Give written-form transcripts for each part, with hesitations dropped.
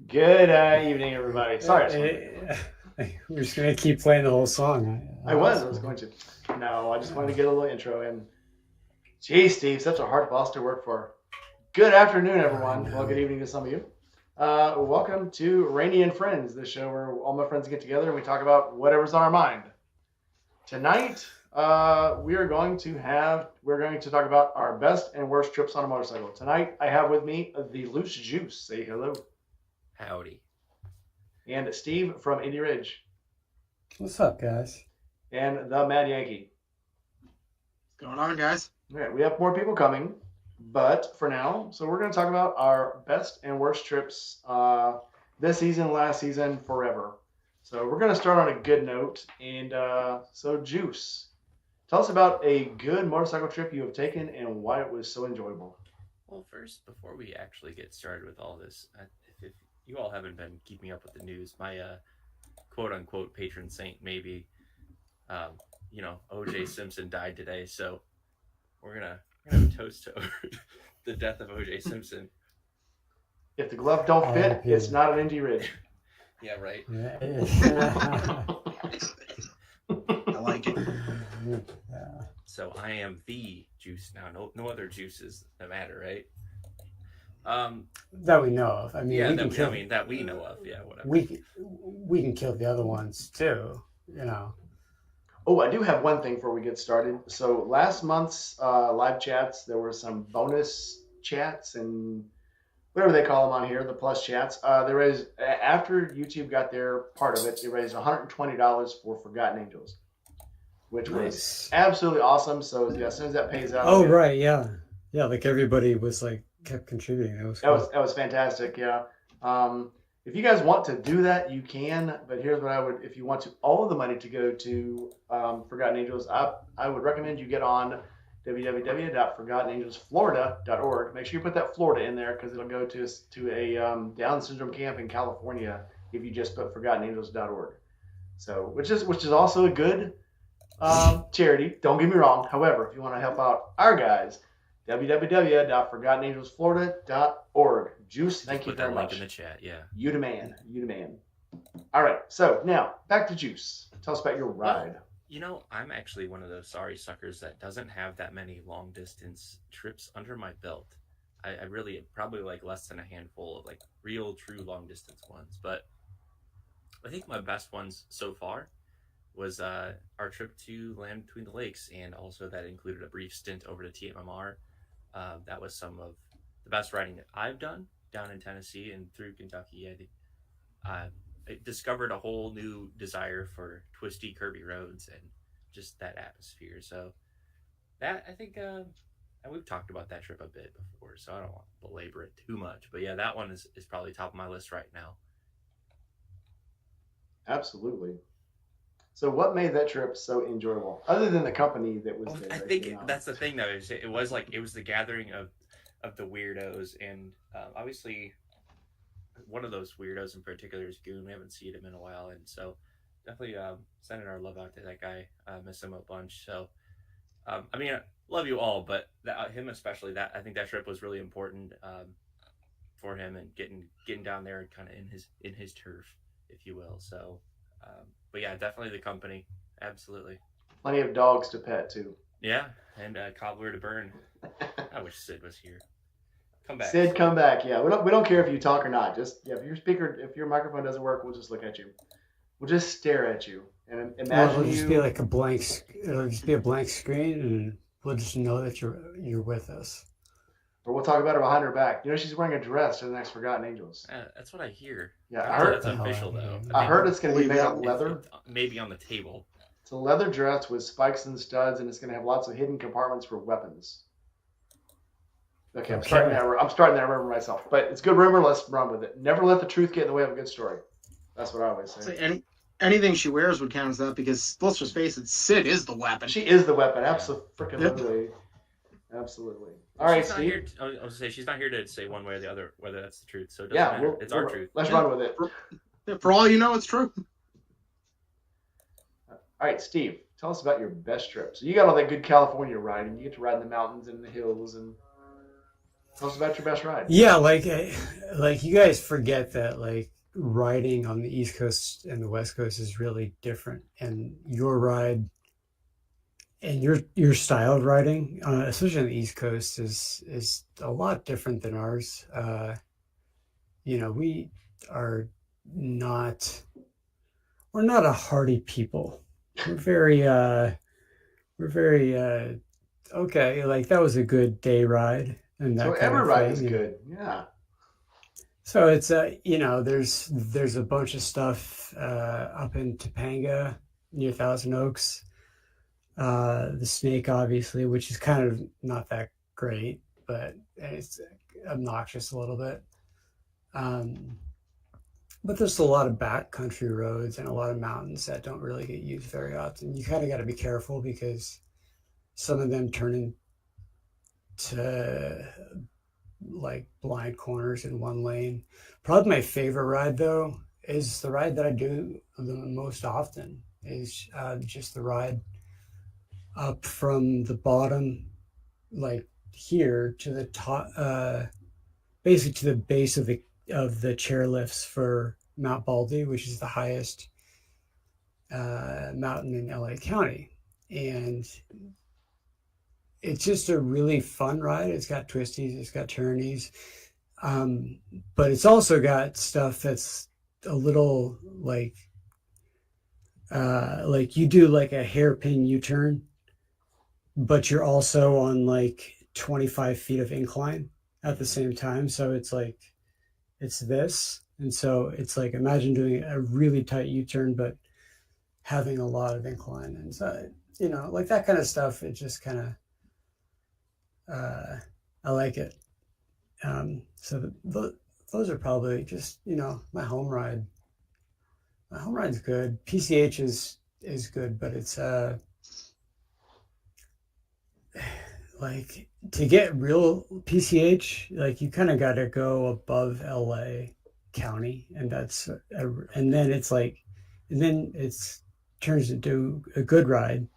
Good evening, everybody. Sorry, We're just gonna keep playing the whole song. I was going to. No, I just wanted to get a little intro in. Geez, Steve, such a hard boss to work for. Good afternoon, everyone. Well, good evening to some of you. Welcome to Rainy and Friends, the show where all my friends get together and we talk about whatever's on our mind. Tonight, we're going to talk about our best and worst trips on a motorcycle. Tonight, I have with me the Loose Juice. Say hello. Howdy. And Steve from Indy Ridge. What's up, guys? And the Mad Yankee. What's going on, guys? All right, we have more people coming, but for now, so we're going to talk about our best and worst trips this season, last season, forever. So we're going to start on a good note. And so, Juice, tell us about a good motorcycle trip you have taken and why it was so enjoyable. Well, first, before we actually get started with all this, if you all haven't been keeping up with the news, my quote-unquote patron saint, maybe, O.J. Simpson died today, so we're gonna toast to the death of O.J. Simpson. If the glove don't fit, it's not an Indy Ridge. Yeah, right. I like it. So I am the Juice now. No other juices that matter, right? That we know of. I mean, yeah, that we know of. Yeah, whatever. We can kill the other ones too. Oh, I do have one thing before we get started. So last month's live chats, there were some bonus chats and whatever they call them on here, the plus chats. They raised, after YouTube got their part of it, they raised $120 for Forgotten Angels, which was absolutely awesome. So yeah, as soon as that pays out. Oh, right, yeah. Yeah, like everybody was like kept contributing. That was fantastic, yeah. If you guys want to do that, you can. But here's what I would, if you want to all of the money to go to Forgotten Angels, I would recommend you get on www.forgottenangelsflorida.org. Make sure you put that Florida in there because it'll go to a Down syndrome camp in California if you just put forgottenangels.org. So which is also a good charity. Don't get me wrong. However, if you want to help out our guys, www.forgottenangelsflorida.org. Juice, thank you very much. Put that link in the chat, yeah. You the man. All right, so now back to Juice. Tell us about your ride. Well, I'm actually one of those sorry suckers that doesn't have that many long distance trips under my belt. I really probably like less than a handful of like real true long distance ones, but I think my best ones so far was our trip to Land Between the Lakes, and also that included a brief stint over to TMMR. That was some of the best riding that I've done down in Tennessee and through Kentucky. I think I discovered a whole new desire for twisty, curvy roads and just that atmosphere. So that, I think, and we've talked about that trip a bit before, so I don't want to belabor it too much. But yeah, that one is probably top of my list right now. Absolutely. So what made that trip so enjoyable, other than the company that was there? I think that's the thing, though. It was the gathering of the weirdos, and obviously one of those weirdos in particular is Goon. We haven't seen him in a while, and so definitely sending our love out to that guy. Miss him a bunch. So I love you all, but him especially. That I think that trip was really important for him, and getting down there and kind of in his turf, if you will. So. But yeah, definitely the company. Absolutely. Plenty of dogs to pet too. Yeah, and cobbler to burn. I wish Sid was here. Come back. Sid, come back. Yeah, we don't care if you talk or not. Just if your microphone doesn't work, we'll just look at you. We'll just stare at you and imagine it'll just be like a blank. It'll just be a blank screen, and we'll just know that you're with us. Or we'll talk about her behind her back. She's wearing a dress to the next Forgotten Angels. That's what I hear. Yeah, I heard that's official though. I heard it's going to be made of leather. Maybe on the table. It's a leather dress with spikes and studs, and it's going to have lots of hidden compartments for weapons. Okay, I'm starting that rumor myself, but it's a good rumor. Let's run with it. Never let the truth get in the way of a good story. That's what I always say. Anything she wears would count as that, because let's just face it, Sid is the weapon. She is the weapon. Absolutely. Absolutely. All right, Steve. I was going to say, she's not here to say one way or the other whether that's the truth. So it doesn't matter. It's our truth. Let's run with it. For all you know, it's true. All right, Steve, tell us about your best trip. So you got all that good California riding. You get to ride in the mountains and the hills. And Tell us about your best ride. Yeah, like you guys forget that like riding on the East Coast and the West Coast is really different, and your ride and your style of riding, especially on the East Coast, is a lot different than ours. We are not we're not a hardy people. We're very okay. Like that was a good day ride and So that kind every of ride is thing. And good. Yeah. so it's there's a bunch of stuff up in Topanga near Thousand Oaks. The Snake, obviously, which is kind of not that great, but it's obnoxious a little bit. Um, but there's a lot of backcountry roads and a lot of mountains that don't really get used very often. You kind of got to be careful because some of them turn into like blind corners in one lane. Probably my favorite ride though is the ride that I do the most often is just the ride up from the bottom, like here to the top, basically to the base of the chairlifts for Mount Baldy, which is the highest mountain in LA County, and it's just a really fun ride. It's got twisties, it's got turnies, but it's also got stuff that's a little like you do like a hairpin U-turn, but you're also on like 25 feet of incline at the same time. So it's like it's this, and so it's like imagine doing a really tight U-turn, but having a lot of incline, and so like that kind of stuff. It just kind of I like it. So those are probably just my home ride. My home ride's good. PCH is good, but it's like to get real PCH, like you kind of got to go above LA County, and and then it's like, and then it's turns into a good ride.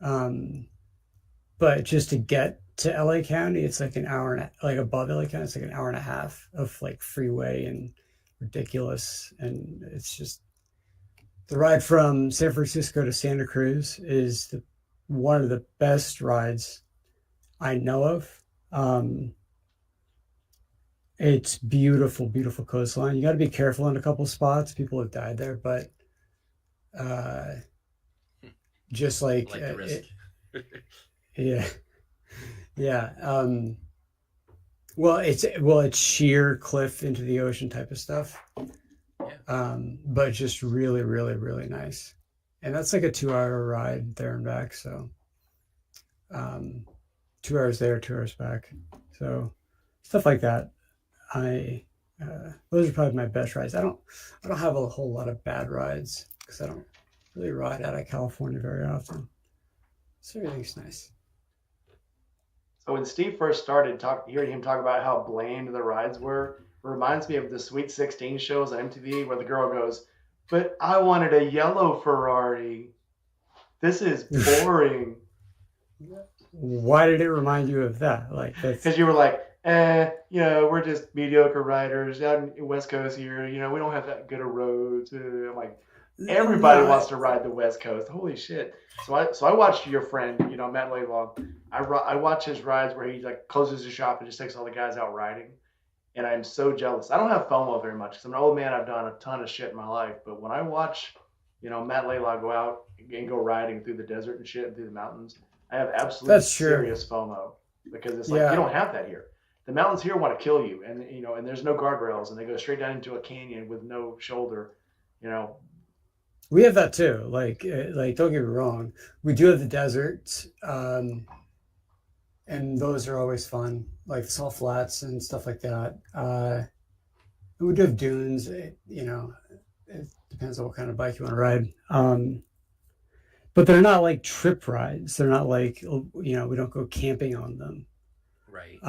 But just to get to LA County, it's like an hour and like above LA County, it's like an hour and a half of like freeway and ridiculous, and it's just the ride from San Francisco to Santa Cruz is one of the best rides I know of. It's beautiful, beautiful coastline. You got to be careful in a couple spots. People have died there, but uh, just like Like the risk. yeah, yeah. Well, it's sheer cliff into the ocean type of stuff. Yeah. But just really, really, really nice. And that's like a 2 hour ride there and back. So, 2 hours there, 2 hours back. So stuff like that. Those are probably my best rides. I don't have a whole lot of bad rides because I don't really ride out of California very often. So everything's nice. So when Steve first started hearing him talk about how bland the rides were, it reminds me of the Sweet 16 shows on MTV where the girl goes, "But I wanted a yellow Ferrari. This is boring." Why did it remind you of that? Like that's Because you were like, we're just mediocre riders out in West Coast here. We don't have that good of roads. I'm like, everybody wants to ride the West Coast. Holy shit! So I watched your friend, Matt Laidlaw. I watch his rides where he like closes his shop and just takes all the guys out riding, and I'm so jealous. I don't have FOMO very much because I'm an old man. I've done a ton of shit in my life, but when I watch, Matt Laidlaw go out and go riding through the desert and shit and through the mountains, I have absolute serious FOMO because it's like you don't have that here. The mountains here want to kill you, and and there's no guardrails, and they go straight down into a canyon with no shoulder. We have that too. Like don't get me wrong, we do have the deserts, and those are always fun, like the salt flats and stuff like that. And we do have dunes. It depends on what kind of bike you want to ride. But they're not like trip rides. They're not like we don't go camping on them. Right.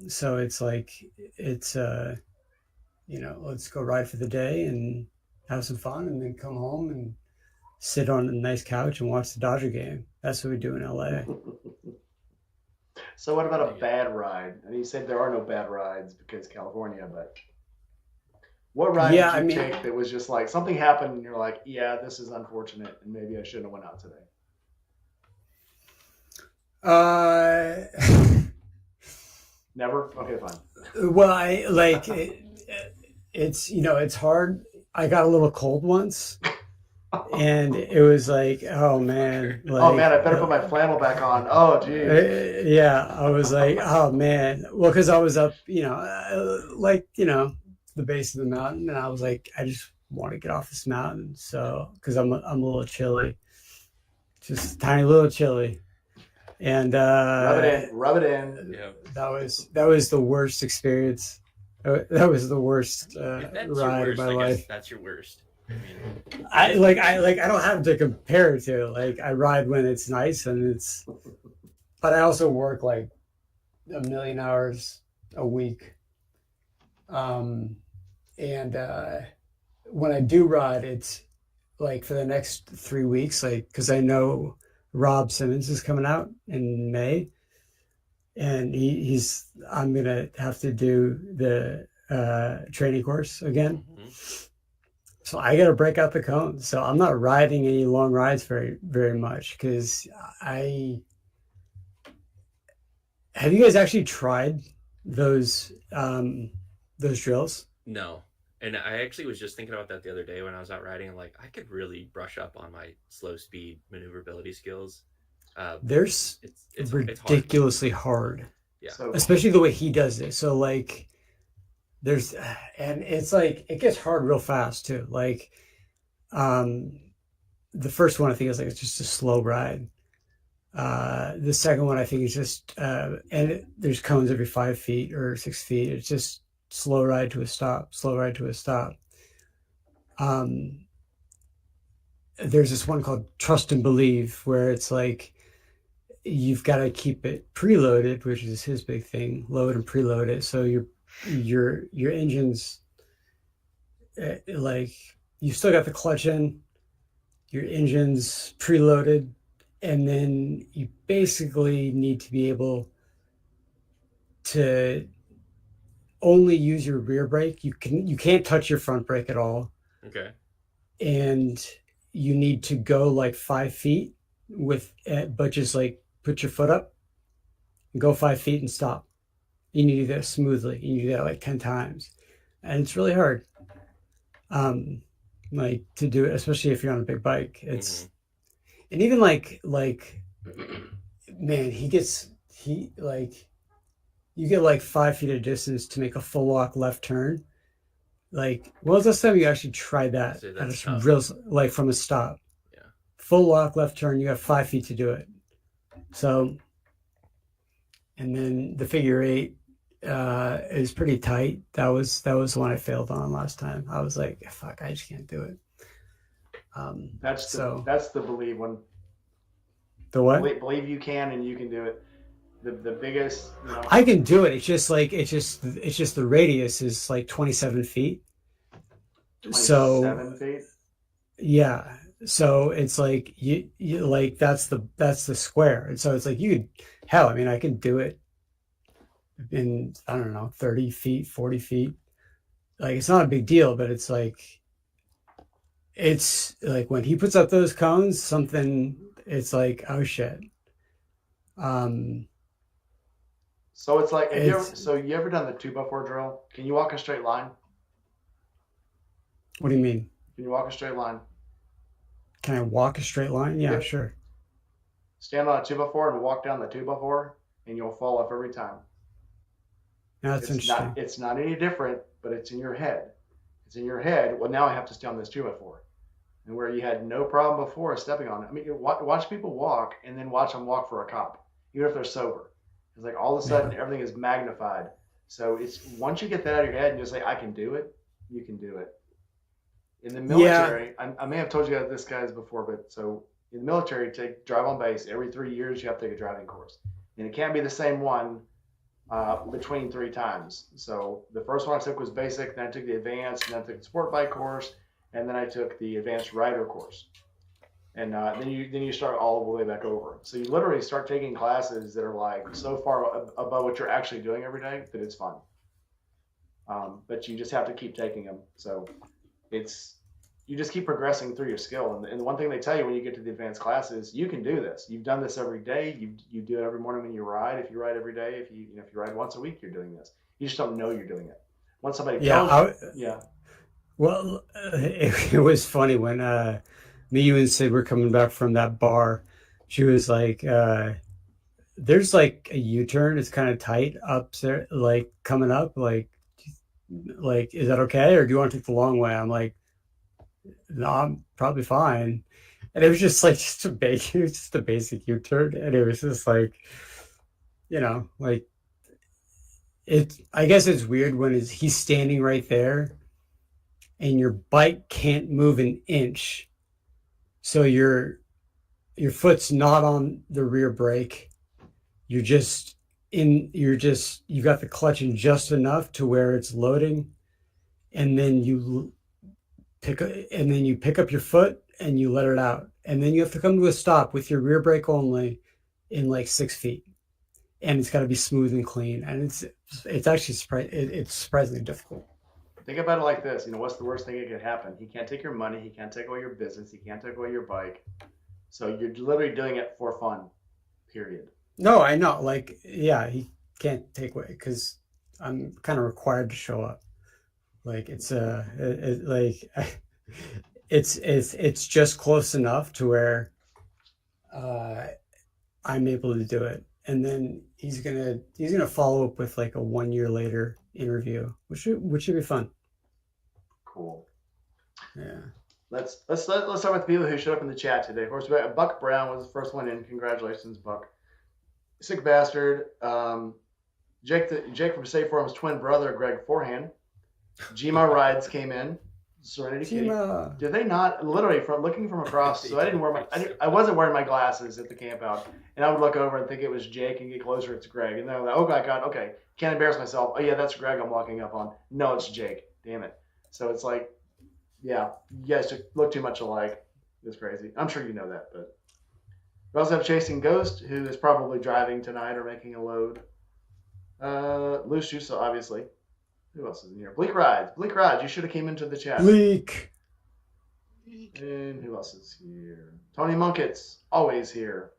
So it's like it's let's go ride for the day and have some fun, and then come home and sit on a nice couch and watch the Dodger game. That's what we do in LA. So what about a bad ride? And you said there are no bad rides because California, but what ride Yeah, did I you mean, take that was just like something happened and you're like, yeah, this is unfortunate and maybe I shouldn't have went out today. uh, Never? Okay, fine. well, I like it's it's hard. I got a little cold once, and it was like, oh man, Oh man, like I better put my flannel back on. Oh geez. yeah, I was like, oh man, well, because I was up, like the base of the mountain, and I was like, I just want to get off this mountain, so because I'm a little chilly, just a tiny little chilly, and Rub it in. Rub it in. Yeah. that was the worst experience. That was the worst If that's your ride worst, of my I guess life. that's your worst. I mean, I don't have to compare it to. Like I ride when it's nice and it's, but I also work like a million hours a week. And when I do ride, it's like for the next 3 weeks, like because I know Rob Simmons is coming out in May, and he's I'm gonna have to do the training course again. mhm. So I got to break out the cones. So I'm not riding any long rides very much because I have you guys actually tried those drills? No. And I actually was just thinking about that the other day when I was out riding. I'm like, I could really brush up on my slow speed maneuverability skills. There's It's hard. ridiculously hard, Yeah. So especially the way he does it. So like there's and it's like it gets hard real fast too. Like um the first one I think is like it's just a slow ride. The second one I think is just there's cones every 5 feet or 6 feet. It's just slow ride to a stop, slow ride to a stop. Um, there's this one called Trust and Believe where it's like you've got to keep it preloaded, which is his big thing, load and preload it. So your engine's like you still got the clutch in, your engine's preloaded, and then you basically need to be able to only use your rear brake. You can't touch your front brake at all, Okay. and you need to go like 5 feet but just like put your foot up, and go 5 feet and stop. You need to do that smoothly. You need to do that like 10 times, and it's really hard. Like to do it, especially if you're on a big bike. It's and even like man, he like you get like 5 feet of distance to make a full walk left turn. Like, when was the last time you actually tried that? So At that's a tough. real, like from a stop. Yeah. Full walk left turn, you have 5 feet to do it. So, and then the figure eight is pretty tight. That was the one I failed on last time. I was like, fuck, I just can't do it. that's the believe one. The what? Believe you can and you can do it. The biggest, I can do it. It's just like it's just the radius is like 27 feet. 27 feet. Yeah. So it's like you like that's the square. And so it's like you could hell, I mean I can do it in I don't know, 30 feet, 40 feet. Like it's not a big deal, but it's like when he puts up those cones, it's like, oh shit. So it's like, you ever done the 2x4 drill? Can you walk a straight line? What do you mean? Can you walk a straight line? Can I walk a straight line? Yeah, Yep. sure. Stand on a 2x4 and walk down the 2x4 and you'll fall off every time. That's interesting. It's not any different, but it's in your head. It's in your head. Well, now I have to stay on this 2x4. And where you had no problem before stepping on it. I mean, watch people walk and then watch them walk for a cop, even if they're sober. It's like all of a sudden everything is magnified. So it's once you get that out of your head and you say, I can do it, you can do it. In the military, I may have told you this guys before, but so in the military, drive on base. Every 3 years, you have to take a driving course. And it can't be the same one between 3 times. So the first one I took was basic, then I took the advanced, and then I took the sport bike course, and then I took the advanced rider course. and then you start all the way back over. So you literally start taking classes that are like so far above what you're actually doing every day that it's fun. But you just have to keep taking them. So it's you just keep progressing through your skill. And the one thing they tell you when you get to the advanced classes, you can do this. You've done this every day. You do it every morning when you ride. If you ride every day, if you ride once a week, you're doing this. You just don't know you're doing it. Once somebody Yeah, tells you, yeah, well, it was funny when me, you, and Sid were coming back from that bar. She was like, "There's like a U-turn. It's kind of tight up there, like coming up. Like, is that okay, or do you want to take the long way?" I'm like, "No, I'm probably fine." And it was just like it was just a basic U-turn, and it was just like, like it. I guess it's weird when he's standing right there and your bike can't move an inch. So your foot's not on the rear brake. You've got the clutch in just enough to where it's loading, and then you pick up your foot and you let it out. And then you have to come to a stop with your rear brake only in like 6 feet. And it's got to be smooth and clean. And it's actually it's surprisingly difficult. think about it like this. What's the worst thing that could happen? He can't take your money. He can't take away your business. He can't take away your bike. So you're literally doing it for fun. Period. No, I know. Like, yeah, he can't take away because I'm kind of required to show up. Like it's just close enough to where I'm able to do it, and then he's gonna follow up with like a 1 year later interview, which should be fun. Cool. Yeah. Let's start with the people who showed up in the chat today. Of course, Buck Brown was the first one in. Congratulations, Buck. Sick Bastard. Jake from Safe Forum's twin brother, Greg Forehand. Gma Rides came in. Serenity Kitty. Did they not? Literally, from looking from across. So I wasn't wearing my glasses at the camp out, and I would look over and think it was Jake and get closer. It's Greg, and then I'm like, oh my god, okay, can't embarrass myself. Oh yeah, that's Greg. I'm walking up on. No, it's Jake. Damn it. So it's like, yeah, you guys look too much alike. It's crazy. I'm sure you know that, but we also have Chasing Ghost, who is probably driving tonight or making a load. Loose Juice, obviously. Who else is in here? Bleak Rides. Bleak Rides, you should have came into the chat. Bleak. And who else is here? Tony Munkets, always here.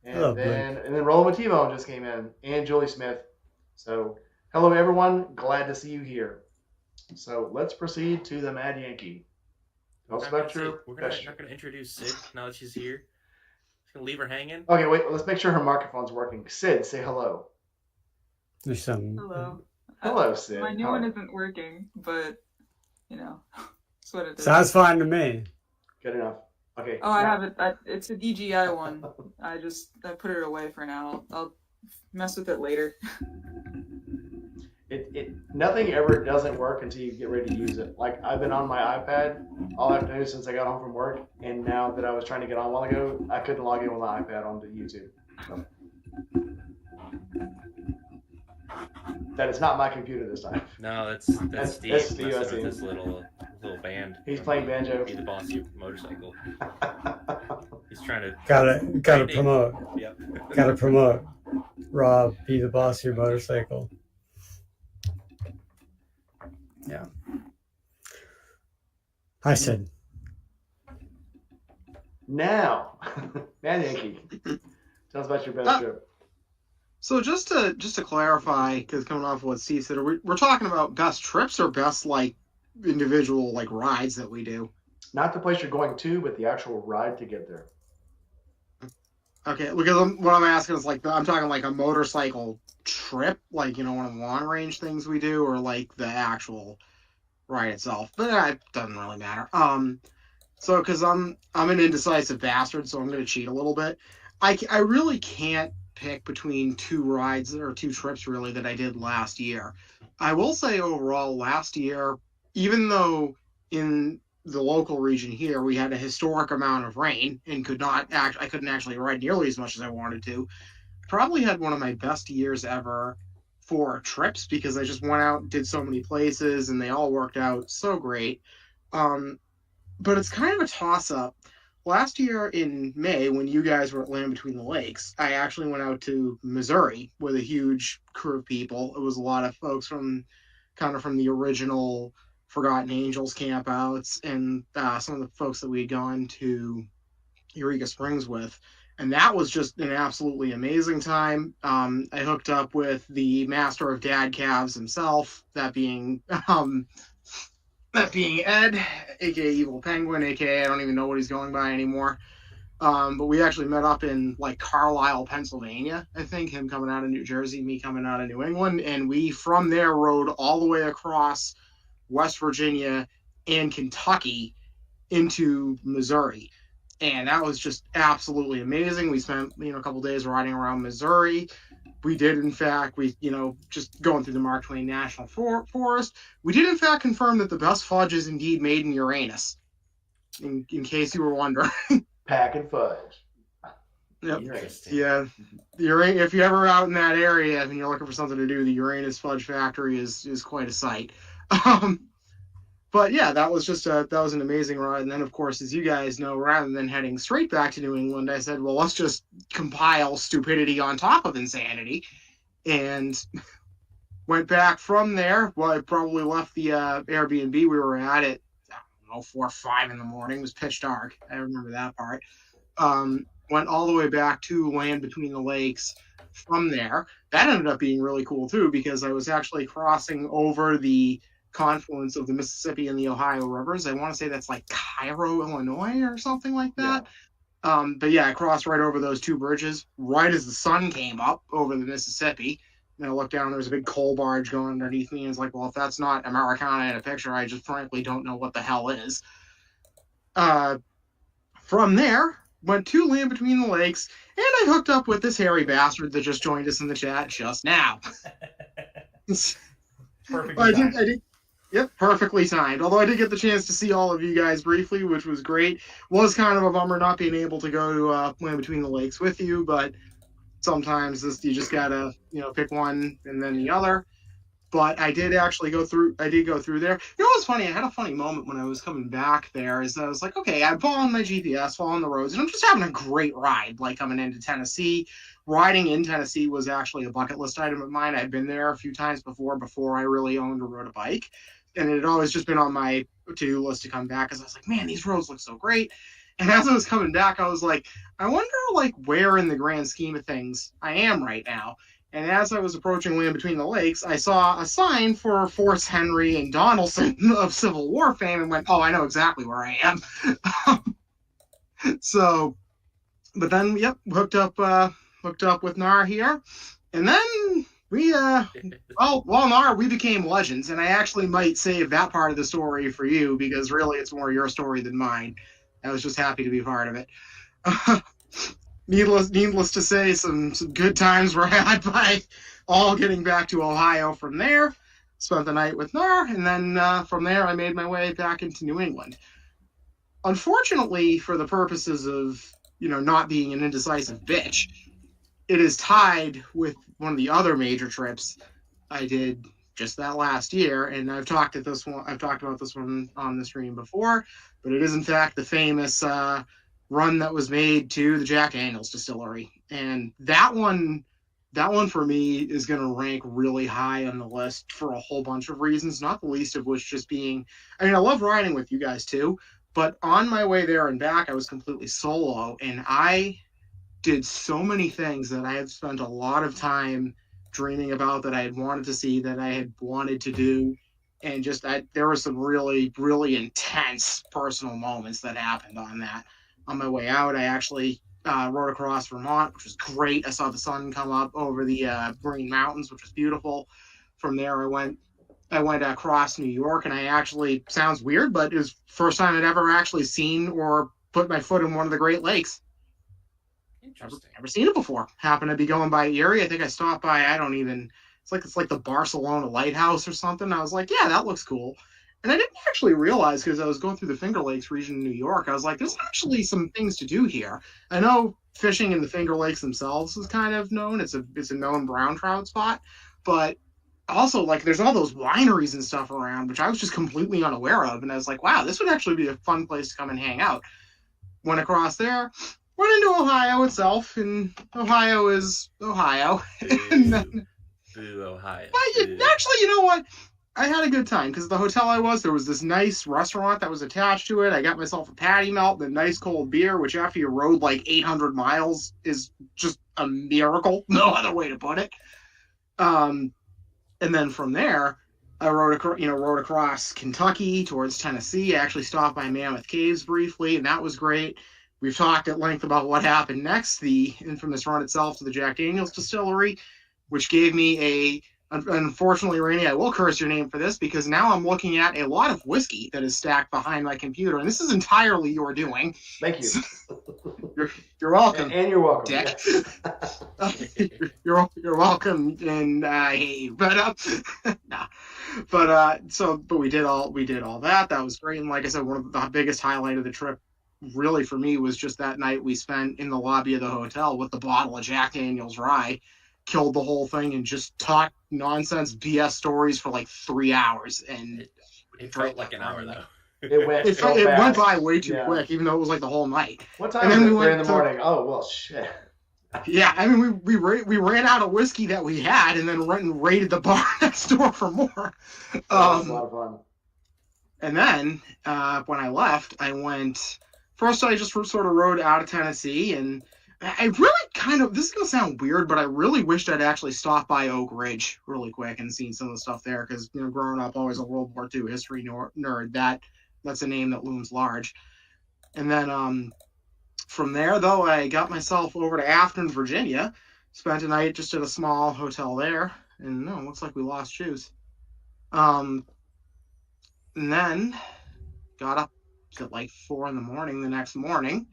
And Hello, then Roland with T-Bone just came in. And Julie Smith. So, hello everyone. Glad to see you here. So, let's proceed to the Mad Yankee. We're not going to introduce Sid now that she's here. Just going to leave her hanging. Okay, wait. Let's make sure her microphone's working. Sid, say hello. There's some. Hello. Hello, Sid. My new one isn't working, but that's what it is. Sounds fine to me. Good enough. Okay. Oh, I have it. It's a DJI one. I put it away for now. I'll mess with it later. Nothing ever doesn't work until you get ready to use it. Like, I've been on my iPad all afternoon since I got home from work, and now that I was trying to get on a while ago, I couldn't log in with my iPad onto YouTube. So. That is not my computer this time. No, that's Steve messing with his little band. He's playing banjo. Be the boss of your motorcycle. He's trying to gotta promote. Yep. Gotta promote. Rob, be the boss of your motorcycle. Yeah. Hi, Sid. Now, Mad Yankee, tell us about your best trip. So just to clarify, because coming off of what Steve said, we're talking about best trips or best like individual like rides that we do. Not the place you're going to, but the actual ride to get there. Okay, because what I'm asking is like I'm talking like a motorcycle trip, like one of the long range things we do, or like the actual ride itself. But it doesn't really matter. So because I'm an indecisive bastard, so I'm going to cheat a little bit. I really can't pick between two rides or two trips really that I did last year. I will say overall last year, even though in the local region here we had a historic amount of rain and I couldn't actually ride nearly as much as I wanted to, probably had one of my best years ever for trips because I just went out and did so many places and they all worked out so great. But it's kind of a toss-up. last year in May, when you guys were at Land Between the Lakes, I actually went out to Missouri with a huge crew of people. It was a lot of folks from the original Forgotten Angels campouts and some of the folks that we had gone to Eureka Springs with. And that was just an absolutely amazing time. I hooked up with the master of dad calves himself, that being Ed, aka Evil Penguin, aka I don't even know what he's going by anymore. But we actually met up in like Carlisle, Pennsylvania. I think him coming out of New Jersey, me coming out of New England, and we from there rode all the way across West Virginia and Kentucky into Missouri. And that was just absolutely amazing. We spent, a couple days riding around Missouri. We did, in fact, just going through the Mark Twain National Forest, we did, in fact, confirm that the best fudge is indeed made in Uranus, in case you were wondering. Pack and fudge. Yep. Interesting. Yeah. If you're ever out in that area and you're looking for something to do, the Uranus Fudge Factory is quite a sight. But yeah, that was an amazing ride. And then, of course, as you guys know, rather than heading straight back to New England, I said, well, let's just compile stupidity on top of insanity. And went back from there. Well, I probably left the Airbnb we were at 4 or 5 in the morning. It was pitch dark. I remember that part. Went all the way back to Land Between the Lakes from there. That ended up being really cool, too, because I was actually crossing over the confluence of the Mississippi and the Ohio rivers. I want to say that's like Cairo, Illinois or something like that. Yeah. But yeah, I crossed right over those 2 bridges right as the sun came up over the Mississippi. And I looked down, there was a big coal barge going underneath me, and it's like, well, if that's not Americana in a picture, I just frankly don't know what the hell is. From there, went to Land Between the Lakes, and I hooked up with this hairy bastard that just joined us in the chat just now. Perfect. I did. Yep, perfectly timed. Although I did get the chance to see all of you guys briefly, which was great. Was kind of a bummer not being able to go to Land Between the Lakes with you, but sometimes you just gotta, pick one and then the other. But I did actually go through there. You know what's funny? I had a funny moment when I was coming back there, is I was like, okay, I'm following my GPS, following the roads, and I'm just having a great ride, like coming into Tennessee. Riding in Tennessee was actually a bucket list item of mine. I'd been there a few times before I really owned or rode a bike. And it had always just been on my to-do list to come back, because I was like, man, these roads look so great. And as I was coming back, I was like, I wonder, where in the grand scheme of things I am right now. And as I was approaching Land Between the Lakes, I saw a sign for Forts Henry and Donelson of Civil War fame and went, oh, I know exactly where I am. So, but then, yep, hooked up with Nar here. And then we, Nar, we became legends. And I actually might save that part of the story for you, because really it's more your story than mine. I was just happy to be part of it. Needless to say, some good times were had by all getting back to Ohio from there. Spent the night with Nar, and then from there I made my way back into New England. Unfortunately, for the purposes of not being an indecisive bitch, it is tied with one of the other major trips I did just that last year, and I've talked about this one on the stream before, but it is in fact the famous run that was made to the Jack Daniel's distillery. And that one for me is going to rank really high on the list for a whole bunch of reasons, not the least of which just being, I love riding with you guys too, but on my way there and back, I was completely solo, and I did so many things that I had spent a lot of time dreaming about, that I had wanted to see, that I had wanted to do. And there were some really, really intense personal moments that happened on that. On my way out, I actually rode across Vermont, which was great. I saw the sun come up over the Green Mountains, which was beautiful. From there, I went across New York, and I actually, sounds weird, but it was the first time I'd ever actually seen or put my foot in one of the Great Lakes. Interesting. Never seen it before. Happened to be going by Erie. I think I stopped by, it's like the Barcelona Lighthouse or something. I was like, yeah, that looks cool. And I didn't actually realize, because I was going through the Finger Lakes region in New York, I was like, there's actually some things to do here. I know fishing in the Finger Lakes themselves is kind of known. It's a known brown trout spot. But also, there's all those wineries and stuff around, which I was just completely unaware of. And I was like, wow, this would actually be a fun place to come and hang out. went across there, went into Ohio itself, and Ohio is Ohio. And then, Boo, Ohio. actually, you know what? I had a good time because the hotel I was, there was this nice restaurant that was attached to it. I got myself a patty melt and a nice cold beer, which after you rode like 800 miles is just a miracle. No other way to put it. And then from there, I rode across Kentucky towards Tennessee. I actually stopped by Mammoth Caves briefly, and that was great. We've talked at length about what happened next, the infamous run itself to the Jack Daniels distillery, which gave me unfortunately, Rainey, I will curse your name for this because now I'm looking at a lot of whiskey that is stacked behind my computer, and this is entirely your doing. Thank you. You're welcome. And you're welcome. Dick. Yeah. You're welcome, and I hate you. But nah. But we did all that. That was great, and like I said, one of the biggest highlight of the trip, really for me, was just that night we spent in the lobby of the hotel with the bottle of Jack Daniel's rye. Killed the whole thing and just talked nonsense BS stories for like 3 hours, and it felt like an hour though. It went it went by way too quick, even though it was like the whole night. What time was it? 3 in the morning. Oh well, shit. Yeah, I mean we ran out of whiskey that we had, and then went and raided the bar next door for more. That was a lot of fun. And then when I left, I went. First, I just sort of rode out of Tennessee, and I really this is going to sound weird, but I really wished I'd actually stopped by Oak Ridge really quick and seen some of the stuff there, because, growing up always a World War II history nerd, that's a name that looms large. And then from there, though, I got myself over to Afton, Virginia, spent a night just at a small hotel there, and it looks like we lost shoes. And then got up at like 4 in the morning the next morning,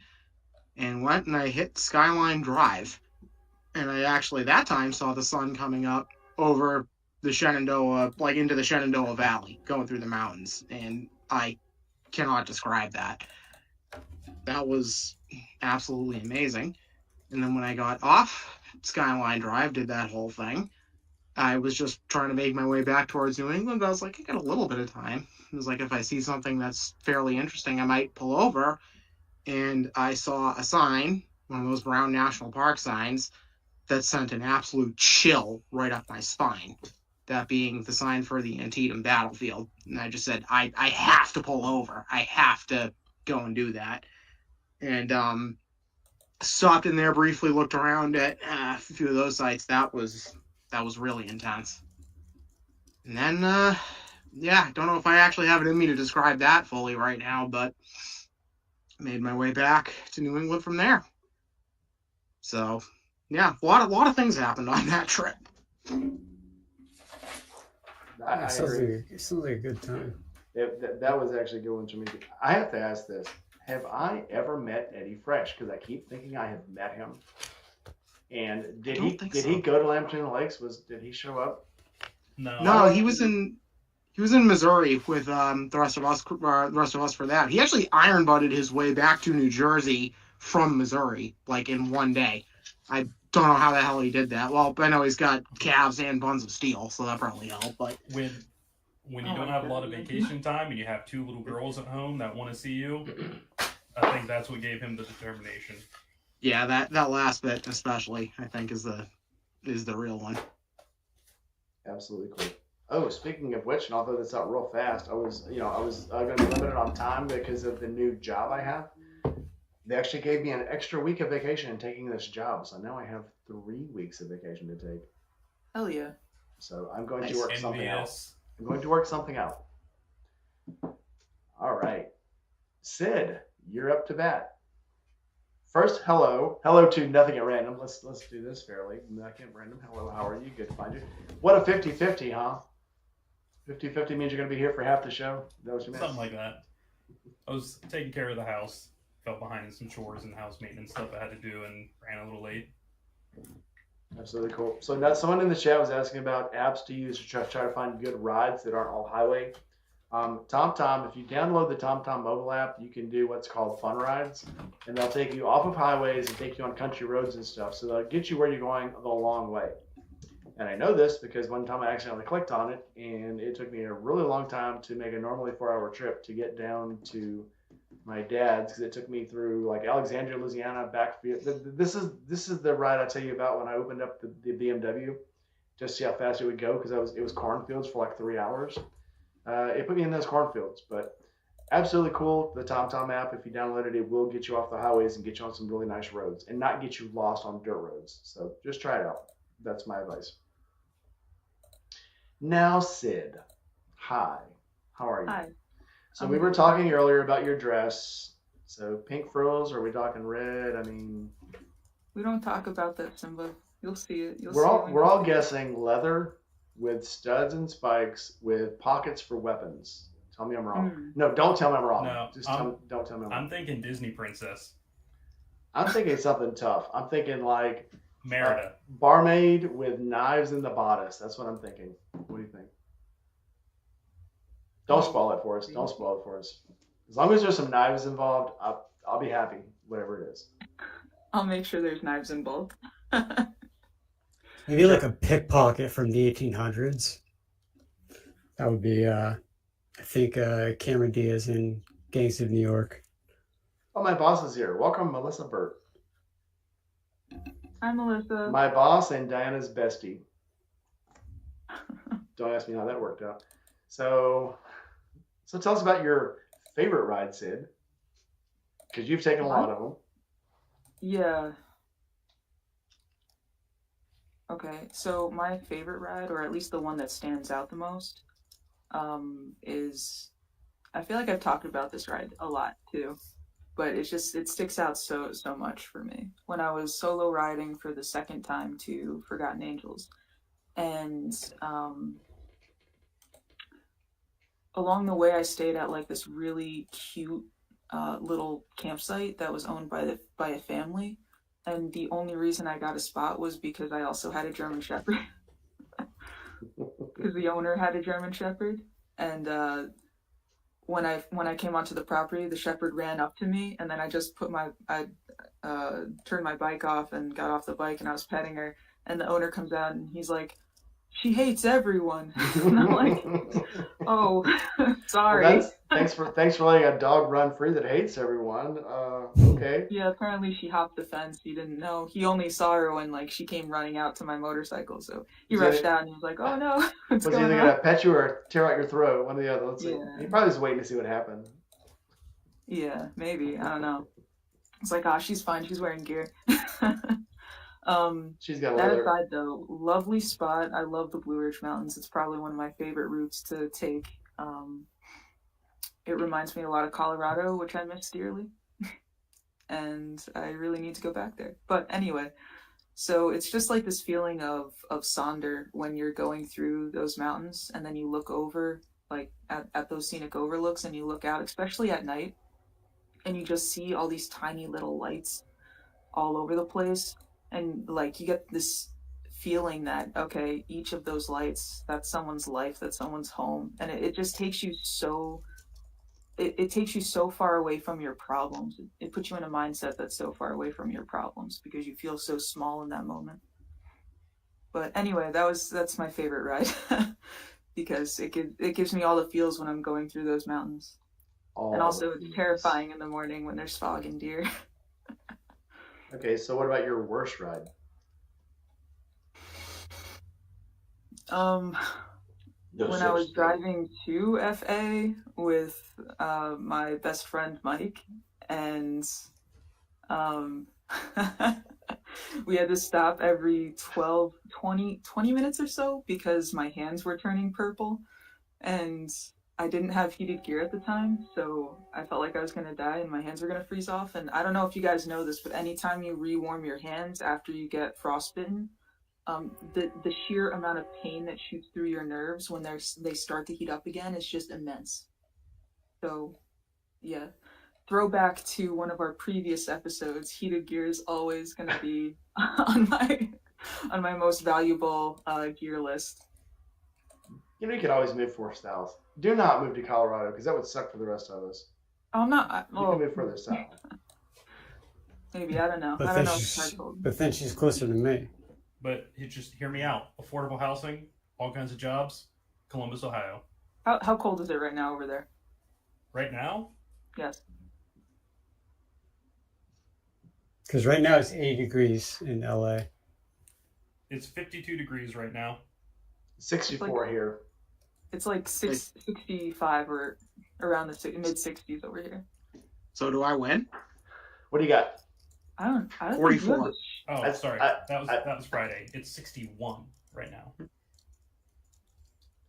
and went and I hit Skyline Drive. And I actually, that time, saw the sun coming up over the Shenandoah, like into the Shenandoah Valley, going through the mountains. And I cannot describe that. That was absolutely amazing. And then when I got off Skyline Drive, did that whole thing, I was just trying to make my way back towards New England. I was like, I got a little bit of time. It was like, if I see something that's fairly interesting, I might pull over. And I saw a sign, one of those brown National Park signs, that sent an absolute chill right up my spine. That being the sign for the Antietam battlefield. And I just said, I have to pull over. I have to go and do that. And stopped in there briefly, looked around at a few of those sites. That was really intense. And then, don't know if I actually have it in me to describe that fully right now, but made my way back to New England from there. So, yeah, a lot of things happened on that trip. I agree. It sounds like a good time. That was actually a good one to me. I have to ask this. Have I ever met Eddie Fresh? Because I keep thinking I have met him. And did he go to Lamberton Lakes? Did he show up? No, he was in Missouri with the rest of us for that. He actually iron butted his way back to New Jersey from Missouri, like in one day. I don't know how the hell he did that. Well, I know he's got calves and buns of steel, so that probably helped. But when you don't have a lot of vacation time and you have 2 little girls at home that want to see you, I think that's what gave him the determination. Yeah, that last bit especially, I think, is the real one. Absolutely cool. Oh, speaking of which, and I'll throw this out real fast, I was going to be limited on time because of the new job I have. They actually gave me an extra week of vacation in taking this job, so now I have 3 weeks of vacation to take. Hell yeah. So I'm going to work something out. Envious. I'm going to work something out. All right. Sid, you're up to bat. First, hello to Nothing at Random. Let's do this fairly. Nothing at Random. Hello, how are you? Good to find you. What a 50-50, huh? 50-50 means you're going to be here for half the show? Is that what you meant? Something like that. I was taking care of the house, fell behind in some chores and house maintenance stuff I had to do, and ran a little late. Absolutely cool. So now someone in the chat was asking about apps to use to try to find good rides that aren't all highway. TomTom, if you download the TomTom mobile app, you can do what's called fun rides, and they'll take you off of highways and take you on country roads and stuff. So they'll get you where you're going the long way. And I know this because one time I accidentally clicked on it, and it took me a really long time to make a normally 4-hour trip to get down to my dad's, because it took me through like Alexandria, Louisiana, backfield. This is the ride I tell you about when I opened up the BMW, just to see how fast it would go, because it was cornfields for like 3 hours. It put me in those cornfields, but absolutely cool. The TomTom app, if you download it, it will get you off the highways and get you on some really nice roads, and not get you lost on dirt roads. So just try it out. That's my advice. Now, Sid, hi. How are you? Hi. So we were talking earlier about your dress. So pink frills, are we talking red? I mean, we don't talk about that, Simba. You'll see it. we're all guessing leather with studs and spikes with pockets for weapons. Tell me I'm wrong. No, don't tell me I'm wrong. No, don't tell me I'm wrong. I'm thinking Disney princess. I'm thinking something tough. I'm thinking like Merida. Barmaid with knives in the bodice. That's what I'm thinking. What do you think? Don't spoil it for us. Don't spoil it for us. As long as there's some knives involved, I'll be happy, whatever it is. I'll make sure there's knives involved. Maybe like a pickpocket from the 1800s. That would be, I think, Cameron Diaz in Gangs of New York. Oh, my boss is here. Welcome, Melissa Burt. Hi, Melissa. My boss and Diana's bestie. Don't ask me how that worked out. So tell us about your favorite ride, Sid. Because you've taken a lot of them. Yeah. Okay, so my favorite ride, or at least the one that stands out the most, is, I feel like I've talked about this ride a lot too, but it sticks out so much for me. When I was solo riding for the second time to Forgotten Angels, and along the way I stayed at like this really cute little campsite that was owned by a family, and the only reason I got a spot was because I also had a German Shepherd. Because the owner had a German Shepherd, and when I came onto the property, the Shepherd ran up to me, and then I just turned my bike off and got off the bike, and I was petting her, and the owner comes out and he's like, "She hates everyone." And I'm like, "Oh, sorry." Well, thanks for letting a dog run free that hates everyone. Okay. Yeah, apparently she hopped the fence. He didn't know. He only saw her when like she came running out to my motorcycle. So he rushed out and he was like, "Oh no, what's was he going either on?" gonna pet you or tear out your throat? One or the other. Let's see. Yeah. He probably was waiting to see what happened. Yeah, maybe. I don't know. It's like, she's fine. She's wearing gear. She's got That leather. aside, though, lovely spot. I love the Blue Ridge Mountains. It's probably one of my favorite routes to take. It reminds me a lot of Colorado, which I miss dearly. And I really need to go back there. But anyway, so it's just like this feeling of Sonder when you're going through those mountains and then you look over like at those scenic overlooks and you look out, especially at night, and you just see all these tiny little lights all over the place. And like you get this feeling that, okay, each of those lights, that's someone's life, that's someone's home. And it just takes you so it takes you so far away from your problems. It puts you in a mindset that's so far away from your problems because you feel so small in that moment. But anyway, that's my favorite ride because it gives me all the feels when I'm going through those mountains. And also it's terrifying in the morning when there's fog and deer. Okay, so what about your worst ride? When I was driving to FA with my best friend Mike, and we had to stop every 20 minutes or so because my hands were turning purple, and I didn't have heated gear at the time, so I felt like I was going to die and my hands were going to freeze off. And I don't know if you guys know this, but anytime you rewarm your hands after you get frostbitten, the sheer amount of pain that shoots through your nerves when they start to heat up again is just immense. So, yeah. Throwback to one of our previous episodes, heated gear is always going to be on my most valuable gear list. You know, you could always move 4 south. Do not move to Colorado because that would suck for the rest of us. I'm not. You can move further south. Maybe, I don't know. But I then don't know. But then she's closer to me. But just hear me out. Affordable housing, all kinds of jobs, Columbus, Ohio. How cold is it right now over there? Right now, Yes. Because right now it's 80 degrees in LA. It's 52 degrees right now. 64 here. It's like 65 or around the mid-60s over here. So do I win? What do you got? I don't 44. think Oh, sorry. That was Friday. It's 61 right now.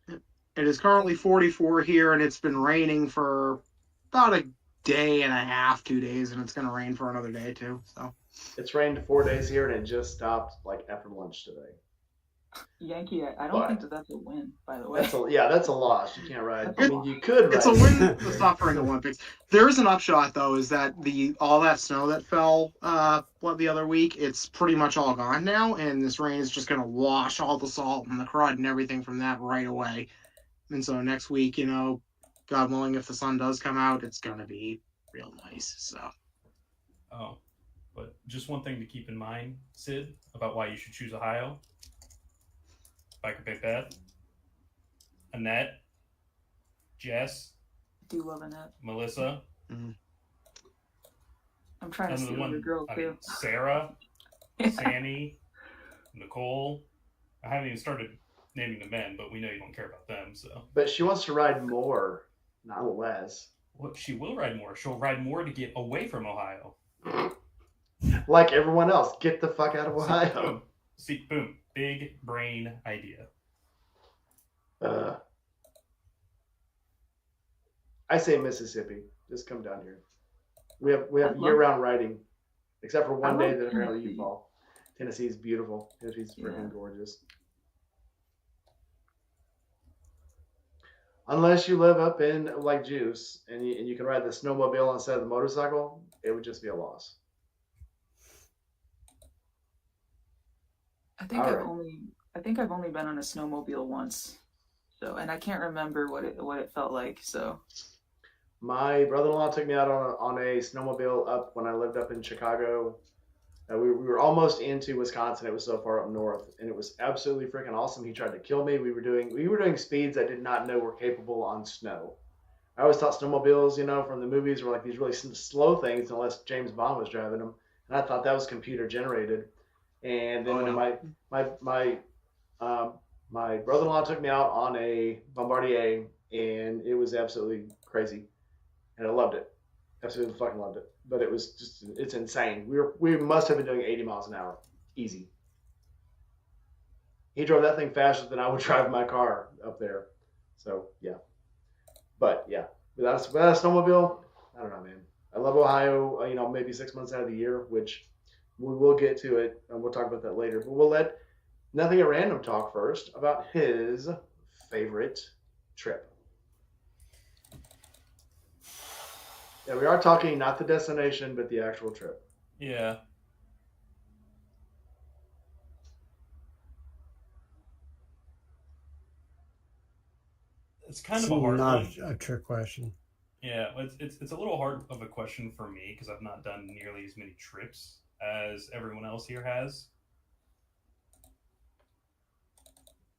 It is currently 44 here, and it's been raining for about a day and a half, 2 days, and it's going to rain for another day too. So It's rained 4 days here, and it just stopped like after lunch today. Yankee, I don't think that's a win, by the way. That's a loss. You can't ride. I mean, you could ride. it's a win to stop during the Olympics. There is an upshot though, is that all that snow that fell the other week, it's pretty much all gone now, and this rain is just going to wash all the salt and the crud and everything from that right away. And so next week, God willing, if the sun does come out, it's going to be real nice. So. Oh, but just one thing to keep in mind, Sid, about why you should choose Ohio. Biker Big Beth, Annette, Jess. I do love Annette. Melissa. Mm-hmm. I'm trying to steal the girl too. Sarah, Sammy, Nicole. I haven't even started naming the men, but we know you don't care about them, so. But she wants to ride more, not less. Well, she will ride more. She'll ride more to get away from Ohio. Like everyone else, get the fuck out of Ohio. Boom. Big brain idea. I say Mississippi. Just come down here. We have year-round riding, except for one day that apparently you fall. Tennessee is beautiful. Tennessee's freaking gorgeous. Unless you live up in like Juice and you can ride the snowmobile instead of the motorcycle, it would just be a loss. I think I've only been on a snowmobile once, so, and I can't remember what it felt like. So, my brother-in-law took me out on a snowmobile up when I lived up in Chicago. We were almost into Wisconsin. It was so far up north, and it was absolutely freaking awesome. He tried to kill me. We were doing speeds I did not know were capable on snow. I always thought snowmobiles, from the movies, were like these really slow things unless James Bond was driving them, and I thought that was computer generated. And then my brother-in-law took me out on a Bombardier, and it was absolutely crazy, and I loved it. Absolutely fucking loved it. But it was just, it's insane. We must have been doing 80 miles an hour, easy. He drove that thing faster than I would drive my car up there. So yeah, but yeah, without a snowmobile, I don't know, man. I love Ohio. Maybe 6 months out of the year, which. We will get to it, and we'll talk about that later. But we'll let Nothing at Random talk first about his favorite trip. Yeah, we are talking not the destination, but the actual trip. Yeah. It's kind of a hard not one. a trick question. Yeah, it's a little hard of a question for me because I've not done nearly as many trips as everyone else here has.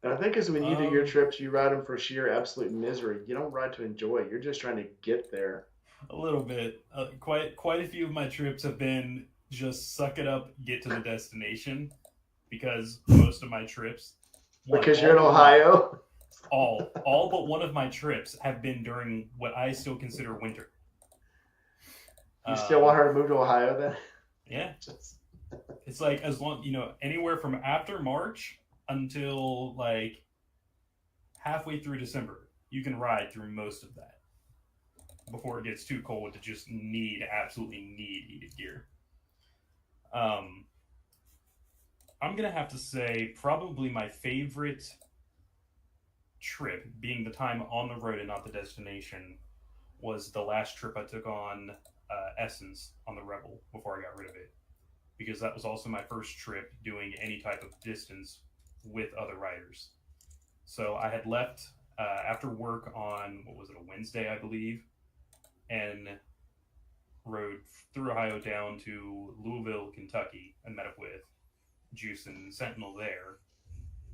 And I think when you do your trips, you ride them for sheer absolute misery. You don't ride to enjoy it. You're just trying to get there. A little bit. Quite a few of my trips have been just suck it up, get to the destination. Because most of my trips... Because you're in Ohio? All but one of my trips have been during what I still consider winter. You still want her to move to Ohio then? Yeah. It's like as long, anywhere from after March until like halfway through December, you can ride through most of that before it gets too cold to just absolutely need heated gear. I'm going to have to say probably my favorite trip, being the time on the road and not the destination, was the last trip I took on Essence on the Rebel before I got rid of it, because that was also my first trip doing any type of distance with other riders. So I had left after work on, a Wednesday, I believe, and rode through Ohio down to Louisville, Kentucky, and met up with Juice and Sentinel there.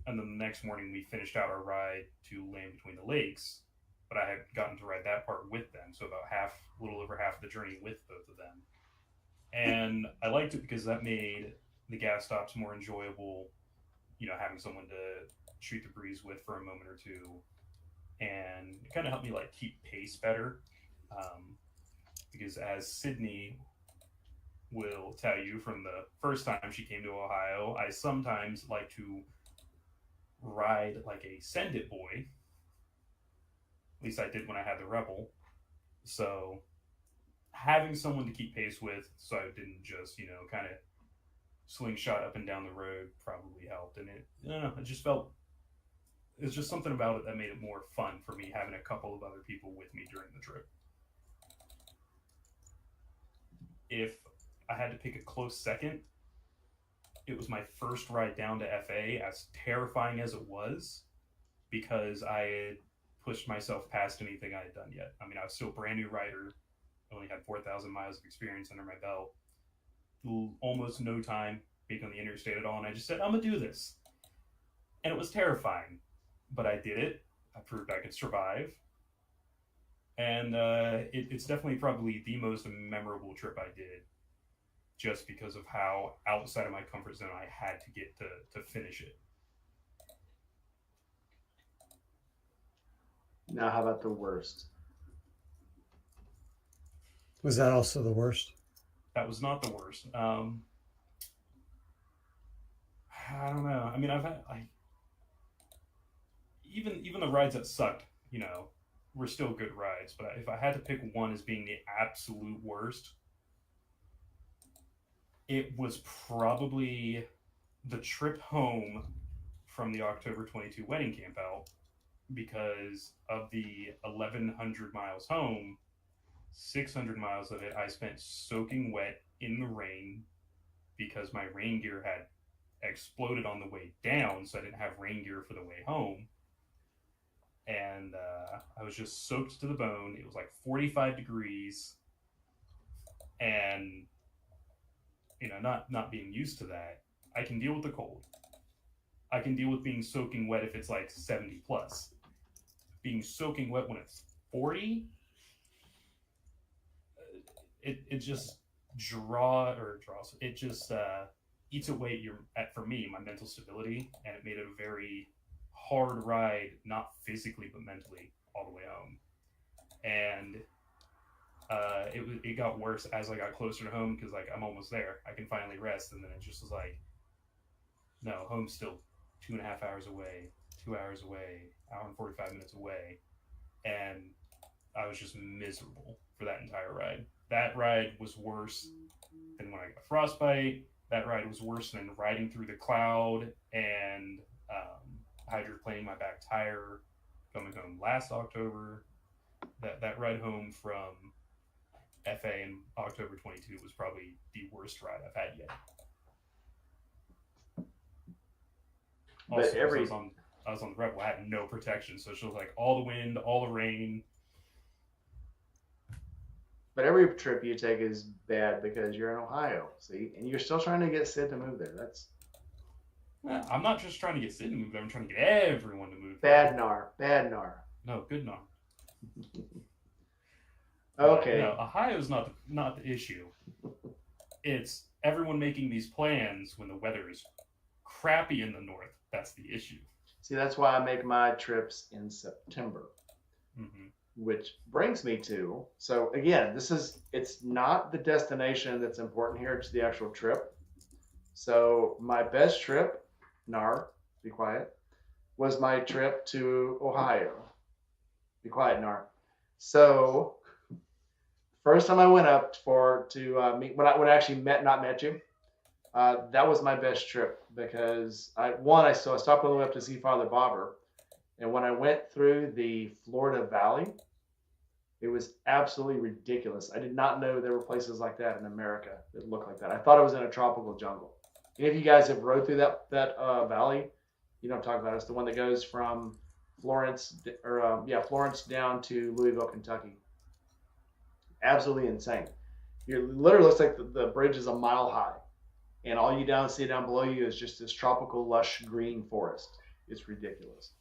And then the next morning we finished out our ride to Land Between the Lakes, but I had gotten to ride that part with them, so about a little over half of the journey with both of them. And I liked it because that made the gas stops more enjoyable. Having someone to shoot the breeze with for a moment or two, and it kind of helped me like keep pace better. Um, because as Sydney will tell you from the first time she came to Ohio, I sometimes like to ride like a send it boy. At least I did when I had the Rebel. So having someone to keep pace with, so I didn't just kind of slingshot up and down the road, probably helped. And I don't know, it just felt it's just something about it that made it more fun for me having a couple of other people with me during the trip. If I had to pick a close second, it was my first ride down to FA, as terrifying as it was, because I had pushed myself past anything I had done yet. I mean, I was still a brand new rider, only had 4,000 miles of experience under my belt, almost no time being on the interstate at all, and I just said, I'm gonna do this. And it was terrifying, but I did it. I proved I could survive. And it's definitely probably the most memorable trip I did, just because of how outside of my comfort zone I had to get to finish it. Now, how about the worst? Was that also the worst? That was not the worst. I don't know. I mean, I've had even the rides that sucked, were still good rides. But if I had to pick one as being the absolute worst, it was probably the trip home from the October 22 wedding camp out, because of the 1,100 miles home, 600 miles of it I spent soaking wet in the rain because my rain gear had exploded on the way down, so I didn't have rain gear for the way home. And I was just soaked to the bone. It was like 45 degrees, and not being used to that, I can deal with the cold. I can deal with being soaking wet if it's like 70 plus. Being soaking wet when it's 40, it just draws. It just eats away for me, my mental stability, and it made it a very hard ride, not physically but mentally, all the way home. And it got worse as I got closer to home, because like I'm almost there, I can finally rest, and then it just was like, no, home's still 2.5 hours away, 2 hours away, hour and 45 minutes away, and I was just miserable for that entire ride. That ride was worse than when I got frostbite. That ride was worse than riding through the cloud and hydroplaning my back tire coming home last October. That ride home from FA in October 22 was probably the worst ride I've had yet. Also, But I was on the Rebel, I had no protection, so she was like all the wind, all the rain. But every trip you take is bad because you're in Ohio, see, and you're still trying to get Sid to move there. That's I'm not just trying to get Sid to move there. I'm trying to get everyone to move bad, there. Nar. Bad, Nar. No, good Nar. Okay. No, Ohio's not the issue. It's everyone making these plans when the weather is crappy in the north. That's the issue. See, that's why I make my trips in September. Mm-hmm. Which brings me to, so again, it's not the destination that's important here, it's the actual trip. So my best trip, Nar, be quiet, was my trip to Ohio. Be quiet, Nar. So first time I went up to meet, when I actually not met you, that was my best trip, because I stopped on the way up to see Father Bobber, and when I went through the Florida Valley, it was absolutely ridiculous. I did not know there were places like that in America that looked like that. I thought I was in a tropical jungle. And if you guys have rode through that valley, you know what I'm talking about. It's the one that goes from Florence down to Louisville, Kentucky. Absolutely insane. It literally looks like the bridge is a mile high, and all you see down below you is just this tropical, lush green forest. It's ridiculous.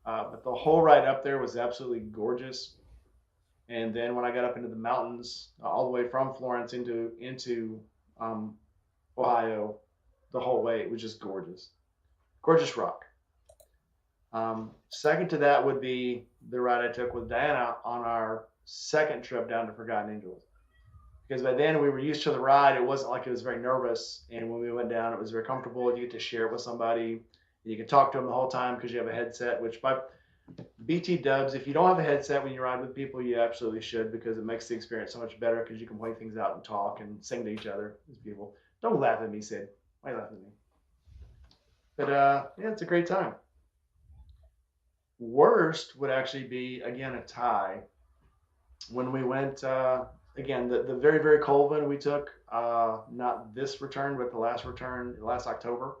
But the whole ride up there was absolutely gorgeous. And then when I got up into the mountains, all the way from Florence into Ohio, the whole way, it was just gorgeous, gorgeous rock. Second to that would be the ride I took with Diana on our second trip down to Forgotten Angels. Because by then we were used to the ride. It wasn't like it was very nervous. And when we went down, it was very comfortable. You get to share it with somebody. You can talk to them the whole time because you have a headset, which by BT dubs, if you don't have a headset when you ride with people, you absolutely should because it makes the experience so much better because you can point things out and talk and sing to each other as people. Don't laugh at me, Sid. Why laugh at me? But yeah, it's a great time. Worst would actually be, again, a tie. When we went, again, the very, very cold one we took, not this return, but the last return, last October,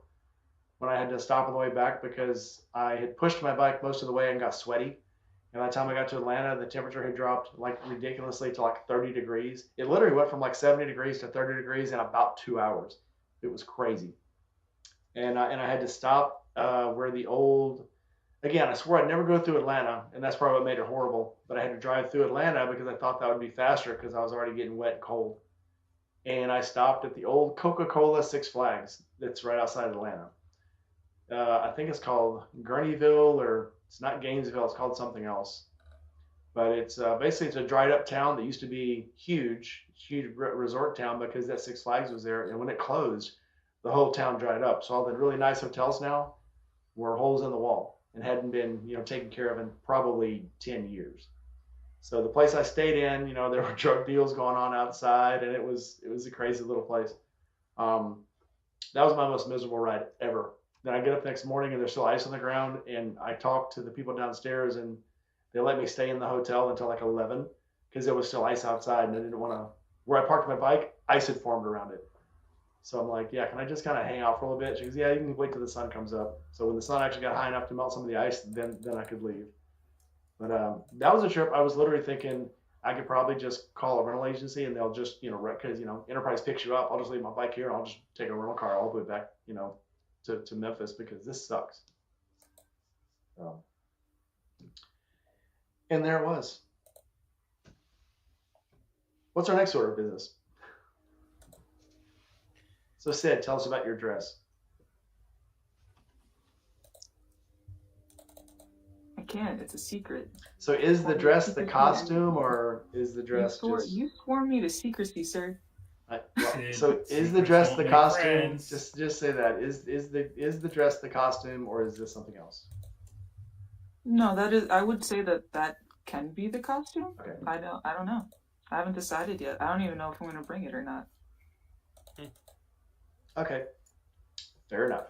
when I had to stop on the way back because I had pushed my bike most of the way and got sweaty. And by the time I got to Atlanta, the temperature had dropped like ridiculously to like 30 degrees. It literally went from like 70 degrees to 30 degrees in about 2 hours. It was crazy. And I had to stop where the old, again, I swore I'd never go through Atlanta, and that's probably what made it horrible. But I had to drive through Atlanta because I thought that would be faster because I was already getting wet and cold. And I stopped at the old Coca-Cola Six Flags that's right outside Atlanta. I think it's called Gurneyville, or it's not Gainesville. It's called something else. But it's basically it's a dried up town that used to be huge resort town because that Six Flags was there. And when it closed, the whole town dried up. So all the really nice hotels now were holes in the wall and hadn't been, taken care of in probably 10 years. So the place I stayed in, there were drug deals going on outside, and it was a crazy little place. That was my most miserable ride ever. Then I get up the next morning and there's still ice on the ground, and I talked to the people downstairs, and they let me stay in the hotel until like 11 because there was still ice outside, and I didn't want to. Where I parked my bike, ice had formed around it. So I'm like, yeah, can I just kind of hang out for a little bit? She goes, yeah, you can wait till the sun comes up. So when the sun actually got high enough to melt some of the ice, then I could leave. But that was a trip. I was literally thinking I could probably just call a rental agency and they'll just, because, Enterprise picks you up. I'll just leave my bike here and I'll just take a rental car all the way back, to Memphis because this sucks. And there it was. What's our next order of business? So Sid, tell us about your dress. I can't. It's a secret. So is the dress the costume, or is the dress You swore me to secrecy, sir. So is the dress the costume? Just say that. Is the dress the costume, or is this something else? No, that is. I would say that can be the costume. Okay. I don't know. I haven't decided yet. I don't even know if I'm going to bring it or not. Okay. Fair enough.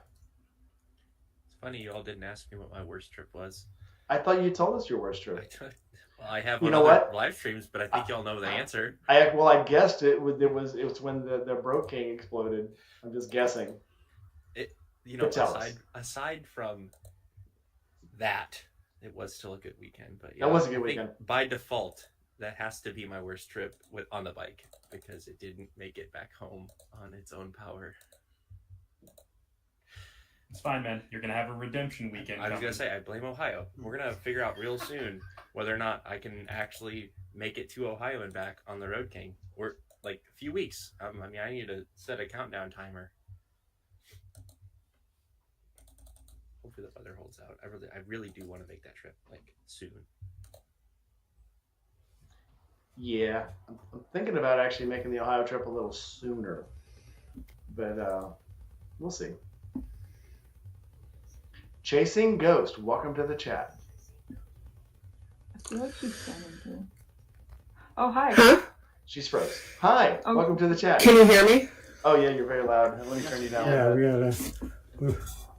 It's funny you all didn't ask me what my worst trip was. I thought you told us your worst trip. Well, I have live streams, but I think y'all know the answer. I guessed it was when the Broke King exploded. I'm just guessing. Aside from that, it was still a good weekend. But yeah, that was a good weekend. By default, that has to be my worst trip on the bike because it didn't make it back home on its own power. It's fine, man. You're going to have a redemption weekend. I was going to say, I blame Ohio. We're going to figure out real soon whether or not I can actually make it to Ohio and back on the Road King. Or, like, a few weeks. I need to set a countdown timer. Hopefully the weather holds out. I really do want to make that trip, like, soon. Yeah. I'm thinking about actually making the Ohio trip a little sooner. But, we'll see. Chasing Ghost, welcome to the chat. I feel like she's standing here. Oh, hi. Huh? She's froze. Hi, welcome to the chat. Can you hear me? Oh yeah, you're very loud. Let me turn you down. Yeah, we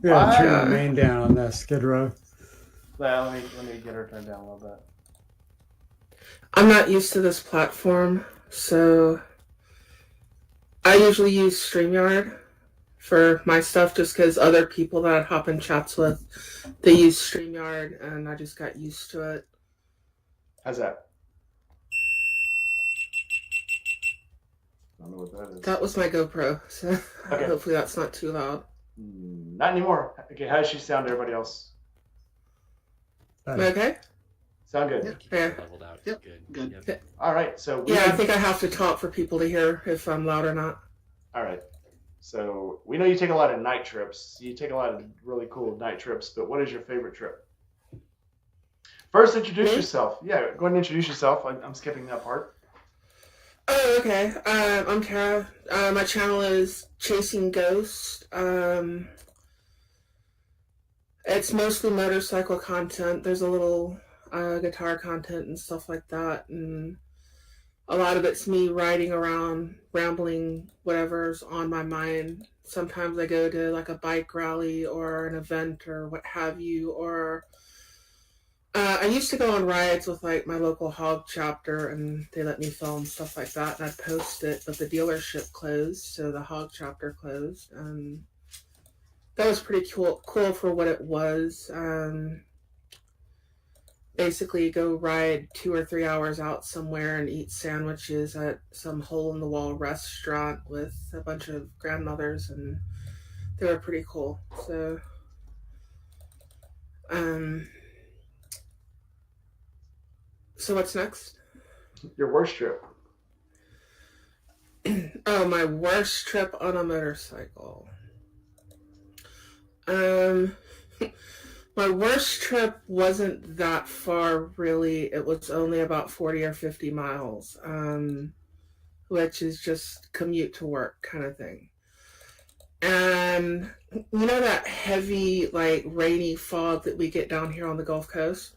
gotta turn the main down on that Skid Row. Yeah, let me get her turned down a little bit. I'm not used to this platform, so I usually use StreamYard for my stuff just because other people that I hop in chats with, they use StreamYard, and I just got used to it. How's that? I don't know what that is. That was my GoPro, so Okay. Hopefully that's not too loud. Not anymore. Okay, how does she sound to everybody else? Okay? Sound good? Yeah. Keep it leveled out. Yep. Good. Good. Yep. All right. So we Yeah, I think I have to talk for people to hear if I'm loud or not. All right. So we know you take a lot of night trips. You take a lot of really cool night trips, but what is your favorite trip? First, introduce Me? yourself. Yeah, go ahead and introduce yourself. I'm skipping that part. Oh, okay. I'm Tara. My channel is Chasing Ghosts. It's mostly motorcycle content. There's a little guitar content and stuff like that, and a lot of it's me riding around, rambling, whatever's on my mind. Sometimes I go to like a bike rally or an event or what have you, or I used to go on rides with like my local hog chapter, and they let me film stuff like that, and I'd post it, but the dealership closed, so the hog chapter closed, and that was pretty cool for what it was. Basically, go ride 2 or 3 hours out somewhere and eat sandwiches at some hole-in-the-wall restaurant with a bunch of grandmothers, and they were pretty cool. So, so what's next? Your worst trip. Oh, my worst trip on a motorcycle. My worst trip wasn't that far, really. It was only about 40 or 50 miles, which is just commute to work kind of thing. And you know that heavy, like, rainy fog that we get down here on the Gulf Coast?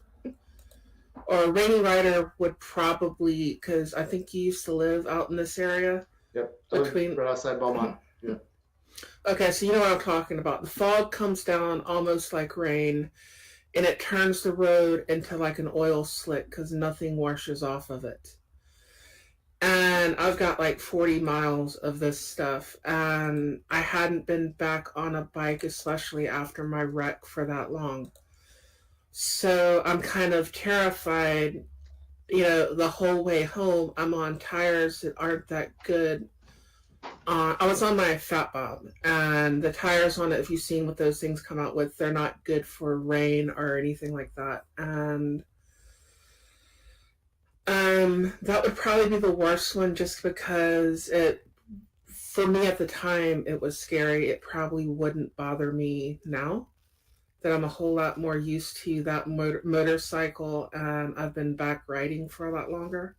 Or a rainy rider would probably, because I think you used to live out in this area. Yep. Between- Right outside Beaumont. Yeah. Okay, so you know what I'm talking about. The fog comes down almost like rain, and it turns the road into like an oil slick because nothing washes off of it. And I've got like 40 miles of this stuff, and I hadn't been back on a bike, especially after my wreck, for that long. So I'm kind of terrified, the whole way home. I'm on tires that aren't that good. I was on my Fat Bob, and the tires on it, if you've seen what those things come out with, they're not good for rain or anything like that. And that would probably be the worst one, just because for me at the time, it was scary. It probably wouldn't bother me now that I'm a whole lot more used to that motorcycle, and I've been back riding for a lot longer.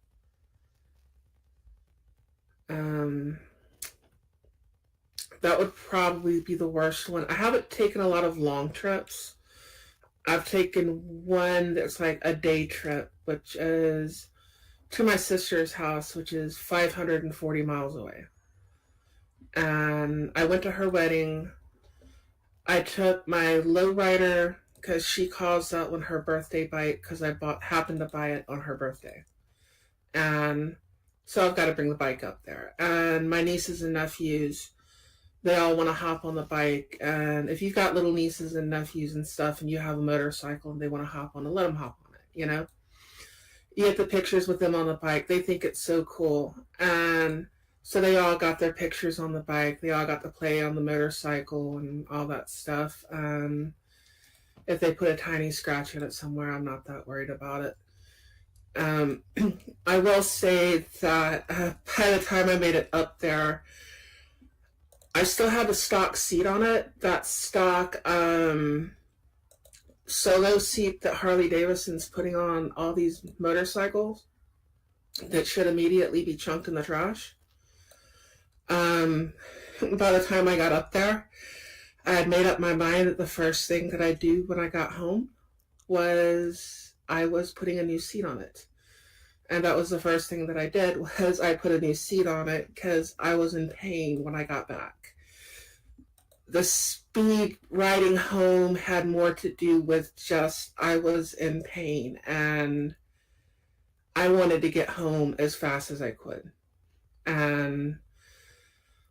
That would probably be the worst one. I haven't taken a lot of long trips. I've taken one that's like a day trip, which is to my sister's house, which is 540 miles away. And I went to her wedding. I took my lowrider, because she calls that one her birthday bike, because I happened to buy it on her birthday. And so I've got to bring the bike up there. And my nieces and nephews, they all want to hop on the bike. And if you've got little nieces and nephews and stuff, and you have a motorcycle and they want to hop on it, let them hop on it, You get the pictures with them on the bike. They think it's so cool. And so they all got their pictures on the bike. They all got to play on the motorcycle and all that stuff. If they put a tiny scratch in it somewhere, I'm not that worried about it. I will say that by the time I made it up there, I still had the stock seat on it. That stock solo seat that Harley Davidson's putting on all these motorcycles that should immediately be chunked in the trash. By the time I got up there, I had made up my mind that the first thing that I'd do when I got home was I was putting a new seat on it. And that was the first thing that I did, was I put a new seat on it because I was in pain when I got back. The speed riding home had more to do with just I was in pain and I wanted to get home as fast as I could. And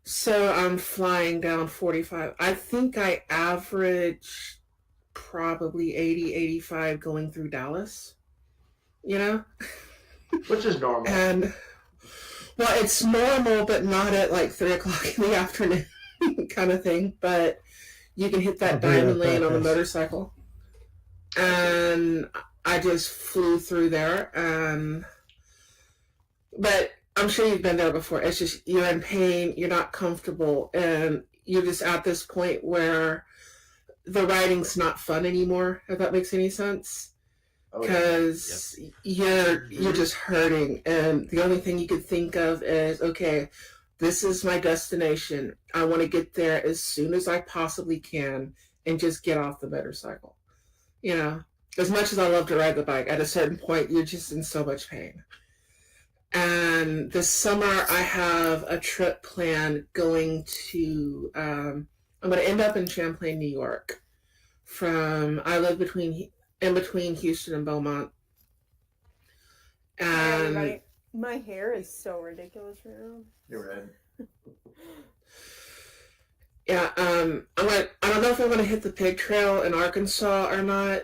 so I'm flying down 45. I think I averaged probably 80, 85 going through Dallas, Which is normal. And, well, it's normal, but not at like 3 o'clock in the afternoon kind of thing. But you can hit that diamond lane on a motorcycle. And I just flew through there. But I'm sure you've been there before. It's just you're in pain, you're not comfortable, and you're just at this point where the riding's not fun anymore. If that makes any sense, Oh, because you're just hurting, and the only thing you could think of is, okay, this is my destination. I want to get there as soon as I possibly can, and just get off the motorcycle. You know, as much as I love to ride the bike, at a certain point, you're just in so much pain. And this summer, I have a trip planned going to. I'm going to end up in Champlain, New York. I live in between Houston and Beaumont. And my hair is so ridiculous right now. You're red. Yeah, I don't know if I'm gonna hit the pig trail in Arkansas or not.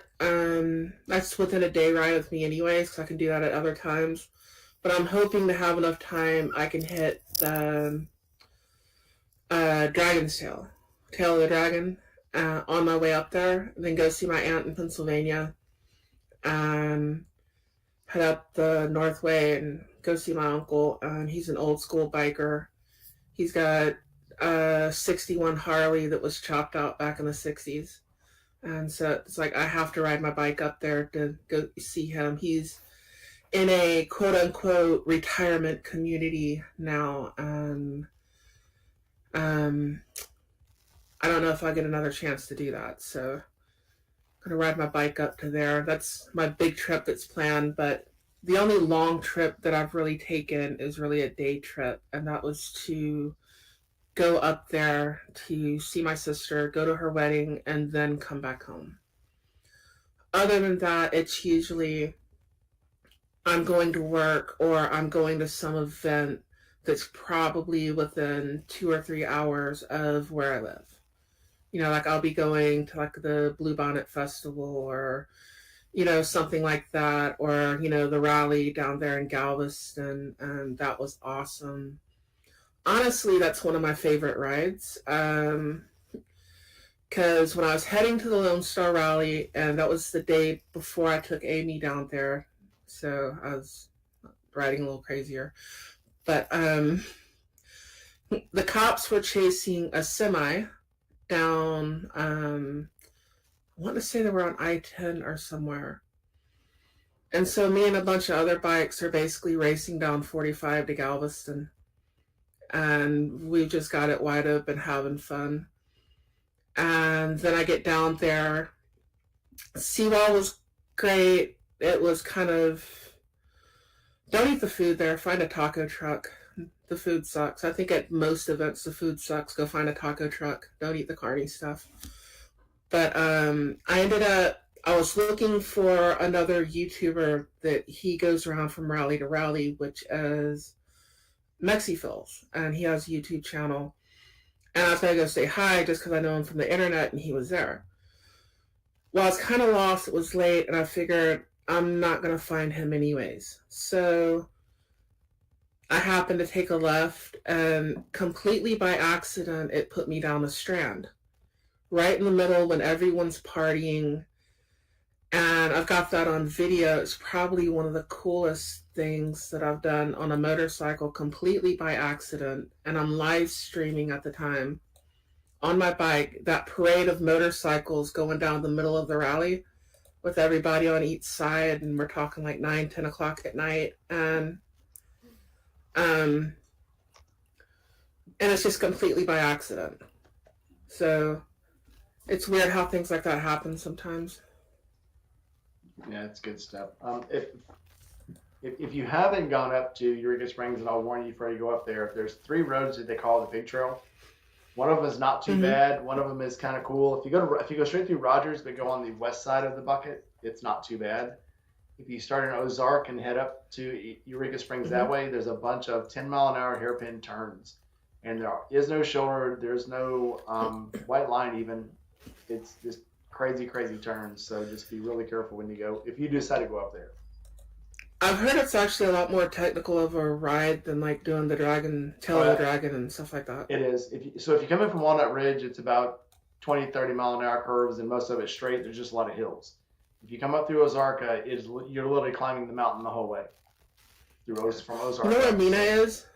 That's within a day ride with me anyways, because I can do that at other times. But I'm hoping to have enough time I can hit the Dragon's Tail of the Dragon, on my way up there, and then go see my aunt in Pennsylvania, head up the Northway and go see my uncle. He's an old school biker. He's got a 61 Harley that was chopped out back in the 60s. And so it's like I have to ride my bike up there to go see him. He's in a quote-unquote retirement community now. I don't know if I get another chance to do that. So I'm going to ride my bike up to there. That's my big trip that's planned. But the only long trip that I've really taken is really a day trip. And that was to go up there to see my sister, go to her wedding, and then come back home. Other than that, it's usually I'm going to work or I'm going to some event that's probably within 2 or 3 hours of where I live. You know, like I'll be going to like the Bluebonnet Festival or, you know, something like that, or, you know, the rally down there in Galveston, and that was awesome. Honestly, that's one of my favorite rides. Because when I was heading to the Lone Star Rally, and that was the day before I took Amy down there, so I was riding a little crazier. But the cops were chasing a semi down, I want to say they were on I-10 or somewhere. And so me and a bunch of other bikes are basically racing down 45 to Galveston. And we just got it wide open, having fun. And then I get down there. Seawall was great. It was kind of, don't eat the food there. Find a taco truck. The food sucks. I think at most events the food sucks. Go find a taco truck. Don't eat the carny stuff. But I was looking for another YouTuber that he goes around from rally to rally, which is Mexifils, and he has a YouTube channel. And I was going to go say hi just because I know him from the internet, and he was there. Well, I was kind of lost. It was late, and I figured I'm not going to find him anyways. So I happened to take a left, and completely by accident, it put me down the Strand. Right in the middle when everyone's partying. And I've got that on video. It's probably one of the coolest things that I've done on a motorcycle completely by accident. And I'm live streaming at the time on my bike, that parade of motorcycles going down the middle of the rally with everybody on each side. And we're talking like 9, 10 o'clock at night. And it's just completely by accident. So it's weird how things like that happen sometimes. Yeah, it's good stuff. If you haven't gone up to Eureka Springs, and I'll warn you before you go up there, there's 3 roads that they call the Pig Trail. One of them is not too bad. One of them is kind of cool. If you go straight through Rogers but go on the west side of the bucket, it's not too bad. If you start in Ozark and head up to Eureka Springs that way, there's a bunch of 10-mile-an-hour hairpin turns, and there is no shoulder. There's no white line even. It's just crazy turns. So just be really careful when you go, if you decide to go up there. I've heard it's actually a lot more technical of a ride than like doing the tail of the dragon and stuff like that. It is. If you come in from Walnut Ridge, it's about 20, 30 mile an hour curves, and most of it's straight. There's just a lot of hills. If you come up through Ozarka, you're literally climbing the mountain the whole way. From Ozarka. You know where Mina is?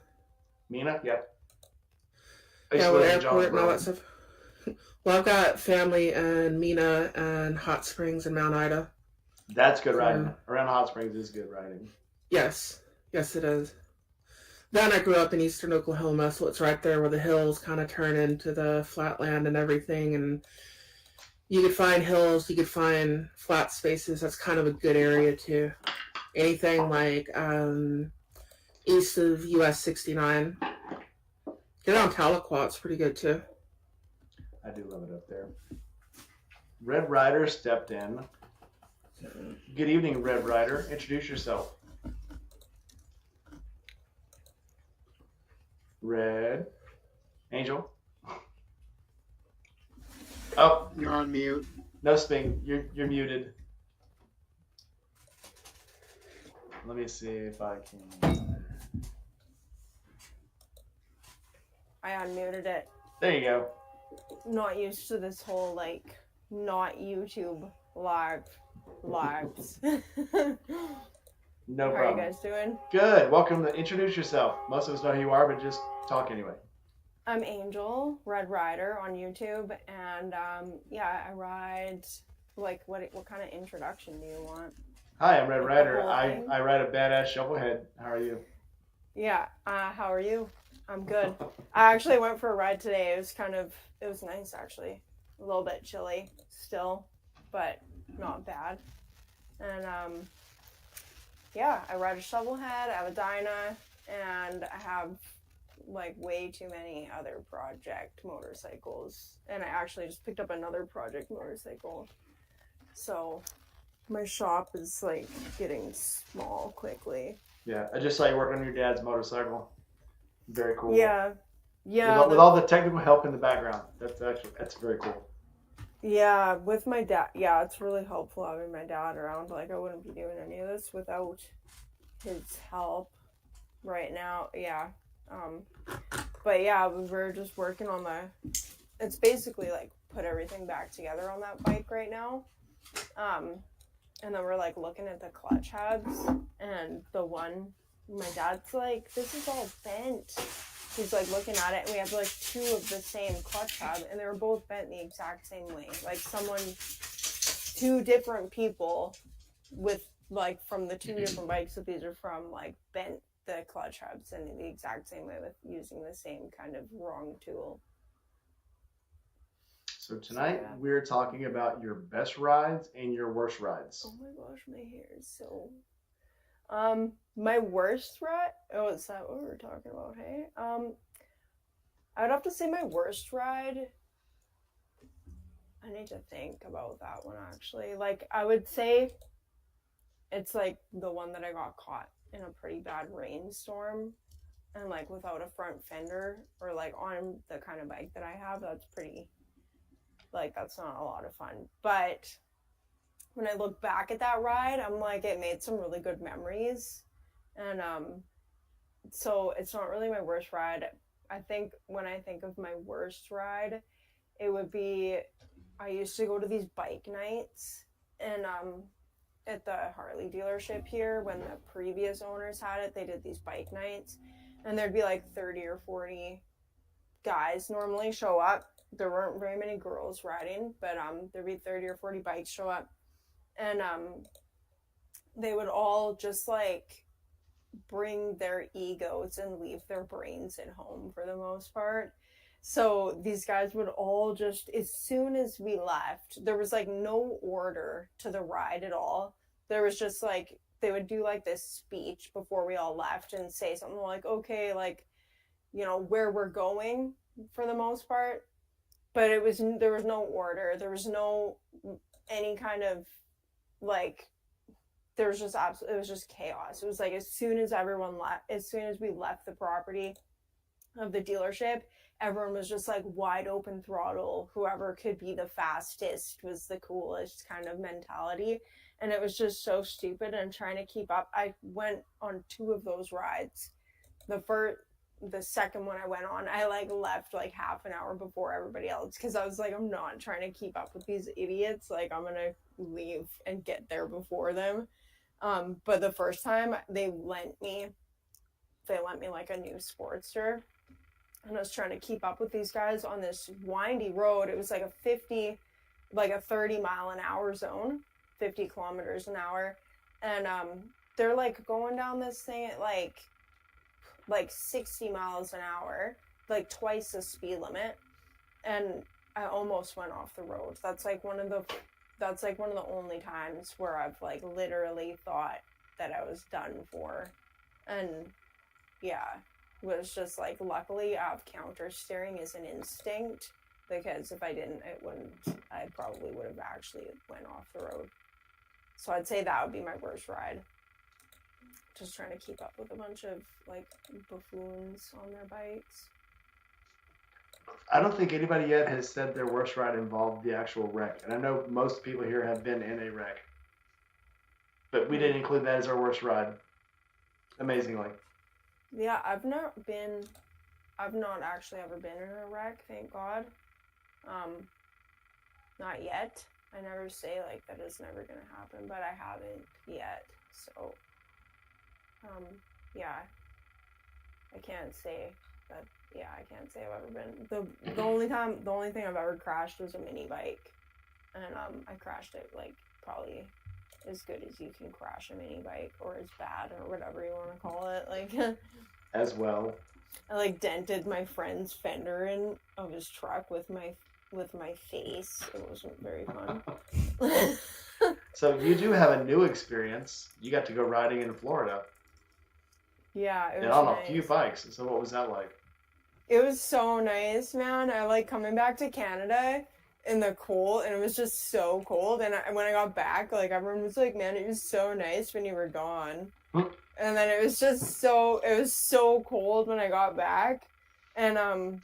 Mina? Yep. I used Yeah, to with live in airport and all that Jonesboro. stuff. Well, I've got family in Mina and Hot Springs and Mount Ida. That's good riding. Around Hot Springs is good riding. Yes. Yes, it is. Then I grew up in eastern Oklahoma, so it's right there where the hills kind of turn into the flatland and everything. And you could find hills, you could find flat spaces. That's kind of a good area too. Anything like east of US 69. Get on Tahlequah, it's pretty good too. I do love it up there. Red Rider stepped in. Good evening, Red Rider. Introduce yourself. Red. Angel. Oh, You're on mute. no Sping. You're muted. Let me see if I can. I unmuted it. There you go. Not used to this whole like not YouTube lives. No How are problem. you guys doing? Good. Welcome to introduce yourself. Most of us know who you are, but just talk anyway. I'm Angel, Red Rider on YouTube, and I ride. Like, what kind of introduction do you want? Hi, I'm Red Like the Rider. whole I thing? ride a badass shovelhead. How are you? Yeah. How are you? I'm good. I actually went for a ride today. It was nice actually. A little bit chilly still, but not bad. And I ride a shovelhead. I have a Dyna, and I have like way too many other project motorcycles. And I actually just picked up another project motorcycle. So my shop is like getting small quickly. Yeah, I just saw you working on your dad's motorcycle. Very cool. Yeah. Yeah. With all the technical help in the background. That's very cool. Yeah, with my dad. Yeah, it's really helpful having my dad around. Like, I wouldn't be doing any of this without his help right now. Yeah. But yeah, we're just working on it's basically like put everything back together on that bike right now. And then we're like looking at the clutch hubs, and the one, my dad's like, this is all bent. He's like looking at it, and we have like two of the same clutch hub, and they were both bent the exact same way. Like two different people with like from the two different bikes that these are from, like bent the clutch hubs in the exact same way with using the same kind of wrong tool. So tonight Yeah. we're talking about your best rides and your worst rides. Oh my gosh, my hair is so. My worst ride. Oh, is that what we were talking about? Hey, I would have to say my worst ride. I need to think about that one actually. Like, I would say it's like the one that I got caught in a pretty bad rainstorm, and like without a front fender, or like on the kind of bike that I have. That's pretty. Like, that's not a lot of fun, but when I look back at that ride, I'm like, it made some really good memories. And so it's not really my worst ride. I think when I think of my worst ride, it would be, I used to go to these bike nights, and at the Harley dealership here, when the previous owners had it, they did these bike nights, and there'd be like 30 or 40 guys normally show up. There weren't very many girls riding, but there'd be 30 or 40 bikes show up, and they would all just like bring their egos and leave their brains at home for the most part. So these guys would all just, as soon as we left, there was like no order to the ride at all. There was just like, they would do like this speech before we all left and say something like, okay, like, you know, where we're going for the most part. But there was no order. There was no any kind of like, there was just it was just chaos. It was like as soon as we left the property of the dealership, everyone was just like wide open throttle. Whoever could be the fastest was the coolest kind of mentality. And it was just so stupid, and trying to keep up. I went on 2 of those rides. The second one I went on, I like left like half an hour before everybody else, because I was like, I'm not trying to keep up with these idiots. Like, I'm gonna leave and get there before them. But the first time they lent me like a new Sportster, and I was trying to keep up with these guys on this windy road. It was like a 30 mile an hour zone, 50 kilometers an hour. And they're like going down this thing at like 60 miles an hour, like twice the speed limit. And I almost went off the road. That's like one of the only times where I've like literally thought that I was done for. And yeah, was just like, luckily I have counter steering as an instinct, because if I didn't, I probably would have actually went off the road. So I'd say that would be my worst ride. Just trying to keep up with a bunch of like buffoons on their bikes. I don't think anybody yet has said their worst ride involved the actual wreck. And I know most people here have been in a wreck. But we didn't include that as our worst ride. Amazingly. Yeah, I've not actually ever been in a wreck, thank God. Not yet. I never say like that is never gonna happen, but I haven't yet. So yeah. I can't say I've ever been. The only thing I've ever crashed was a mini bike. And I crashed it like probably as good as you can crash a mini bike, or as bad, or whatever you want to call it. Like As well. I like dented my friend's fender of his truck with my face. It wasn't very fun. So you do have a new experience. You got to go riding in Florida. Yeah, it was and on nice. a few bikes. So what was that like? It was so nice, man. I like coming back to Canada in the cold, and it was just so cold. And when I got back, like everyone was like, "Man, it was so nice when you were gone." And then it was so cold when I got back, and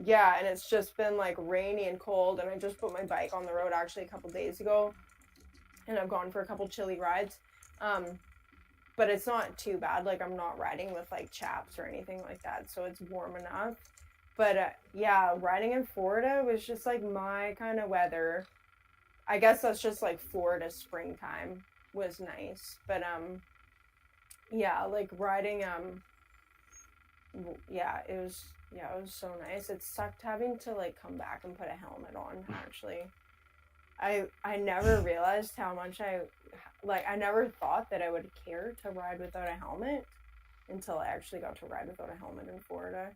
yeah, and it's just been like rainy and cold. And I just put my bike on the road actually a couple days ago, and I've gone for a couple chilly rides. But it's not too bad. Like, I'm not riding with like chaps or anything like that, so it's warm enough. But yeah, riding in Florida was just like my kind of weather. I guess that's just like Florida springtime was nice. But yeah, like riding yeah, it was so nice. It sucked having to like come back and put a helmet on, actually. I never realized how much I never thought that I would care to ride without a helmet until I actually got to ride without a helmet in Florida.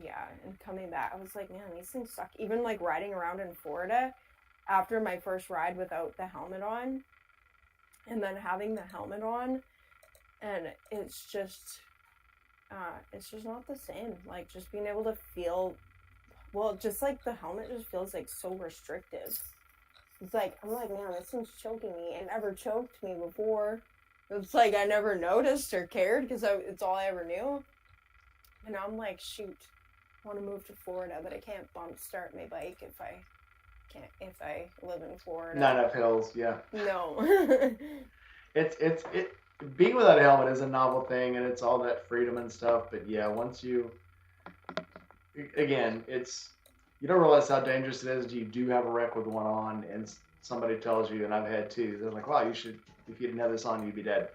Yeah, and coming back, I was like, man, these things suck. Even like riding around in Florida after my first ride without the helmet on, and then having the helmet on, and it's just not the same. Like, just being able to feel, well, just like the helmet just feels like so restrictive. It's like, I'm like, man, this thing's choking me. It never choked me before. It's like I never noticed or cared because it's all I ever knew. And now I'm like, shoot, I want to move to Florida, but I can't bump start my bike if I live in Florida. Not enough hills, yeah. No. It being without a helmet is a novel thing, and it's all that freedom and stuff. But yeah, once you, again, you don't realize how dangerous it is. You do have a wreck with one on, and somebody tells you, and I've had too. They're like, "Wow, if you didn't have this on, you'd be dead."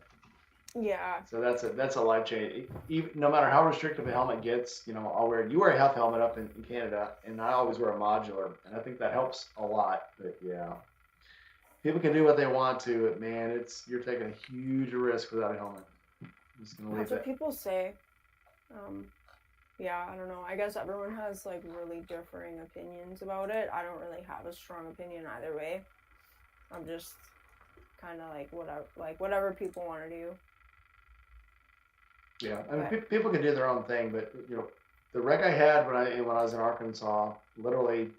Yeah. So that's a life change. Even, no matter how restrictive a helmet gets, you wear a health helmet up in Canada, and I always wear a modular, and I think that helps a lot. But yeah, people can do what they want to. But man, you're taking a huge risk without a helmet. I'm just gonna leave That's what that. people say. Yeah, I don't know. I guess everyone has like really differing opinions about it. I don't really have a strong opinion either way. I'm just kind of like whatever people want to do. Yeah, I mean, people can do their own thing, but the wreck I had when I was in Arkansas, literally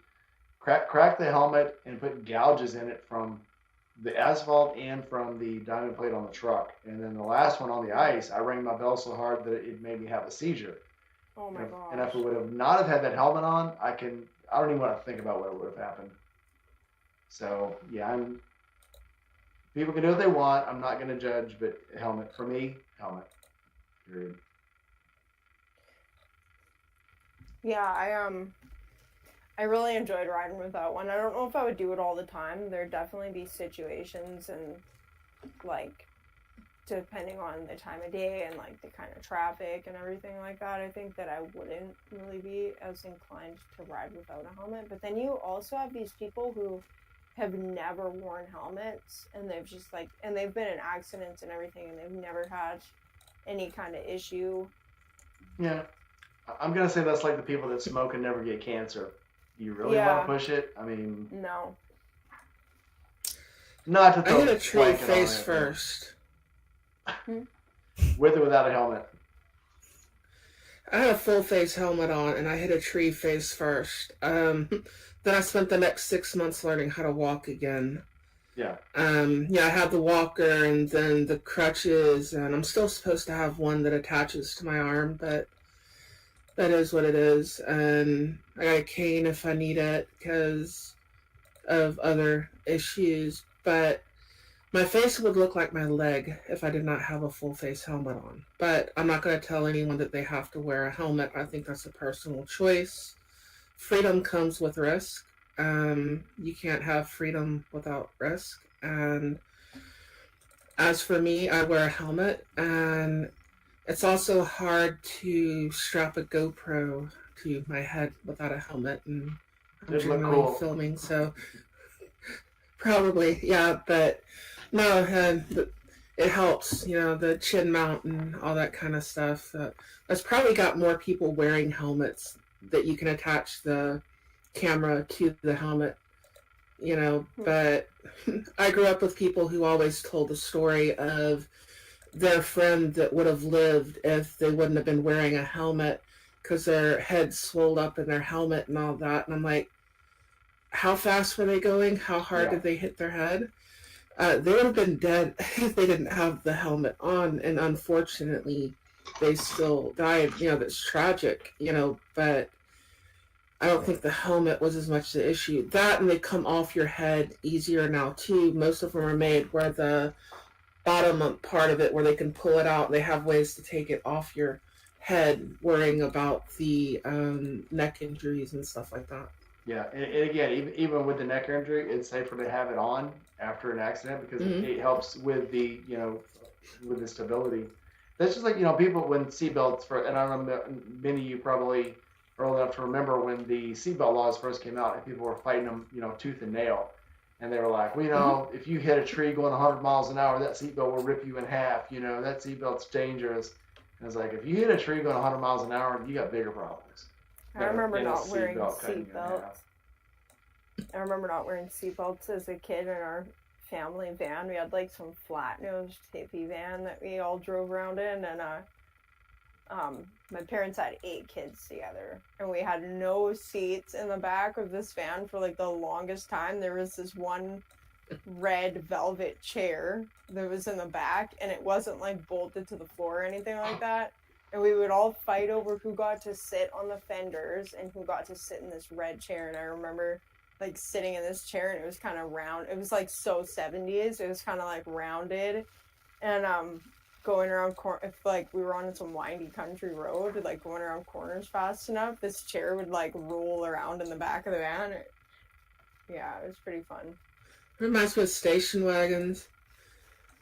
cracked the helmet and put gouges in it from the asphalt and from the diamond plate on the truck. And then the last one on the ice, I rang my bell so hard that it made me have a seizure. Oh my gosh. And if it would have not have had that helmet on, I don't even want to think about what would have happened. So yeah, people can do what they want. I'm not going to judge, but helmet for me, helmet. Period. Yeah, I really enjoyed riding with that one. I don't know if I would do it all the time. There'd definitely be situations and like depending on the time of day and like the kind of traffic and everything like that, I think that I wouldn't really be as inclined to ride without a helmet. But then you also have these people who have never worn helmets and they've just like, and they've been in accidents and everything and they've never had any kind of issue. Yeah. I'm going to say that's like the people that smoke and never get cancer. You really Yeah. want to push it? I mean, No. not to I throw hit a tree blanket on face it, but first. with or without a helmet. I had a full face helmet on and I hit a tree face first. Then I spent the next 6 months learning how to walk again. Yeah. I had the walker and then the crutches, and I'm still supposed to have one that attaches to my arm, but that is what it is. And I got a cane if I need it because of other issues, but my face would look like my leg if I did not have a full face helmet on. But I'm not going to tell anyone that they have to wear a helmet. I think that's a personal choice. Freedom comes with risk. You can't have freedom without risk. And as for me, I wear a helmet, and it's also hard to strap a GoPro to my head without a helmet, and I'm Didn't look generally cool. filming, so probably, yeah, but no, it helps, the chin mount and all that kind of stuff. That's probably got more people wearing helmets that you can attach the camera to the helmet, but I grew up with people who always told the story of their friend that would have lived if they wouldn't have been wearing a helmet because their head swelled up in their helmet and all that. And I'm like, how fast were they going? How hard did they hit their head? They would have been dead if they didn't have the helmet on. And unfortunately, they still died. That's tragic, but I don't think the helmet was as much the issue. That, and they come off your head easier now, too. Most of them are made where the bottom part of it, where they can pull it out, they have ways to take it off your head, worrying about the neck injuries and stuff like that. Yeah, and again, even with the neck injury, it's safer to have it on after an accident because it helps with the, with the stability. That's just like, people when seatbelts, and I don't know, many of you probably are old enough to remember when the seatbelt laws first came out and people were fighting them, tooth and nail. And they were like, well, if you hit a tree going 100 miles an hour, that seatbelt will rip you in half. That seatbelt's dangerous. And it's like, if you hit a tree going 100 miles an hour, you got bigger problems. I remember not wearing seatbelts. I remember not wearing seatbelts as a kid in our family van. We had like some flat-nosed hippie van that we all drove around in, and my parents had 8 kids together, and we had no seats in the back of this van for like the longest time. There was this one red velvet chair that was in the back, and it wasn't like bolted to the floor or anything like that. And we would all fight over who got to sit on the fenders and who got to sit in this red chair. And I remember like sitting in this chair, and it was kind of round. It was like so 70s. It was kind of like rounded, and going around if like we were on some windy country road, like going around corners fast enough, this chair would like roll around in the back of the van. It was pretty fun. Reminds me of station wagons.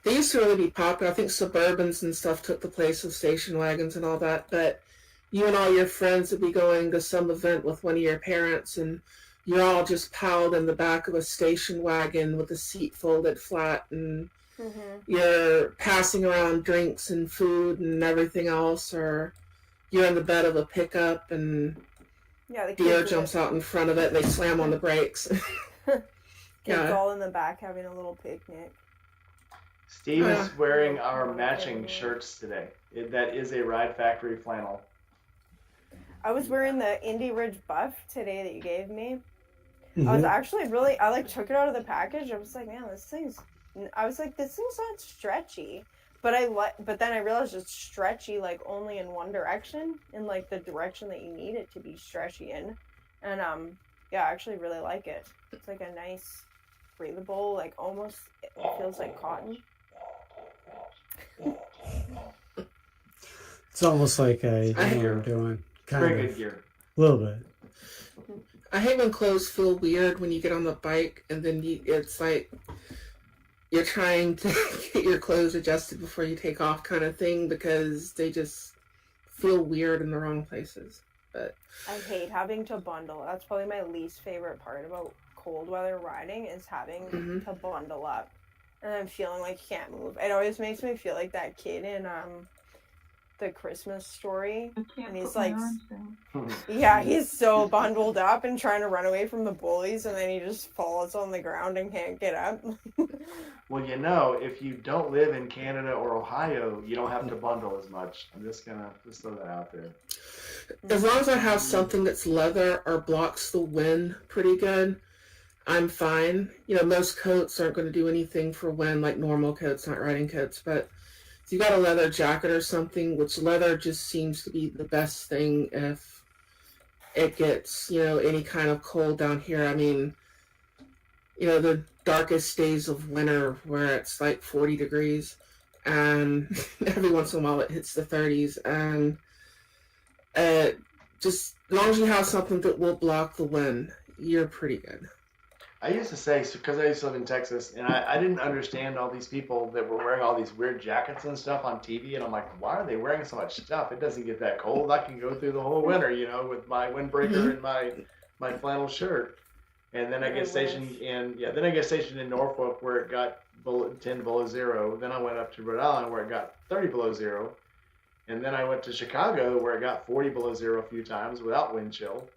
They used to really be popular. I think Suburbans and stuff took the place of station wagons and all that, but you and all your friends would be going to some event with one of your parents, and you're all just piled in the back of a station wagon with the seat folded flat, and you're passing around drinks and food and everything else, or you're in the bed of a pickup and deer jumps out in front of it and they slam on the brakes. Kids all in the back having a little picnic. Steve is wearing our matching shirts today. That is a Ride Factory flannel. I was wearing the Indie Ridge buff today that you gave me. I was actually I took it out of the package. I was like, man, this thing's not stretchy. But then I realized it's stretchy like only in one direction, in like the direction that you need it to be stretchy in. And I actually really like it. It's like a nice breathable, like almost it feels like cotton. It's almost like a gear doing kind Very of good gear. a little bit. I hate when clothes feel weird when you get on the bike and then it's like you're trying to get your clothes adjusted before you take off kind of thing because they just feel weird in the wrong places. But I hate having to bundle. That's probably my least favorite part about cold weather riding is having to bundle up. And then feeling like you can't move. It always makes me feel like that kid in the Christmas Story. And he's like, yeah, he's so bundled up and trying to run away from the bullies, and then he just falls on the ground and can't get up. Well, you know, if you don't live in Canada or Ohio, you don't have to bundle as much. I'm just gonna throw that out there. As long as I have something that's leather or blocks the wind pretty good, I'm fine. You know, most coats aren't going to do anything for wind like normal coats, not riding coats. But if you got a leather jacket or something, which leather just seems to be the best thing if it gets, you know, any kind of cold down here. I mean, you know, the darkest days of winter where it's like 40 degrees and every once in a while it hits the 30s, and just as long as you have something that will block the wind, you're pretty good. I used to say, because I used to live in Texas, and I didn't understand all these people that were wearing all these weird jackets and stuff on TV, and I'm like, why are they wearing so much stuff? It doesn't get that cold. I can go through the whole winter, you know, with my windbreaker and my flannel shirt. And then I get stationed in Norfolk where it got 10 below zero. Then I went up to Rhode Island where it got 30 below zero. And then I went to Chicago where it got 40 below zero a few times without wind chill.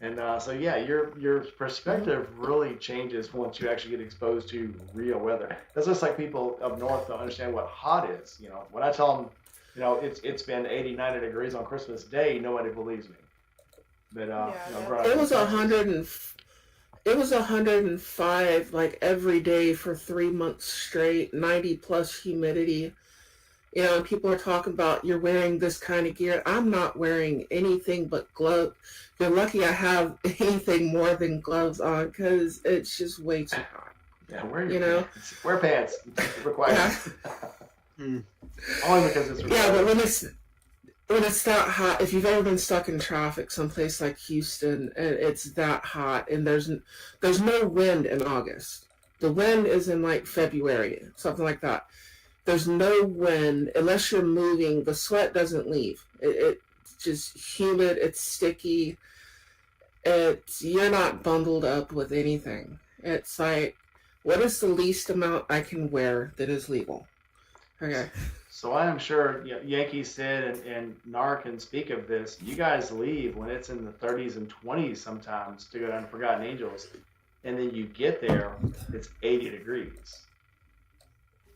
And so yeah, your perspective really changes once you actually get exposed to real weather. That's just like people up north don't understand what hot is. You know, when I tell them, you know, it's been 80, 90 degrees on Christmas Day, nobody believes me. But it was 105 like every day for 3 months straight, 90 plus humidity. You know, and people are talking about you're wearing this kind of gear. I'm not wearing anything but gloves. You're lucky I have anything more than gloves on because it's just way too hot. Yeah, wear pants. Required. Yeah. Only because it's required. Yeah, but when it's that hot, if you've ever been stuck in traffic someplace like Houston and it's that hot and there's no wind in August. The wind is in like February, something like that. There's no wind unless you're moving. The sweat doesn't leave. It's just humid. It's sticky. You're not bundled up with anything. It's like, what is the least amount I can wear that is legal? Okay. So I am sure Yankee Sid and Nar can speak of this. You guys leave when it's in the 30s and 20s sometimes to go down to Forgotten Angels, and then you get there, it's 80 degrees.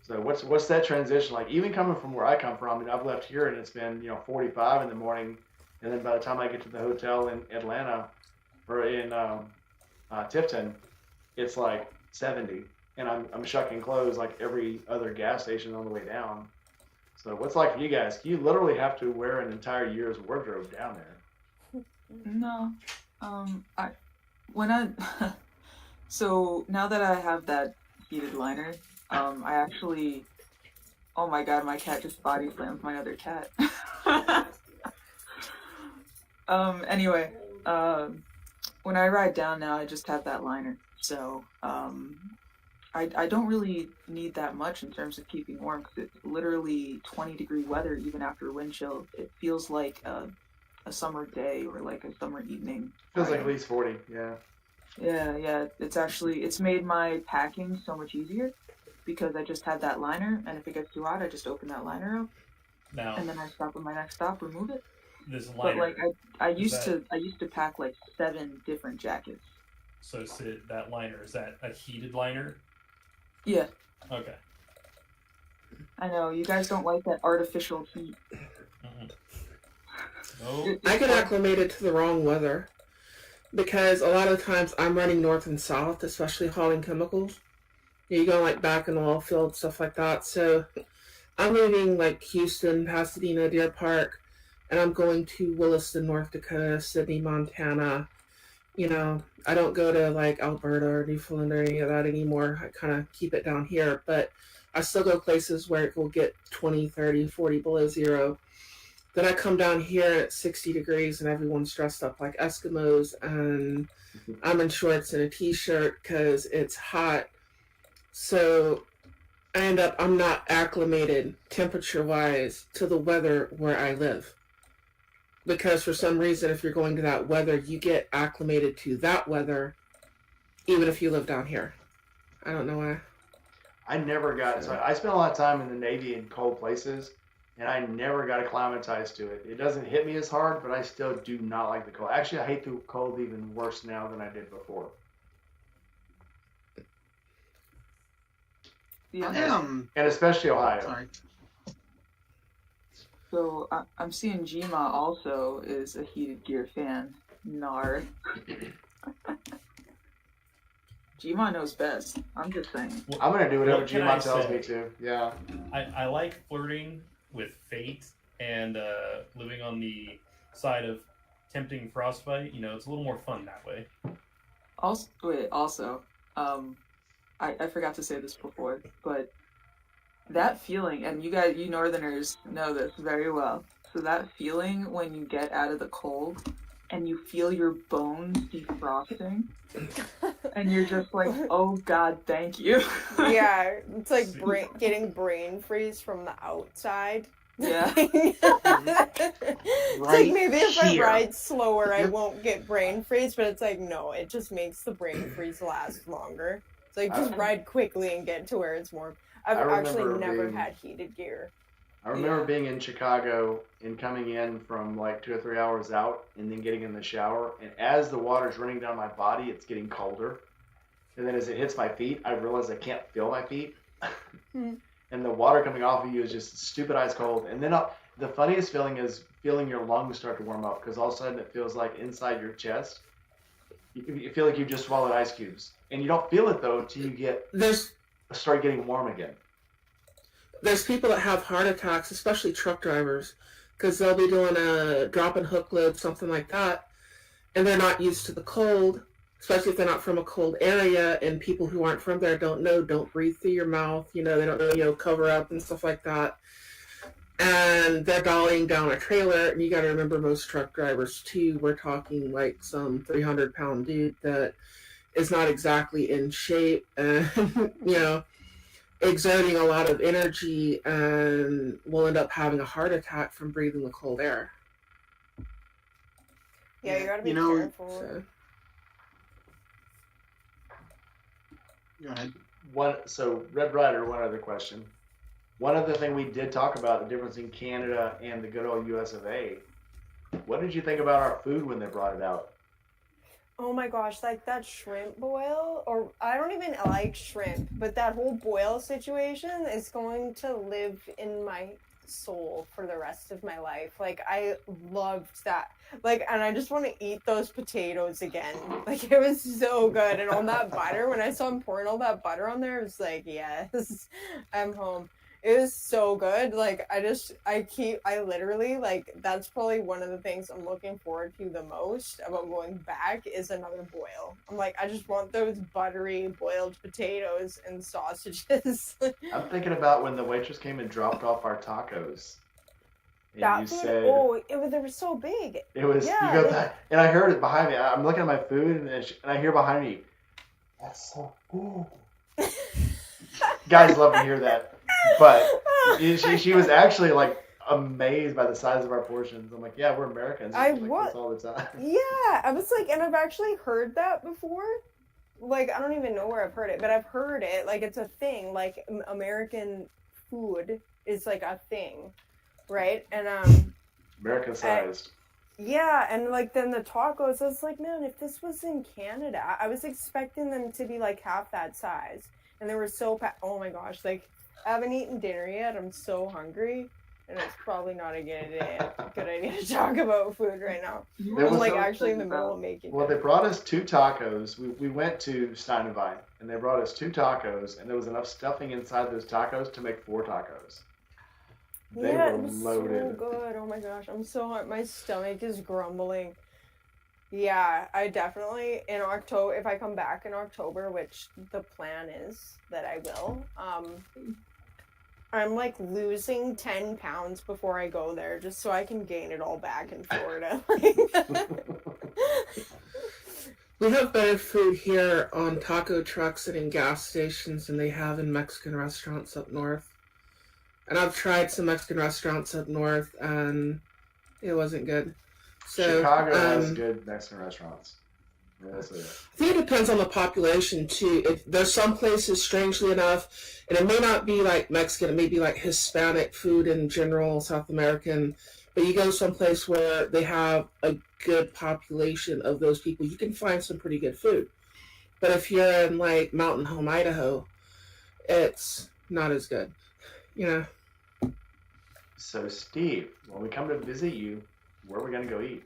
So what's that transition like? Even coming from where I come from, I mean, I've left here and it's been 45 in the morning, and then by the time I get to the hotel in Atlanta or in Tifton, it's like 70, and I'm shucking clothes like every other gas station on the way down. So what's it like for you guys? You literally have to wear an entire year's wardrobe down there. No, so now that I have that heated liner. I actually, oh my god, my cat just body slammed my other cat. Anyway, when I ride down now, I just have that liner. So, I don't really need that much in terms of keeping warm because it's literally 20-degree weather even after wind chill. It feels like a summer day or like a summer evening. Feels like at least 40, yeah. Yeah, it's made my packing so much easier. Because I just have that liner, and if it gets too hot, I just open that liner up, and then I stop at my next stop, remove it. This liner. But like I used to pack like 7 different jackets. So Sid, that liner, is that a heated liner? Yeah. Okay. I know you guys don't like that artificial heat. No. I get acclimated to the wrong weather because a lot of times I'm running north and south, especially hauling chemicals. You go like back in the oil field, stuff like that. So I'm leaving like Houston, Pasadena, Deer Park, and I'm going to Williston, North Dakota, Sydney, Montana. You know, I don't go to like Alberta or Newfoundland or any of that anymore. I kind of keep it down here, but I still go places where it will get 20, 30, 40 below zero. Then I come down here at 60 degrees and everyone's dressed up like Eskimos, and I'm in shorts and a t-shirt because it's hot. So I'm not acclimated temperature-wise to the weather where I live. Because for some reason, if you're going to that weather, you get acclimated to that weather, even if you live down here. I don't know why. I never got so I spent a lot of time in the Navy in cold places, and I never got acclimatized to it. It doesn't hit me as hard, but I still do not like the cold. Actually, I hate the cold even worse now than I did before. Yeah. And especially Ohio. Sorry. So I'm seeing Jima also is a heated gear fan. Nar. Gmon knows best. I'm just saying. I'm gonna do whatever What can Gmon I tells say? me to. Yeah. I like flirting with fate and living on the side of tempting frostbite. You know, it's a little more fun that way. Also, I forgot to say this before, but that feeling, and you Northerners know this very well. So that feeling when you get out of the cold and you feel your bones defrosting, and you're just like, oh God, thank you. Yeah, it's like getting brain freeze from the outside. Yeah. It's Right like maybe if here. I ride slower, I Yep. won't get brain freeze, but it's like, no, it just makes the brain freeze last longer. It's like, just ride quickly and get to where it's warm. I've actually never had heated gear. I remember being in Chicago and coming in from like 2 or 3 hours out and then getting in the shower. And as the water's running down my body, it's getting colder. And then as it hits my feet, I realize I can't feel my feet. And the water coming off of you is just stupid ice cold. And then the funniest feeling is feeling your lungs start to warm up, because all of a sudden it feels like inside your chest, you feel like you've just swallowed ice cubes. And you don't feel it though till you start getting warm again. There's people that have heart attacks, especially truck drivers, because they'll be doing a drop and hook load, something like that, and they're not used to the cold, especially if they're not from a cold area, and people who aren't from there don't breathe through your mouth, they don't know, cover up and stuff like that. And they're dollying down a trailer, and you got to remember most truck drivers too, we're talking like some 300-pound dude that is not exactly in shape, and, exerting a lot of energy, and will end up having a heart attack from breathing the cold air. Yeah, you gotta be careful. So. Go ahead. Red Rider, one other question. One other thing we did talk about, the difference in Canada and the good old US of A. What did you think about our food when they brought it out? Oh my gosh, like that shrimp boil, or I don't even like shrimp, but that whole boil situation is going to live in my soul for the rest of my life. Like, I loved that. Like, and I just want to eat those potatoes again. Like, it was so good. And on that butter, when I saw him pouring all that butter on there, it was like, yes, I'm home. It was so good. Like, I literally, like, that's probably one of the things I'm looking forward to the most about going back is another boil. I'm like, I just want those buttery boiled potatoes and sausages. I'm thinking about when the waitress came and dropped off our tacos. And That you food, said, they were so big. it was, Yeah, you go back, and I heard it behind me. I'm looking at my food, and I hear behind me, that's so good. Guys love to hear that. But she was actually like amazed by the size of our portions. I'm like, yeah, we're Americans. We eat like this all the time. Yeah, I was like, and I've actually heard that before. Like, I don't even know where I've heard it, but I've heard it. Like, it's a thing. Like, American food is like a thing, right? And American sized. Yeah, and like then the tacos, I was like, man, if this was in Canada, I was expecting them to be like half that size, and they were so oh my gosh, like. I haven't eaten dinner yet. I'm so hungry, and it's probably not a good idea to talk about food right now. I'm like actually in the middle of making. Well, they brought us 2 tacos. We went to Stein and Vine, and they brought us 2 tacos, and there was enough stuffing inside those tacos to make 4 tacos. They were it was loaded. so good. Oh my gosh, I'm so hungry. My stomach is grumbling. Yeah, I definitely in October, if I come back in October, which the plan is that I will, I'm like losing 10 pounds before I go there just so I can gain it all back in Florida. We have better food here on taco trucks and in gas stations than they have in Mexican restaurants up north. And I've tried some Mexican restaurants up north, and it wasn't good. So Chicago has good Mexican restaurants. I think it depends on the population too. There's some places, strangely enough, and it may not be like Mexican, it may be like Hispanic food in general, South American, but you go someplace where they have a good population of those people, you can find some pretty good food. But if you're in like Mountain Home, Idaho, it's not as good, you know. So Steve, when we come to visit you, where are we going to go eat?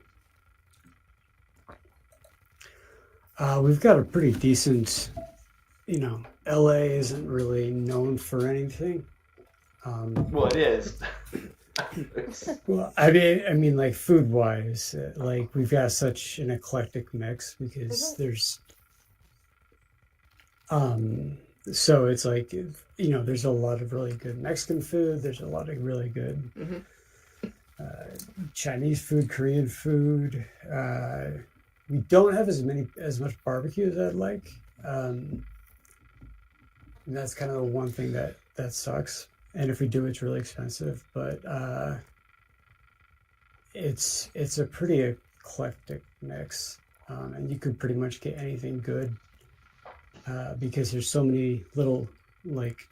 We've got a pretty decent, LA isn't really known for anything. Well, it is. Well, I mean, like food wise, like we've got such an eclectic mix because there's, so it's like, there's a lot of really good Mexican food. There's a lot of really good Chinese food, Korean food. We don't have as much barbecue as I'd like. And that's kind of the one thing that sucks. And if we do, it's really expensive. But it's a pretty eclectic mix, and you could pretty much get anything good because there's so many little like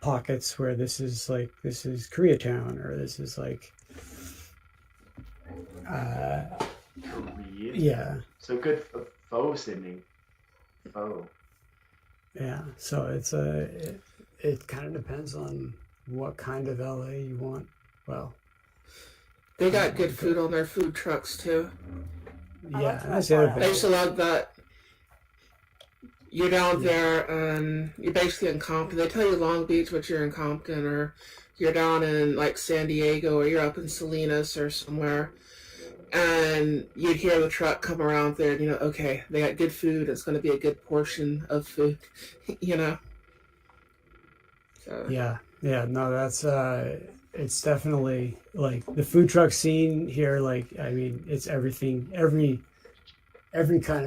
pockets where this is Koreatown, or this is like Korean? yeah. So good for pho, Sydney. Pho. Yeah. So it's it kind of depends on what kind of LA you want. Well, they got good food on their food trucks too. Yeah, that's the other I thing. used to love that. You're down there and you're basically in Compton. They tell you Long Beach, but you're in Compton, or you're down in like San Diego, or you're up in Salinas or somewhere. And you'd hear the truck come around there, and okay, they got good food. It's going to be a good portion of food, So. Yeah, no, that's it's definitely like the food truck scene here. Like, I mean, it's everything, every kind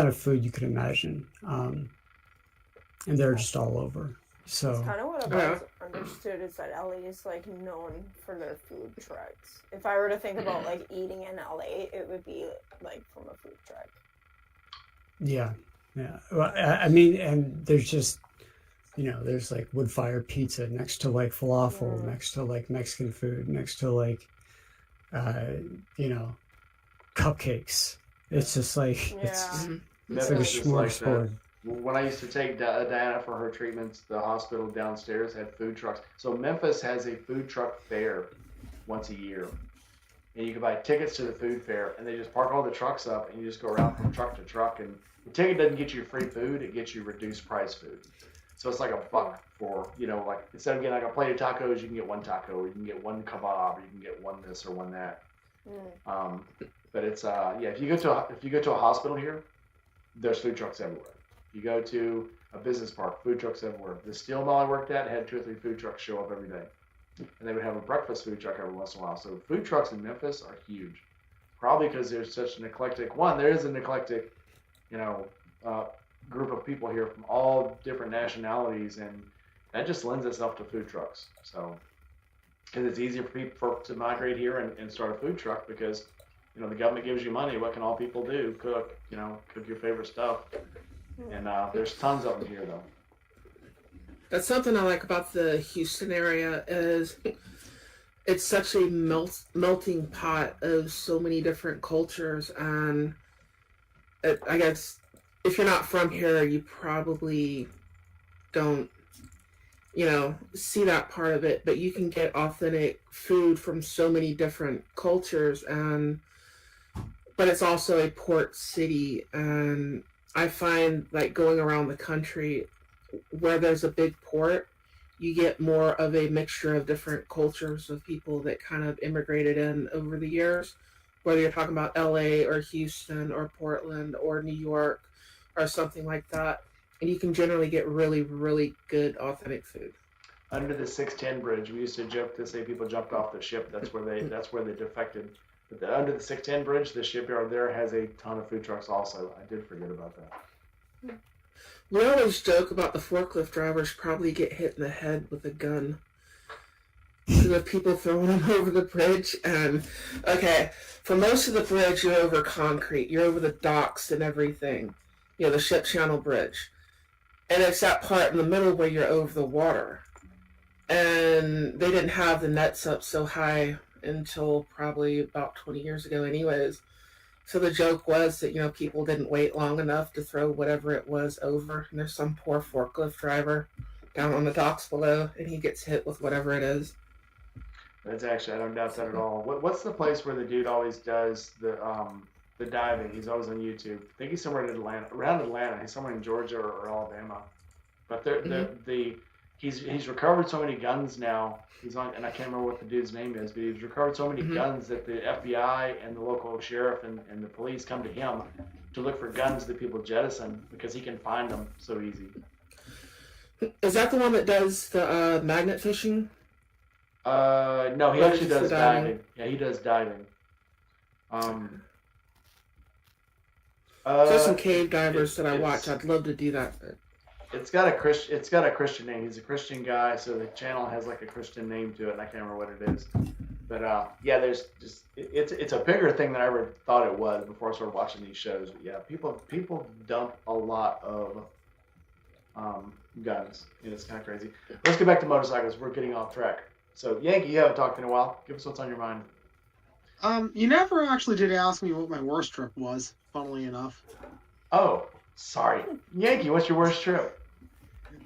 of food you could imagine, and they're just all over. So It's kind of what I've always understood is that LA is like known for their food trucks. If I were to think about like eating in LA, it would be like from a food truck. yeah. Well, I mean, and there's just, there's like wood fire pizza next to like falafel, next to like Mexican food, next to like, cupcakes. It's just like it's like a smorgasbord. When I used to take Diana for her treatments, the hospital downstairs had food trucks. So Memphis has a food truck fair once a year. And you can buy tickets to the food fair, and they just park all the trucks up, and you just go around from truck to truck. And the ticket doesn't get you free food, it gets you reduced price food. So it's like $1 for, like instead of getting like a plate of tacos, you can get one taco, or you can get one kebab, or you can get one this or one that. But it's if you go to a hospital here, there's food trucks everywhere. You go to a business park, food trucks everywhere. The steel mill I worked at had 2 or 3 food trucks show up every day. And they would have a breakfast food truck every once in a while. So food trucks in Memphis are huge. Probably because there's such an eclectic, there is an eclectic, group of people here from all different nationalities, and that just lends itself to food trucks. So, because it's easier for people to migrate here and start a food truck because, the government gives you money. What can all people do? Cook, cook your favorite stuff. And there's tons of them here, though. That's something I like about the Houston area is it's such a melting pot of so many different cultures, and I guess if you're not from here, you probably don't, see that part of it, but you can get authentic food from so many different cultures, but it's also a port city, and I find like going around the country where there's a big port, you get more of a mixture of different cultures of people that kind of immigrated in over the years, whether you're talking about LA or Houston or Portland or New York or something like that. and you can generally get really, really good authentic food. Under the 610 bridge, we used to joke to say people jumped off the ship. That's where they defected. But under the 610 bridge, the shipyard there has a ton of food trucks also. I did forget about that. We always joke about the forklift drivers probably get hit in the head with a gun. The people throwing them over the bridge. And, okay, for most of the bridge, you're over concrete. You're over the docks and everything. You know, the ship channel bridge. And it's that part in the middle where you're over the water. And they didn't have the nets up so high until probably about 20 years ago anyways. So the joke was that, you know, people didn't wait long enough to throw whatever it was over. And there's some poor forklift driver down on the docks below, and he gets hit with whatever it is. That's actually, I don't doubt that at all. What's the place where the dude always does the diving? He's always on YouTube. I think he's somewhere in Atlanta, around Atlanta. He's somewhere in Georgia or Alabama. But he's recovered so many guns now. He's on, and I can't remember what the dude's name is, but he's recovered so many guns that the FBI and the local sheriff and the police come to him to look for guns that people jettison because he can find them so easy. Is that the one that does the magnet fishing? No, he actually does diving. Yeah, he does diving. There's some cave divers that I watch. I'd love to do that. It's got a Christian name. He's a Christian guy, so the channel has like a Christian name to it, and I can't remember what it is. But yeah, there's just it's a bigger thing than I ever thought it was before I started watching these shows. But yeah, people dump a lot of guns. It's kind of crazy. Let's get back to motorcycles. We're getting off track. So Yankee, you haven't talked in a while. Give us what's on your mind. You never actually did ask me what my worst trip was, funnily enough. Oh, sorry. Yankee, what's your worst trip?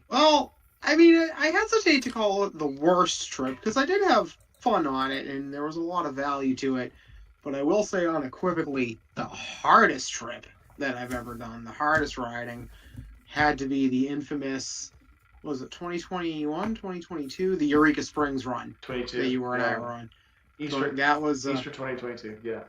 Well, I mean, I hesitate to call it the worst trip, because I did have fun on it, and there was a lot of value to it. But I will say unequivocally, the hardest trip that I've ever done, the hardest riding, had to be the infamous, was it 2021, 2022? The Eureka Springs run. 22. That you were and I were on. Easter, that was Easter 2022, yeah.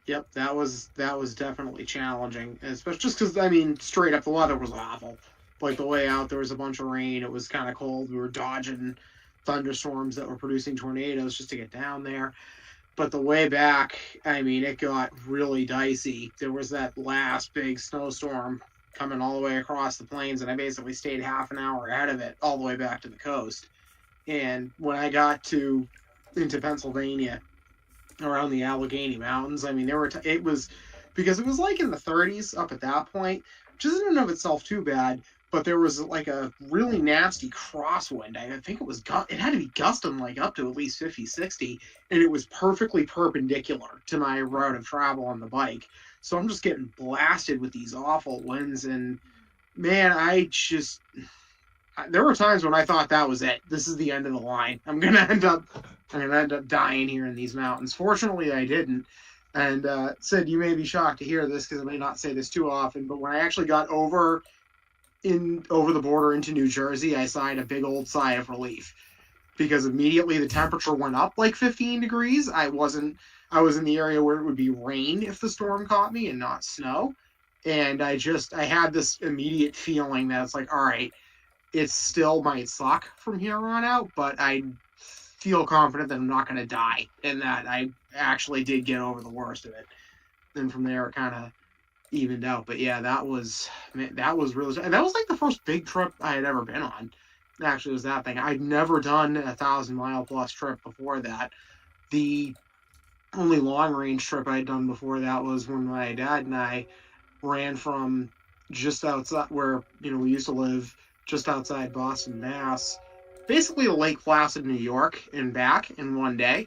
Yep, that was definitely challenging, especially just because, I mean, straight up, the weather was awful. Like, the way out, there was a bunch of rain, it was kind of cold, we were dodging thunderstorms that were producing tornadoes just to get down there. But the way back, I mean, it got really dicey. There was that last big snowstorm coming all the way across the plains, and I basically stayed half an hour ahead of it all the way back to the coast. And when I got into Pennsylvania, around the Allegheny Mountains, I mean, it was because it was like in the 30s up at that point, which isn't in and of itself too bad, but there was like a really nasty crosswind. I think it had to be gusting like up to at least 50, 60, and it was perfectly perpendicular to my route of travel on the bike. So I'm just getting blasted with these awful winds, and man, there were times when I thought that was it. This is the end of the line. I'm gonna end up dying here in these mountains. Fortunately, I didn't. And Sid, you may be shocked to hear this because I may not say this too often, but when I actually got over the border into New Jersey, I sighed a big old sigh of relief because immediately the temperature went up like 15 degrees. I was in the area where it would be rain if the storm caught me and not snow. And I had this immediate feeling that it's like, all right, it still might suck from here on out, but I feel confident that I'm not going to die and that I actually did get over the worst of it. Then from there, it kind of evened out. But yeah, that was really, and that was like the first big trip I had ever been on. Actually, was that thing. I'd never done a 1,000-mile plus trip before that. The only long range trip I'd done before that was when my dad and I ran from just outside where, we used to live, just outside Boston, Mass, basically to Lake Placid, New York, and back in one day.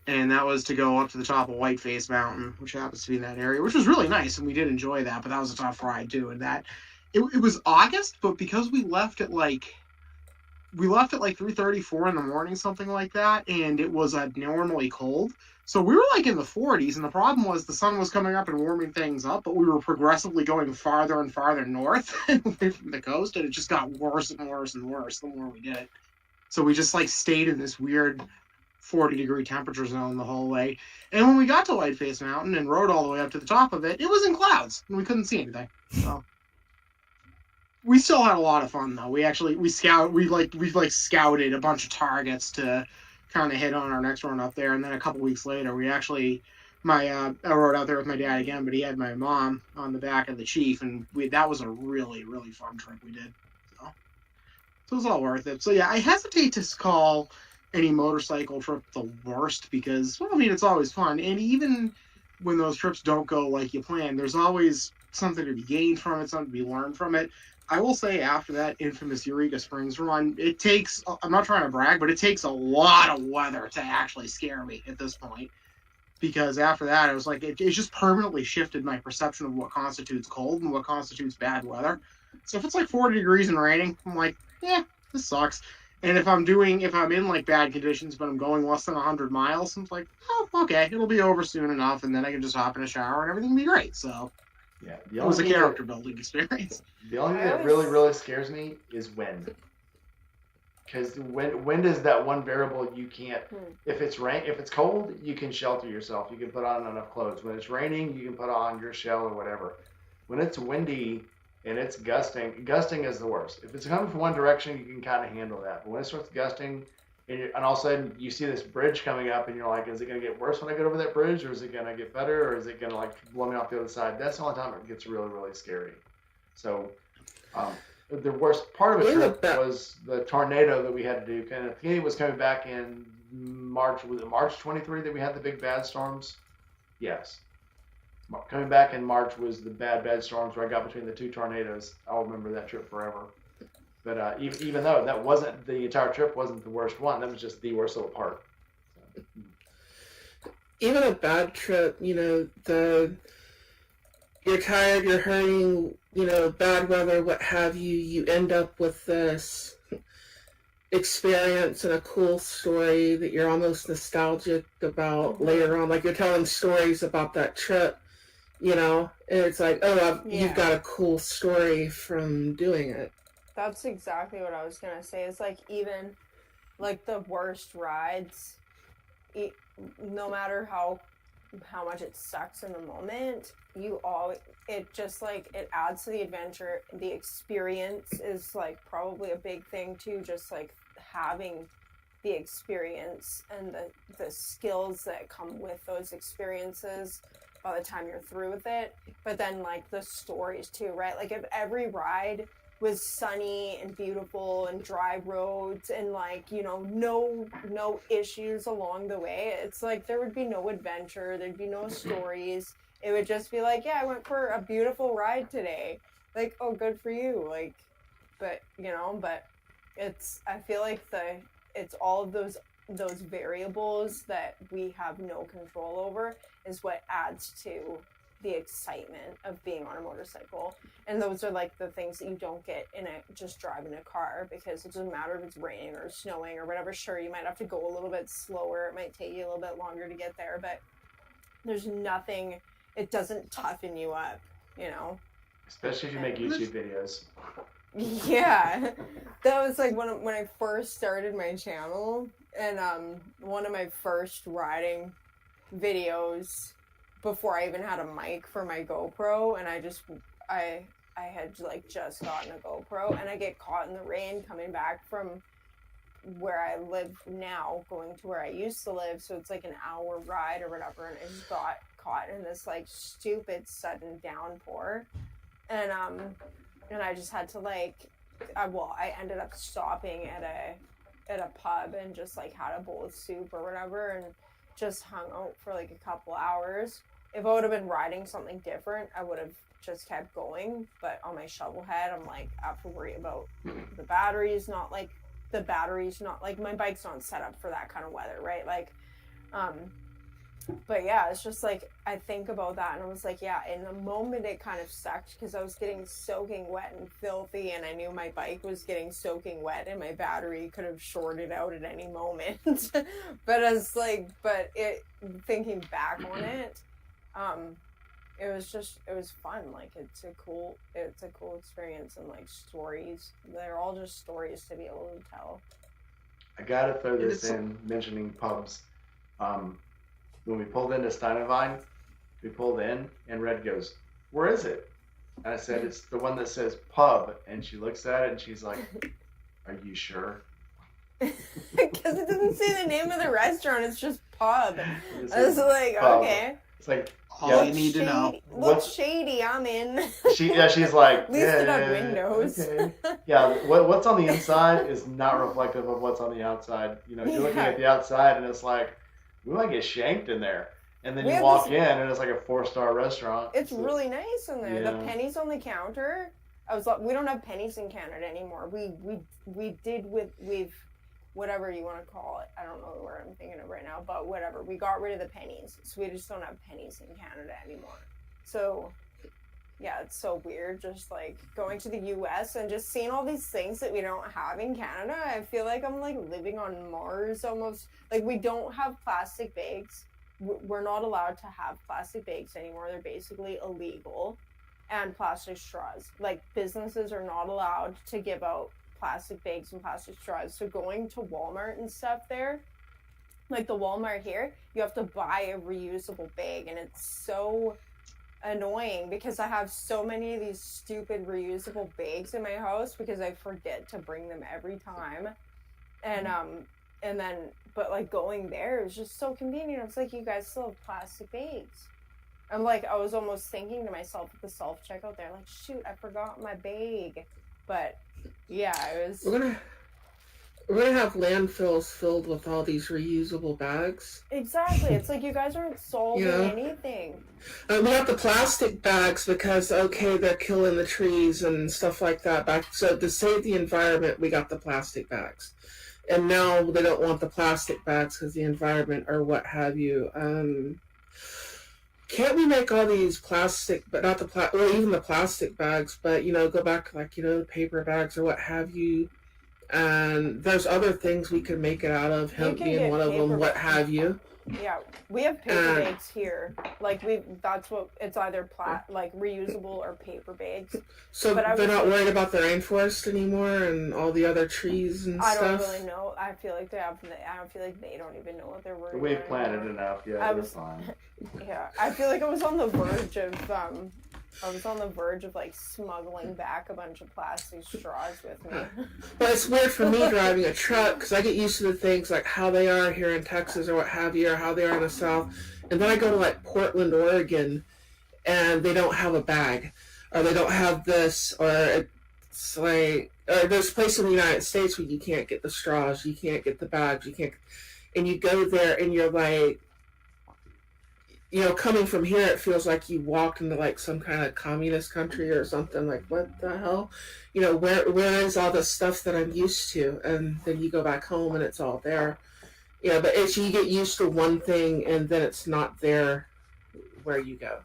And that was to go up to the top of Whiteface Mountain, which happens to be in that area, which was really nice, and we did enjoy that, but that was a tough ride, too. And it was August, but because we left at like 3:34 in the morning, something like that, and it was abnormally cold. So we were like in the 40s, and the problem was the sun was coming up and warming things up, but we were progressively going farther and farther north away from the coast, and it just got worse and worse and worse the more we did it. So we just like stayed in this weird 40-degree temperature zone the whole way. And when we got to Whiteface Mountain and rode all the way up to the top of it, it was in clouds, and we couldn't see anything. So we still had a lot of fun though. We scouted a bunch of targets to kind of hit on our next run up there, and then a couple weeks later, we actually I rode out there with my dad again, but he had my mom on the back of the Chief, and that was a really really fun trip we did. So it was all worth it. So yeah, I hesitate to call any motorcycle trip the worst because, well, I mean, it's always fun, and even when those trips don't go like you plan, there's always something to be gained from it, something to be learned from it. I will say after that infamous Eureka Springs run, it takes, I'm not trying to brag, but it takes a lot of weather to actually scare me at this point. Because after that, it was like, it just permanently shifted my perception of what constitutes cold and what constitutes bad weather. So if it's like 40 degrees and raining, I'm like, yeah, this sucks. And if I'm in like bad conditions, but I'm going less than 100 miles, I'm like, oh, okay, it'll be over soon enough, and then I can just hop in a shower and everything will be great. So Yeah, it was a character building experience. The only thing that really, really scares me is wind. Because wind is that one variable you can't. If it's cold, you can shelter yourself. You can put on enough clothes. When it's raining, you can put on your shell or whatever. When it's windy and it's gusting is the worst. If it's coming from one direction, you can kind of handle that. But when it starts gusting, and all of a sudden you see this bridge coming up, and you're like, is it going to get worse when I get over that bridge, or is it going to get better, or is it going to like blow me off the other side? That's the only time it gets really, really scary. So. The worst part of the trip was the tornado that we had to do. And I think it was coming back in March. Was it March 23 that we had the big bad storms? Yes. Coming back in March was the bad storms where I got between the two tornadoes. I'll remember that trip forever. But even though that wasn't the entire trip, wasn't the worst one. That was just the worst little part. So. Even a bad trip, you're tired, you're hurrying, bad weather, what have you, you end up with this experience and a cool story that you're almost nostalgic about later on. Like you're telling stories about that trip, and it's like, you've got a cool story from doing it. That's exactly what I was going to say. It's like even like the worst rides, no matter how much it sucks in the moment, it just like it adds to the adventure. The experience is like probably a big thing too, just like having the experience and the skills that come with those experiences by the time you're through with it. But then like the stories too, right? Like if every ride was sunny and beautiful and dry roads and like, no issues along the way, it's like there would be no adventure, there'd be no stories. It would just be like, yeah, I went for a beautiful ride today. Like, oh, good for you. Like, but I feel like it's all of those variables that we have no control over is what adds to the excitement of being on a motorcycle. And those are like the things that you don't get in just driving a car, because it doesn't matter if it's raining or snowing or whatever. Sure, you might have to go a little bit slower, it might take you a little bit longer to get there, but there's nothing, it doesn't toughen you up, Especially if you make YouTube videos. Yeah, that was like when I first started my channel, and one of my first riding videos before I even had a mic for my GoPro, and I had like just gotten a GoPro, and I get caught in the rain coming back from where I live now, going to where I used to live, so it's like an hour ride or whatever, and I just got caught in this like stupid sudden downpour, and I just had to I ended up stopping at a pub and just like had a bowl of soup or whatever and just hung out for like a couple hours. If I would have been riding something different, I would have just kept going. But on my shovel head, I'm like, I have to worry about the batteries. Not like my bike's not set up for that kind of weather, right? Like, but yeah, it's just like I think about that and I was like, yeah, in the moment it kind of sucked because I was getting soaking wet and filthy, and I knew my bike was getting soaking wet and my battery could have shorted out at any moment. Thinking back on it, it was fun. Like it's a cool experience, and like stories, they're all just stories to be able to tell. I gotta throw this in, mentioning pubs. When we pulled into Steinevine, we pulled in and Red goes, "Where is it?" And I said, it's the one that says pub. And she looks at it and she's like, are you sure? Because it doesn't say the name of the restaurant. It's just pub. It I was says like, pub. okay. It's like, All yeah, you need to know. Looks shady. I'm in. she's like, At least it had windows. Okay. Yeah, what's on the inside is not reflective of what's on the outside. You know, you're looking at the outside and it's like, we might get shanked in there. And then We you have walk this- in and it's like a 4-star restaurant. It's So- really nice in there. The Yeah. pennies on the counter. I was like, we don't have pennies in Canada anymore. We did with whatever you want to call it. I don't know the word I'm thinking of right now, but whatever. We got rid of the pennies, so we just don't have pennies in Canada anymore. So, yeah, it's so weird. Just like going to the U.S. and just seeing all these things that we don't have in Canada. I feel like I'm like living on Mars almost. Like we don't have plastic bags. We're not allowed to have plastic bags anymore. They're basically illegal. And plastic straws. Like businesses are not allowed to give out plastic bags and plastic straws. So going to Walmart and stuff there, like the Walmart here, you have to buy a reusable bag, and it's so annoying because I have so many of these stupid reusable bags in my house because I forget to bring them every time. And then but like going there is just so convenient. I was like, you guys still have plastic bags. I'm like, I was almost thinking to myself at the self-checkout there, like, shoot, I forgot my bag. But, yeah, it was... We're gonna have landfills filled with all these reusable bags. Exactly. It's like you guys aren't solving Yeah. anything. We got the plastic bags because, okay, they're killing the trees and stuff like that. So to save the environment, we got the plastic bags. And now they don't want the plastic bags because the environment or what have you. Can't we make all these plastic, but not the even the plastic bags, but, go back to, like, the paper bags or what have you. And there's other things we could make it out of, hemp can being get one of them, paper what bags. have you. Yeah, we have paper bags here. Like, that's what, it's either like reusable or paper bags. So But I they're was not like- worried about the rainforest anymore and all the other trees and I stuff. don't really know. I feel like I don't feel like they don't even know what they're worried We've about planted anymore. enough. Yeah, I we're was- fine. Yeah, I feel like I was on the verge of like smuggling back a bunch of plastic straws with me. But it's weird for me driving a truck because I get used to the things like how they are here in Texas or what have you, or how they are in the South. And then I go to like Portland, Oregon, and they don't have a bag, or they don't have this, or it's like, or there's a place in the United States where you can't get the straws, you can't get the bags, and you go there and you're like, coming from here, it feels like you walked into like some kind of communist country or something. Like, what the hell? Where is all the stuff that I'm used to? And then you go back home and it's all there. But it's, you get used to one thing and then it's not there where you go.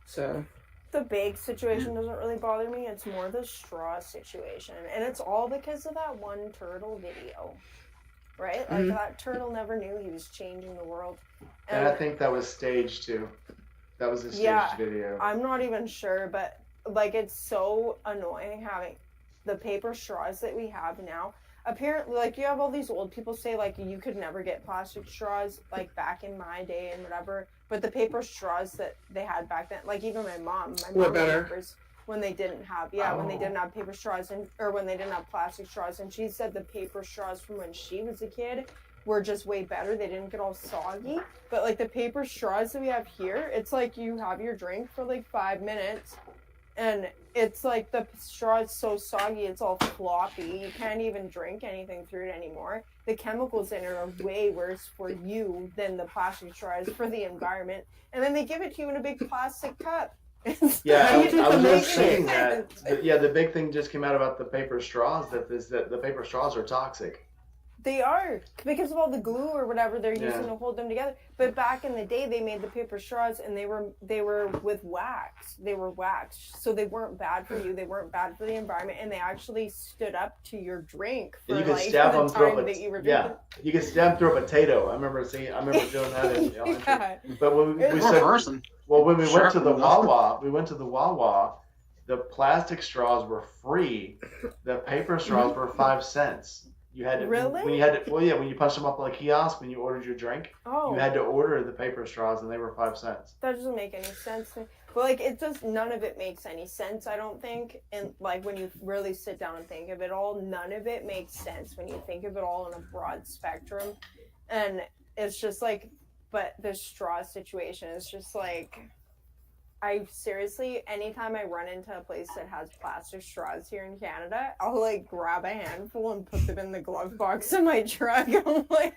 So The bag situation doesn't really bother me. It's more the straw situation. And it's all because of that one turtle video. Right? Like, that turtle never knew he was changing the world. And I think that was staged too. That was a staged Yeah. video. I'm not even sure, but like it's so annoying having the paper straws that we have now. Apparently, like you have all these old people say like you could never get plastic straws like back in my day and whatever, but the paper straws that they had back then, like even my mom Were better. remembers when they didn't have when they didn't have paper straws or when they didn't have plastic straws, and she said the paper straws from when she was a kid were just way better. They didn't get all soggy. But like the paper straws that we have here, it's like you have your drink for like 5 minutes and it's like the straw is so soggy, it's all floppy. You can't even drink anything through it anymore. The chemicals in it are way worse for you than the plastic straws for the environment. And then they give it to you in a big plastic cup. Yeah, How I do was you just make saying it? that. The big thing just came out about the paper straws that the paper straws are toxic. They are, because of all the glue or whatever they're using Yeah. to hold them together. But back in the day, they made the paper straws and they were with wax. They were waxed, so they weren't bad for you. They weren't bad for the environment, and they actually stood up to your drink for And you could like stab the them through time that you were drinking. you could stab through a potato. I remember doing that in elementary. Yeah. But when we Or Or said, a person. well, when we went to the Sharpen them. Wawa, the plastic straws were free. The paper straws were 5 cents. You had to Really? when you had to, well, yeah, when you punched them up on the kiosk when you ordered your drink, Oh, you had to order the paper straws, and they were 5 cents. that doesn't make any sense to me. But like, it does. None of it makes any sense. I don't think. And like, when you really sit down and think of it all, none of it makes sense when you think of it all in a broad spectrum. And it's just like, but the straw situation is just like, I seriously, anytime I run into a place that has plastic straws here in Canada, I'll like grab a handful and put them in the glove box of my truck. I'm like,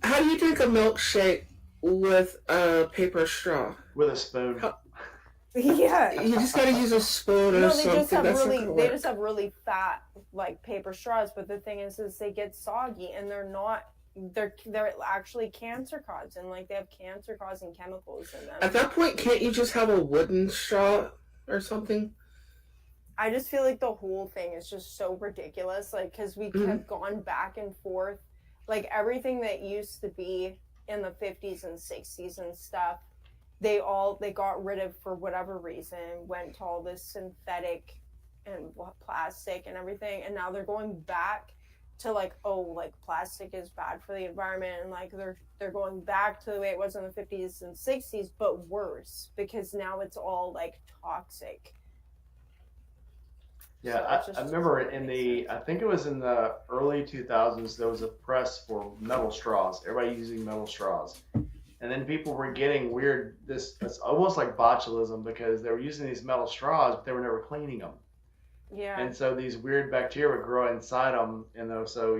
How do you drink a milkshake with a paper straw? With a spoon. yeah. You just gotta use a spoon or No, they something. just have That's not really, gonna they work. just have really fat like paper straws. But the thing is they get soggy and they're not. They're actually cancer causing. Like they have cancer causing chemicals in them. At that point, can't you just have a wooden straw or something? I just feel like the whole thing is just so ridiculous. Like, because we have gone back and forth. Like, everything that used to be in the 50s and 60s and stuff, they got rid of for whatever reason, went to all this synthetic and plastic and everything. And now they're going back to like, oh, like plastic is bad for the environment. And like, they're going back to the way it was in the 50s and 60s, but worse, because now it's all like toxic. Yeah, So I remember I think it was in the early 2000s, there was a press for metal straws. Everybody using metal straws. And then people were getting weird, it's almost like botulism, because they were using these metal straws, but they were never cleaning them. Yeah. And so these weird bacteria would grow inside them. And so,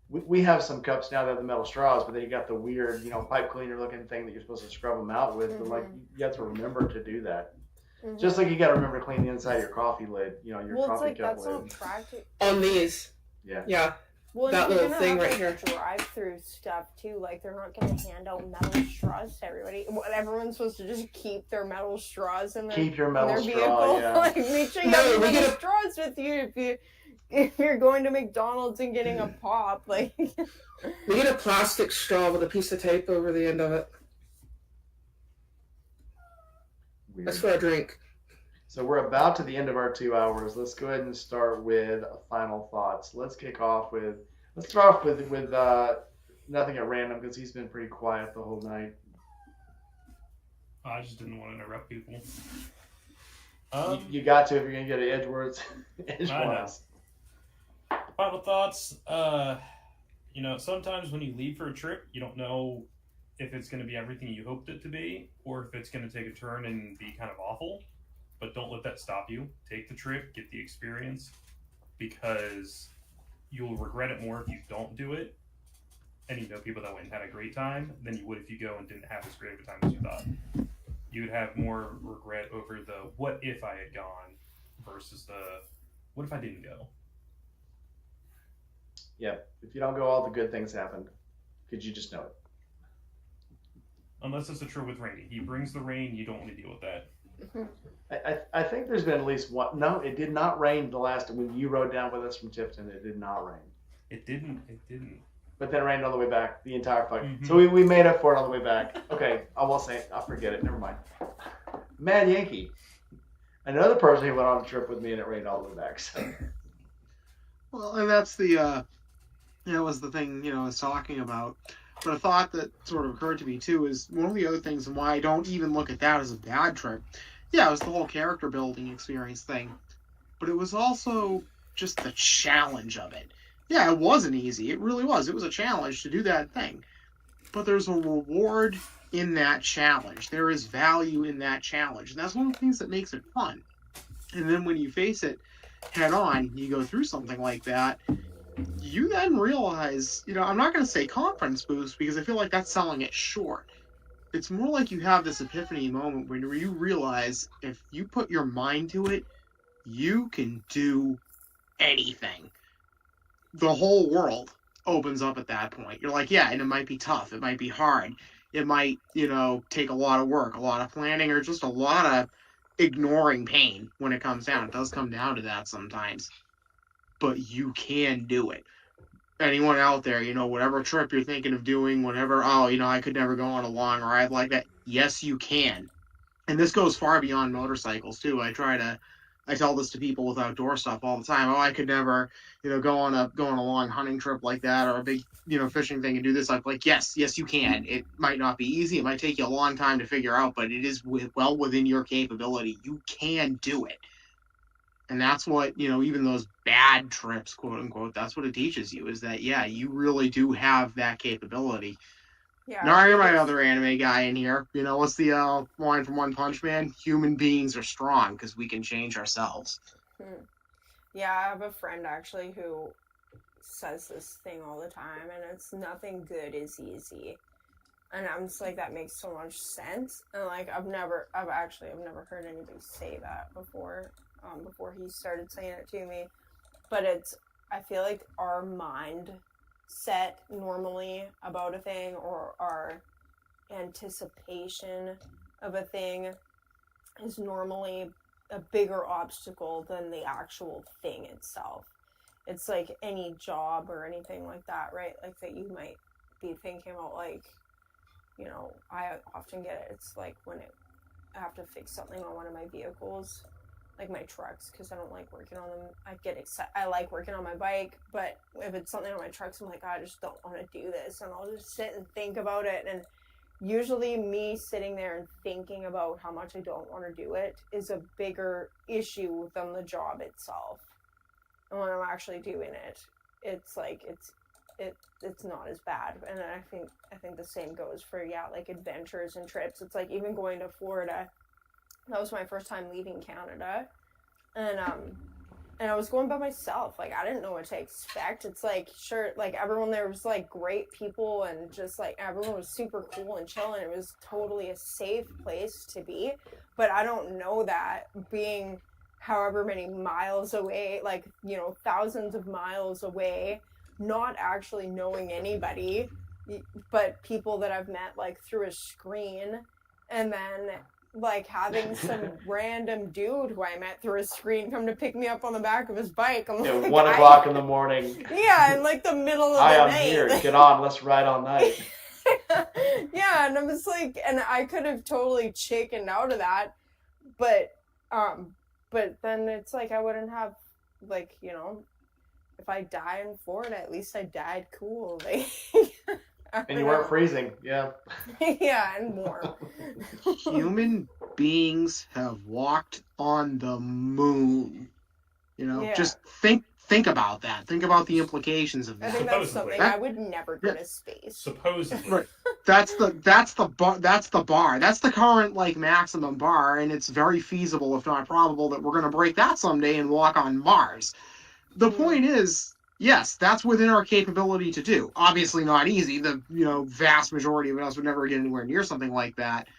we have some cups now that have the metal straws, but then you got the weird, pipe cleaner looking thing that you're supposed to scrub them out with. But like, you have to remember to do that. Just like you got to remember to clean the inside of your coffee lid, your coffee cup that's lid. not practical. On these. Yeah. Yeah. Well, That you're little gonna thing have, right like, here. drive-through stuff too. Like they're not gonna hand out metal straws to everybody. What, everyone's supposed to just keep their metal straws in their Keep your metal their straw, vehicle. yeah. Like make sure you No, have we metal get a- straws with you if you're going to McDonald's and getting a pop. Like We get a plastic straw with a piece of tape over the end of it. Weird. That's for a drink. So we're about to the end of our 2 hours. Let's go ahead and start with final thoughts. Let's start off with nothing at random, because he's been pretty quiet the whole night. I just didn't want to interrupt people. You got to if you're gonna get an Edgewords. Edgewise. Final thoughts. Sometimes when you leave for a trip, you don't know if it's going to be everything you hoped it to be, or if it's going to take a turn and be kind of awful. But don't let that stop you. Take the trip, get the experience, because you'll regret it more if you don't do it. And you know people that went and had a great time than you would if you go and didn't have as great of a time as you thought. You would have more regret over the what if I had gone versus the what if I didn't go. Yeah, if you don't go, all the good things happen, because you just know it. Unless it's the true with Randy. He brings the rain, you don't want to deal with that. I think there's been at least one. No, it did not rain when you rode down with us from Tipton. It did not rain. It didn't. But then it rained on the way back, the entire flight. Mm-hmm. So we made up for it on the way back. Okay, I won't say it. I'll forget it. Never mind. Mad Yankee. Another person who went on a trip with me and it rained all the way back. So. Well, and that's the, was the thing, I was talking about. But a thought that sort of occurred to me, too, is one of the other things and why I don't even look at that as a bad trip. Yeah, it was the whole character building experience thing. But it was also just the challenge of it. Yeah, it wasn't easy. It really was. It was a challenge to do that thing. But there's a reward in that challenge. There is value in that challenge. And that's one of the things that makes it fun. And then when you face it head on, you go through something like that, you then realize, I'm not going to say confidence boost, because I feel like that's selling it short. It's more like you have this epiphany moment where you realize if you put your mind to it, you can do anything. The whole world opens up at that point. You're like, yeah, and it might be tough. It might be hard. It might, take a lot of work, a lot of planning, or just a lot of ignoring pain when it comes down. It does come down to that sometimes. But you can do it. Anyone out there, whatever trip you're thinking of doing, whatever, I could never go on a long ride like that. Yes, you can. And this goes far beyond motorcycles, too. I try I tell this to people with outdoor stuff all the time. Oh, I could never, go on a long hunting trip like that or a big, fishing thing and do this. I'm like, yes, you can. It might not be easy. It might take you a long time to figure out, but it is well within your capability. You can do it. And that's what, even those bad trips, quote unquote, that's what it teaches you is that, yeah, you really do have that capability. Yeah. Now you're my other anime guy in here. What's the line from One Punch Man? Human beings are strong because we can change ourselves. Yeah, I have a friend actually who says this thing all the time, and it's nothing good is easy. And I'm just like, that makes so much sense. And like, I've never heard anybody say that before he started saying it to me. But I feel like our mind set normally about a thing, or our anticipation of a thing, is normally a bigger obstacle than the actual thing itself. It's like any job or anything like that, right? Like that you might be thinking about, like, I often get it. It's like when I have to fix something on one of my vehicles, like my trucks, because I don't like working on them. I get excited. I like working on my bike, but if it's something on my trucks, I'm like, I just don't want to do this, and I'll just sit and think about it. And usually me sitting there and thinking about how much I don't want to do it is a bigger issue than the job itself. And when I'm actually doing it, it's like it's not as bad. And I think the same goes for like adventures and trips. It's like even going to Florida. That was my first time leaving Canada, and I was going by myself. Like, I didn't know what to expect. It's like, sure, like everyone there was like great people, and just like everyone was super cool and chill, and it was totally a safe place to be. But I don't know that being however many miles away, like, thousands of miles away, not actually knowing anybody, but people that I've met like through a screen, and then like having some random dude who I met through a screen come to pick me up on the back of his bike. I'm like, 1 o'clock in the morning. Yeah, in like the middle of Hi, the I'm night. here. Get on. Let's ride all night. Yeah, and I was like, and I could have totally chickened out of that, but then it's like I wouldn't have, like, if I die in Florida, at least I died cool. Like, and you weren't freezing. Yeah. Yeah, and warm. Human beings have walked on the moon. Yeah. Just think about that. Think about the implications of that. I think that's Supposedly. something I would never go to space. Supposedly. Right. That's the bar. That's the bar. That's the current like maximum bar, and it's very feasible, if not probable, that we're going to break that someday and walk on Mars. The point is, yes, that's within our capability to do. Obviously not easy. The vast majority of us would never get anywhere near something like that.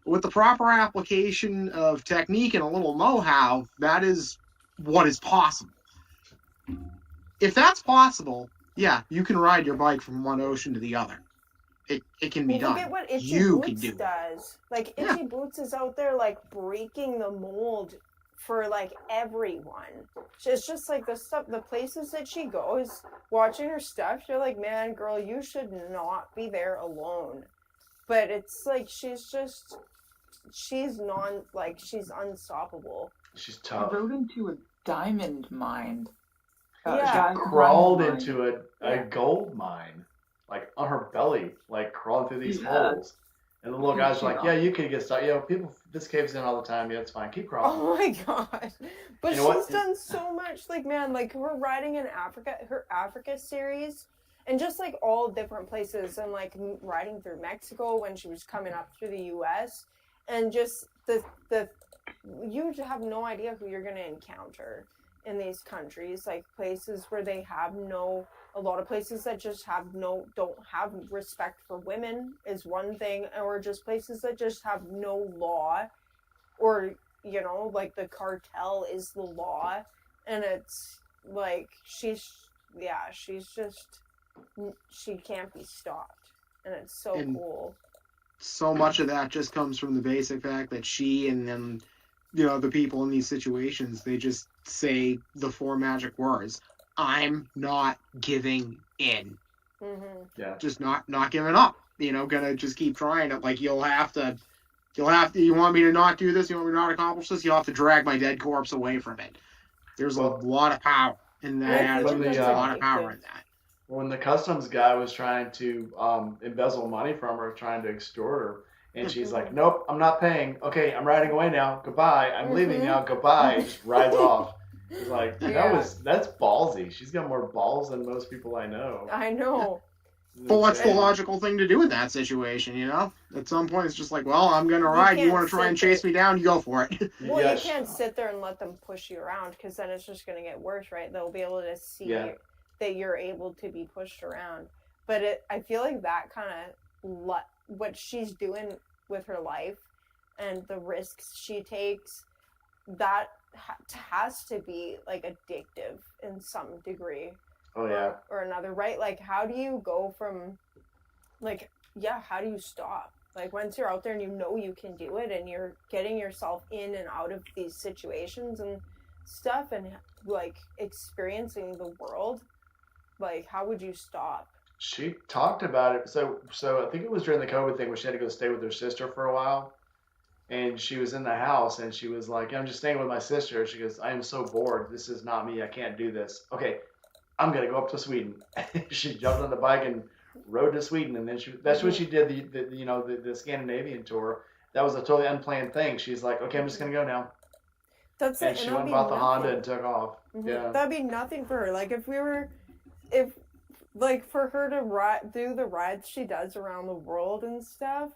With the proper application of technique and a little know-how, that is what is possible. If that's possible, yeah, you can ride your bike from one ocean to the other. It can be done. Look at what Itchy You Boots can do it. does. Like, Itchy Boots is out there, like, breaking the mold for, like, everyone. It's just, like, the places that she goes, watching her stuff, you're like, man, girl, you should not be there alone. But it's, like, she's unstoppable. She's I tough. rode into a diamond mine. Yeah. Diamond Crawled mine. into a Yeah. gold mine, like on her belly, like crawling through these Yeah. holes. And the little guys are like, yeah, you can get stuck. People, this caves in all the time. Yeah, it's fine. Keep crawling. Oh my god. But You know what? she's done so much. Like, man, like her riding in Africa, her Africa series, and just like all different places, and like riding through Mexico when she was coming up through the US, and just the you have no idea who you're going to encounter in these countries, like places where they have a lot of places that just don't have respect for women is one thing, or just places that just have no law, or, like the cartel is the law, and it's like, she can't be stopped, and it's so cool. So much of that just comes from the basic fact that she and then, the people in these situations, they just say the 4 magic words. I'm not giving in. Mm-hmm. Yeah. Just not giving up. Gonna just keep trying it. Like, you'll have to You want me to not do this? You want me to not accomplish this? You'll have to drag my dead corpse away from it. There's a lot of power in that And I feel attitude. like There's that's a lot of power addictive. in that. When the customs guy was trying to embezzle money from her, trying to extort her, and she's like, "Nope, I'm not paying. Okay, I'm riding away now. Goodbye. I'm leaving Mhm. now. Goodbye." And just rides off. It's like Yeah. that's ballsy. She's got more balls than most people I know. I know. It's But what's the insane. logical thing to do in that situation, you know? At some point, it's just like, well, I'm going to You ride. You can't want to try sit and chase there. me down? You go for it. Well, Yeah, you can't sit there and let them push you around because then it's just going to get worse, right? They'll be able to see Yeah. that you're able to be pushed around. But I feel like that kind of what she's doing with her life and the risks she takes, that has to be like addictive in some degree. Oh yeah. Or another, right? Like, how do you go from, like, yeah, how do you stop? Like, once you're out there and you know you can do it and you're getting yourself in and out of these situations and stuff and, like, experiencing the world, like, how would you stop? She talked about it. So I think it was during the COVID thing where she had to go stay with her sister for a while. And she was in the house and she was like, I'm just staying with my sister. She goes, I am so bored. This is not me. I can't do this. Okay, I'm going to go up to Sweden. She jumped on the bike and rode to Sweden. And then that's when she did the Scandinavian tour. That was a totally unplanned thing. She's like, okay, I'm just going to go now. That's And it. she And went that'd and bought be the Honda nothing. and took off. Yeah. That'd be nothing for her. Like, if like for her to do the rides she does around the world and stuff,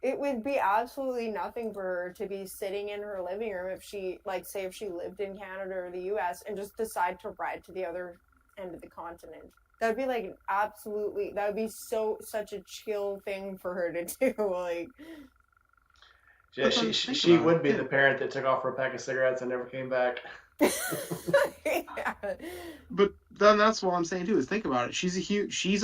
it would be absolutely nothing for her to be sitting in her living room if she, like, say if she lived in Canada or the US and just decide to ride to the other end of the continent. That would be like absolutely, that would be such a chill thing for her to do. Like, Yeah, she would be the parent that took off for a pack of cigarettes and never came back. yeah. But then that's what I'm saying too. Is think about it. She's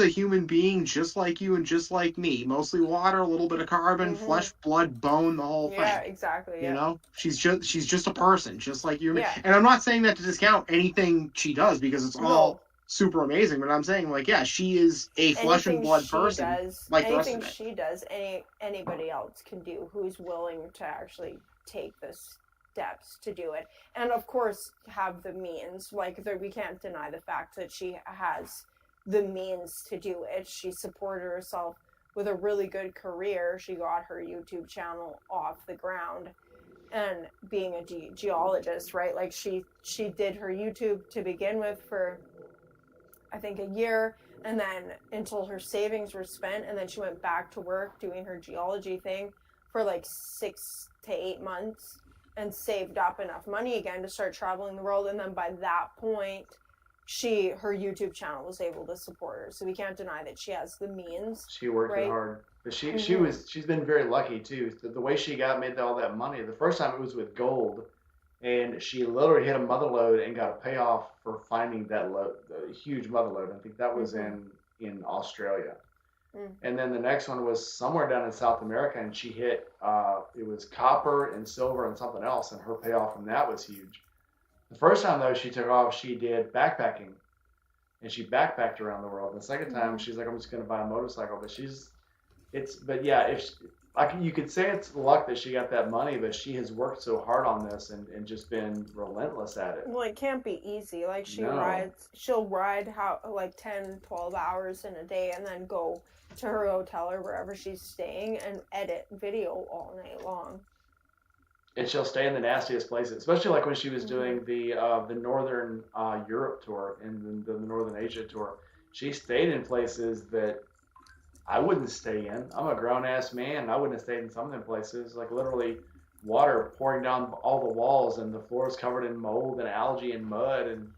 a human being just like you and just like me. Mostly water, a little bit of carbon, flesh, blood, bone, the whole Yeah, thing. exactly. You Yeah. know, she's just a person, just like you. Yeah. And I'm not saying that to discount anything she does because it's all super amazing. But I'm saying, like, yeah, she is a flesh and blood person, like the rest of it. Anything she does, anybody else can do who's willing to actually take the steps to do it, and of course have the means. Like, we can't deny the fact that she has the means to do it. She supported herself with a really good career. She got her YouTube channel off the ground, and being a geologist, right? Like, she did her YouTube to begin with for, I think, a year, and then until her savings were spent, and then she went back to work doing her geology thing for like 6 to 8 months and saved up enough money again to start traveling the world. And then by that point, her YouTube channel was able to support her. So we can't deny that she has the means. She worked it hard. But she's been very lucky too. The way she made all that money. The first time it was with gold. And she literally hit a mother lode and got a payoff for finding that the huge mother lode. I think that was in Australia. And then the next one was somewhere down in South America, and she hit it was copper and silver and something else, and her payoff from that was huge. The first time though she took off, she did backpacking, and she backpacked around the world. And the second time, she's like, I'm just going to buy a motorcycle. But you could say it's luck that she got that money, but she has worked so hard on this and just been relentless at it. Well, it can't be easy. Like, she'll ride like 10, 12 hours in a day and then go to her hotel or wherever she's staying and edit video all night long. And she'll stay in the nastiest places, especially like when she was doing the Northern Europe tour and the Northern Asia tour. She stayed in places that I wouldn't stay in. I'm a grown-ass man. I wouldn't have stayed in some of them places. Like, literally water pouring down all the walls and the floors covered in mold and algae and mud and,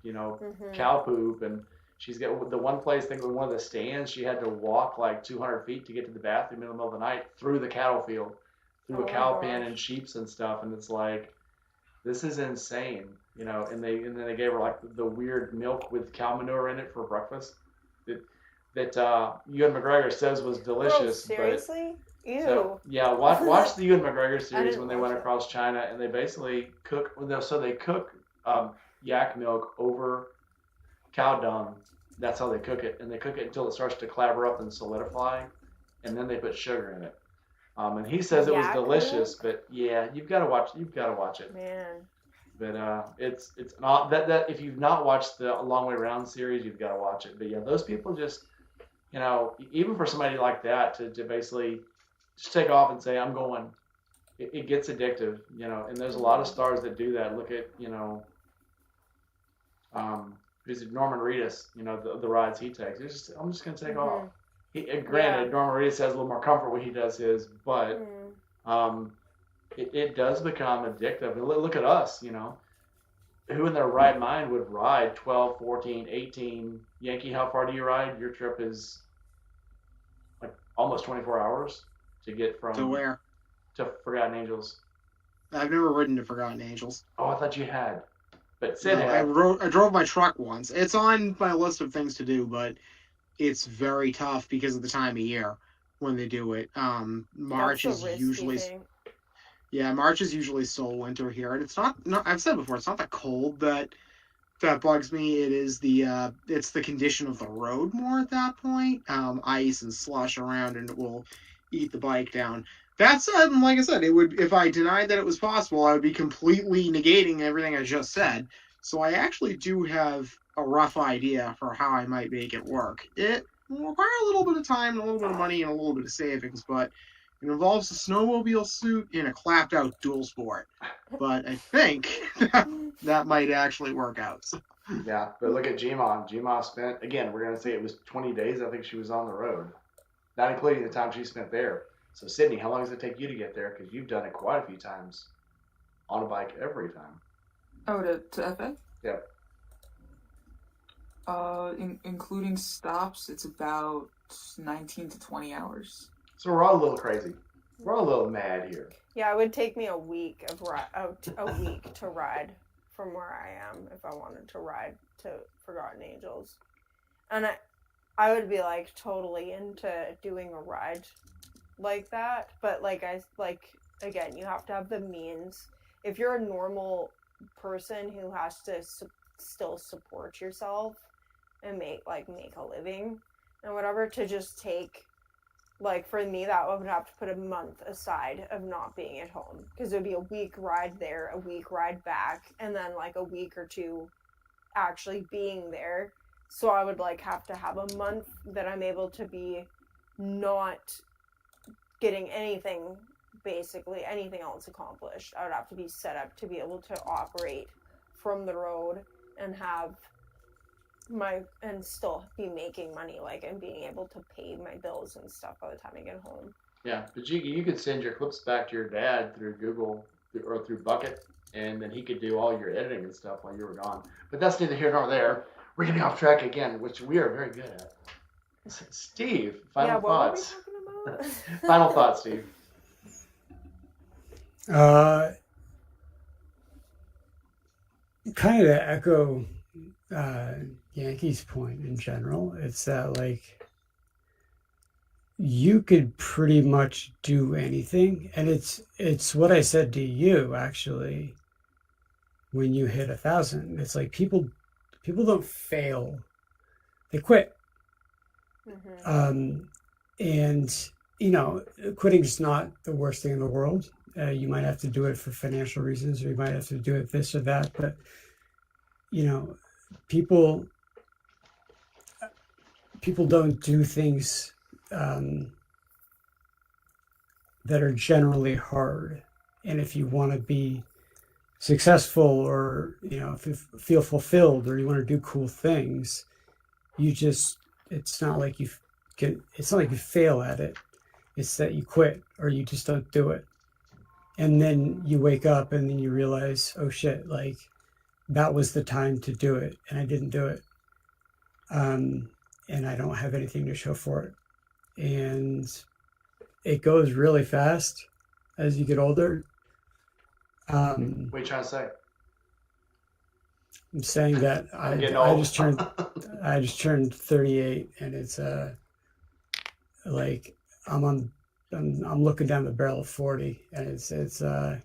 cow poop. And she's got the one place, I think, with one of the stands, she had to walk like 200 feet to get to the bathroom in the middle of the night through the cattle field, through a cow pen and sheeps and stuff. And it's like, this is insane, And then they gave her like the weird milk with cow manure in it for breakfast. That Ewan McGregor says was delicious. Oh, seriously? Ew. So, yeah, watch the Ewan McGregor series when they went across China, and they basically cook yak milk over cow dung. That's how they cook it, and they cook it until it starts to clabber up and solidify, and then they put sugar in it. And he says it was Yak delicious, but yeah, you've got to watch it. Man. But it's not that if you've not watched the Long Way Round series, you've got to watch it. But yeah, those people just, even for somebody like that to basically just take off and say, I'm going, it gets addictive, and there's a lot of stars that do that. Look at, who's it, Norman Reedus, the rides he takes. I'm just going to take off. Granted, Norman Reedus has a little more comfort when he does his, but it does become addictive. And look at us, who in their right mind would ride 12, 14, 18? Yankee, how far do you ride? Your trip is like almost 24 hours to get from To where? To Forgotten Angels. I've never ridden to Forgotten Angels. Oh, I thought you had. But Sid No, had. I drove my truck once. It's on my list of things to do, but it's very tough because of the time of year when they do it. March That's is the risky usually thing. March is usually still winter here, and it's not. No, I've said before, it's not the cold that bugs me. It is it's the condition of the road more at that point. Ice and slush around, and it will eat the bike down. That said, and like I said, it would, if I denied that it was possible, I would be completely negating everything I just said. So I actually do have a rough idea for how I might make it work. It will require a little bit of time and a little bit of money and a little bit of savings, but it involves a snowmobile suit in a clapped out dual sport. But I think that might actually work out. So. Yeah, but look at Gma. Gma spent, again, we're going to say it was 20 days, I think she was on the road, not including the time she spent there. So, Sydney, how long does it take you to get there? Because you've done it quite a few times on a bike every time. Oh, to FA? Yep. Including stops, it's about 19 to 20 hours. So we're all a little crazy. We're all a little mad here. Yeah, it would take me a week to ride from where I am if I wanted to ride to Forgotten Angels, and I would be like totally into doing a ride like that. But again, you have to have the means. If you're a normal person who has to still support yourself and make a living and whatever, to just take, for me, that would have to put a month aside of not being at home, because it would be a week ride there, a week ride back, and then a week or two actually being there. So I would have to have a month that I'm able to be not getting basically anything else accomplished. I would have to be set up to be able to operate from the road and have and still be making money, and being able to pay my bills and stuff by the time I get home. Yeah, but you could send your clips back to your dad through Google or through Bucket, and then he could do all your editing and stuff while you were gone. But that's neither here nor there. We're getting off track again, which we are very good at. Steve, final thoughts. What were we talking about? Final thoughts, Steve. Kind of to echo Yankee's point in general, it's that you could pretty much do anything, and it's what I said to you actually when you hit 1,000. It's people don't fail, they quit. Mm-hmm. And quitting's not the worst thing in the world. You might have to do it for financial reasons, or you might have to do it this or that, but people don't do things that are generally hard. And if you want to be successful, or if you feel fulfilled, or you want to do cool things, it's not like you fail at it. It's that you quit, or you just don't do it. And then you wake up and then you realize, oh shit, that was the time to do it, and I didn't do it. And I don't have anything to show for it. And it goes really fast as you get older. What are you trying to say? I'm saying that I just turned 38, and it's I'm looking down the barrel of 40, and it's I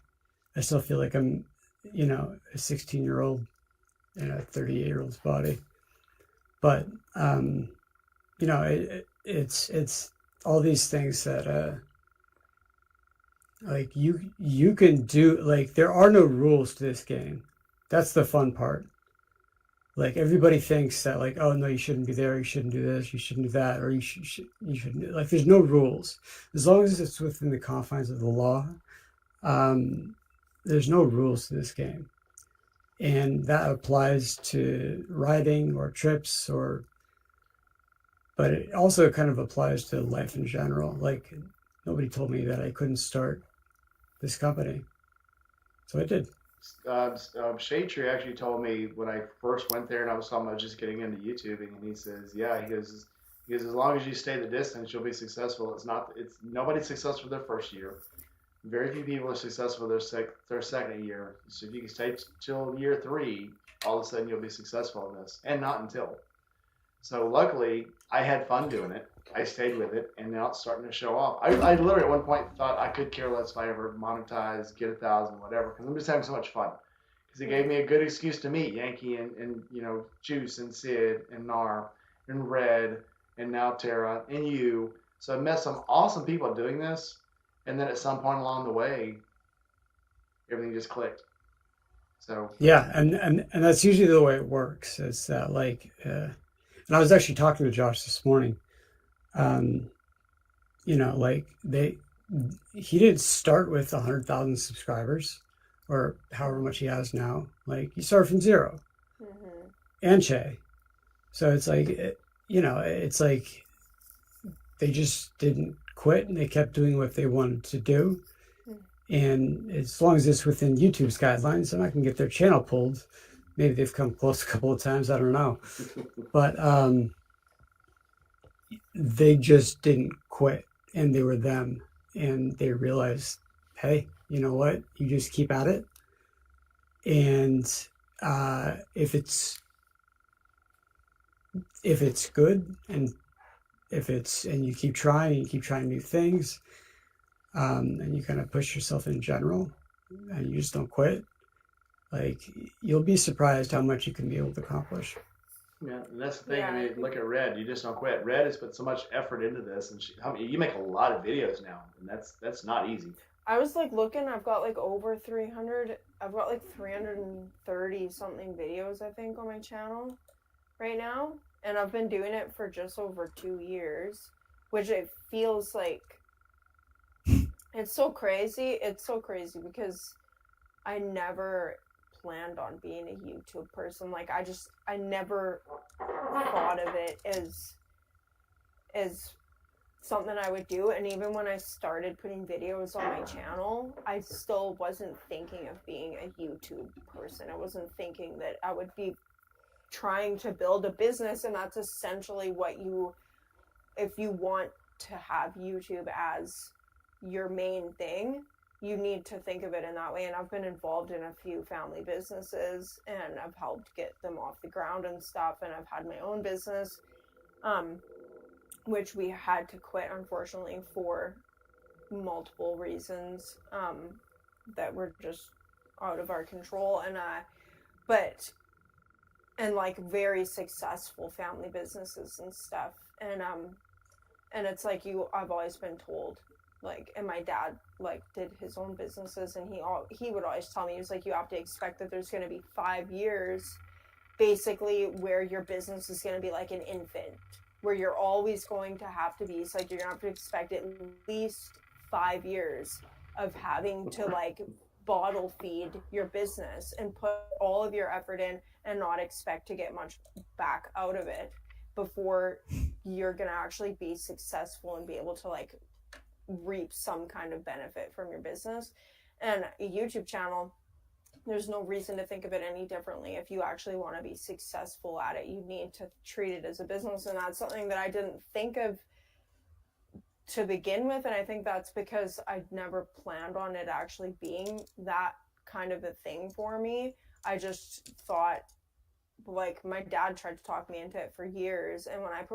still feel like I'm a 16-year-old in a 38-year-old's body. But it's all these things that Like you can do, like, there are no rules to this game. That's the fun part. Like, everybody thinks that, like, oh no, you shouldn't be there, you shouldn't do this, you shouldn't do that, or you shouldn't, like, there's no rules as long as it's within the confines of the law. um, there's no rules to this game, and that applies to riding or trips, or but it also kind of applies to life in general. Like, nobody told me that I couldn't start this company, so I did. Shade Tree actually told me when I first went there, and I was talking about just getting into YouTubing, and he says, "Yeah, he goes, as long as you stay the distance, you'll be successful. It's nobody's successful their first year. Very few people are successful their second year. So if you can stay till year 3, all of a sudden you'll be successful in this, and not until." So luckily, I had fun doing it. I stayed with it, and now it's starting to show off. I literally at one point thought I could care less if I ever monetize, get 1,000, whatever, because I'm just having so much fun. Because it gave me a good excuse to meet Yankee and Juice and Sid and Nar and Red and now Tara and you. So I met some awesome people doing this, and then at some point along the way, everything just clicked. So Yeah, and that's usually the way it works. Is that, like, and I was actually talking to Josh this morning. Um, like, he didn't start with 100,000 subscribers or however much he has now. Like, he started from 0. Mm-hmm. And Che. So it's like, it's like they just didn't quit, and they kept doing what they wanted to do. And as long as it's within YouTube's guidelines, they're not going to get their channel pulled. Maybe they've come close a couple of times, I don't know. But they just didn't quit, and they were them. And they realized, hey, you know what? You just keep at it. And if it's good, and you keep trying new things, and you kind of push yourself in general, and you just don't quit, like, you'll be surprised how much you can be able to accomplish. Yeah, and that's the thing. Yeah. I mean, look at Red. You just don't quit. Red has put so much effort into this, and you make a lot of videos now, and that's not easy. I was like looking, I've got like over 300, I've got like 330 something videos, I think, on my channel right now. And I've been doing it for just over 2 years, which it feels like, it's so crazy. It's so crazy because I never planned on being a YouTube person. Like, I never thought of it as something I would do. And even when I started putting videos on my channel, I still wasn't thinking of being a YouTube person. I wasn't thinking that I would be trying to build a business, and that's essentially what if you want to have YouTube as your main thing, you need to think of it in that way. And I've been involved in a few family businesses, and I've helped get them off the ground and stuff, and I've had my own business, which we had to quit, unfortunately, for multiple reasons that were just out of our control. And like very successful family businesses and stuff. And it's like I've always been told, like, and my dad like did his own businesses, and he would always tell me, he was like, you have to expect that there's going to be 5 years basically where your business is going to be like an infant, where you're always going to have to be, it's like you're going to have to expect at least 5 years of having to like bottle feed your business and put all of your effort in and not expect to get much back out of it before you're going to actually be successful and be able to like reap some kind of benefit from your business. And a YouTube channel, there's no reason to think of it any differently. If you actually want to be successful at it, you need to treat it as a business. And that's something that I didn't think of to begin with. And I think that's because I'd never planned on it actually being that kind of a thing for me. I just thought, like, my dad tried to talk me into it for years, and when I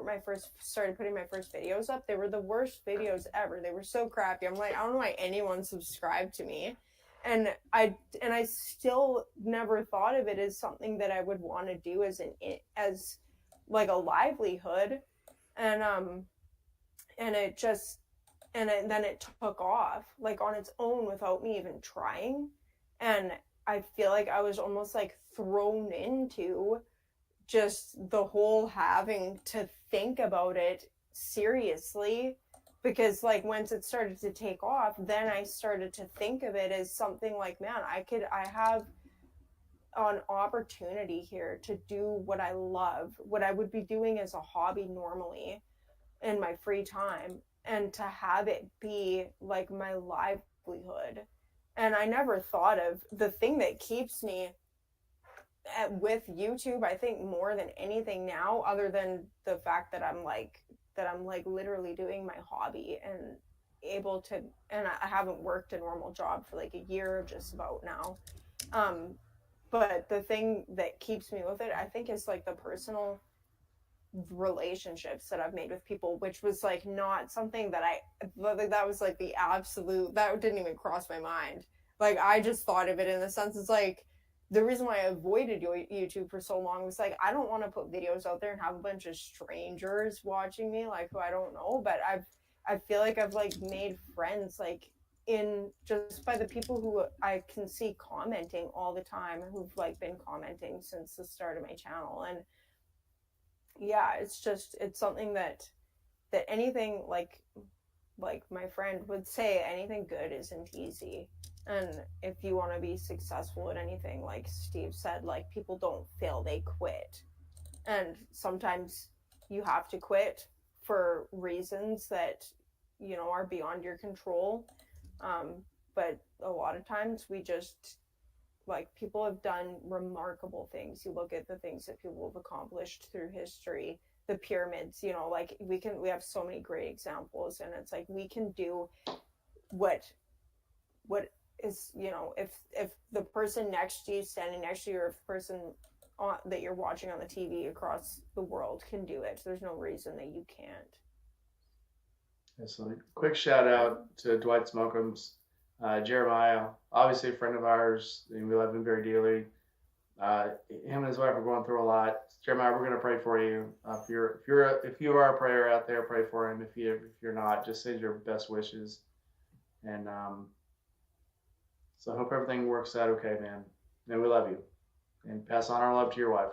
started putting my first videos up, they were the worst videos ever. They were so crappy. I'm like, I don't know why anyone subscribed to me. And I still never thought of it as something that I would want to do as like a livelihood. And it just, and then it took off like on its own without me even trying. And I feel like I was almost like thrown into just the whole having to think about it seriously, because like once it started to take off, then I started to think of it as something like, man, I have an opportunity here to do what I love, what I would be doing as a hobby normally in my free time, and to have it be like my livelihood. And I never thought of the thing that keeps me with YouTube, I think more than anything now, other than the fact that I'm like literally doing my hobby and able to, and I haven't worked a normal job for like a year just about now. But the thing that keeps me with it, I think, is like the personal relationships that I've made with people, which was like not something that that was like the absolute, that didn't even cross my mind. Like I just thought of it in the sense, it's like the reason why I avoided YouTube for so long was like, I don't want to put videos out there and have a bunch of strangers watching me, like who I don't know. But I feel like I've like made friends like in just by the people who I can see commenting all the time, who've like been commenting since the start of my channel. And yeah, it's something that anything like my friend would say, anything good isn't easy. And if you want to be successful at anything, like Steve said, like people don't fail, they quit. And sometimes you have to quit for reasons that, you know, are beyond your control. But a lot of times we just, like, people have done remarkable things. You look at the things that people have accomplished through history, the pyramids, you know, like we have so many great examples, and it's like we can do what is, you know, if the person next to you, standing next to you, or if the person that you're watching on the TV across the world can do it, there's no reason that you can't. Yeah, so quick shout out to Dwight Smokums, Jeremiah, obviously a friend of ours, and we love him very dearly. Him and his wife are going through a lot. Jeremiah, we're going to pray for you. If you are a prayer out there, pray for him. If you're not, just send your best wishes. And so I hope everything works out okay, man. And we love you. And pass on our love to your wife.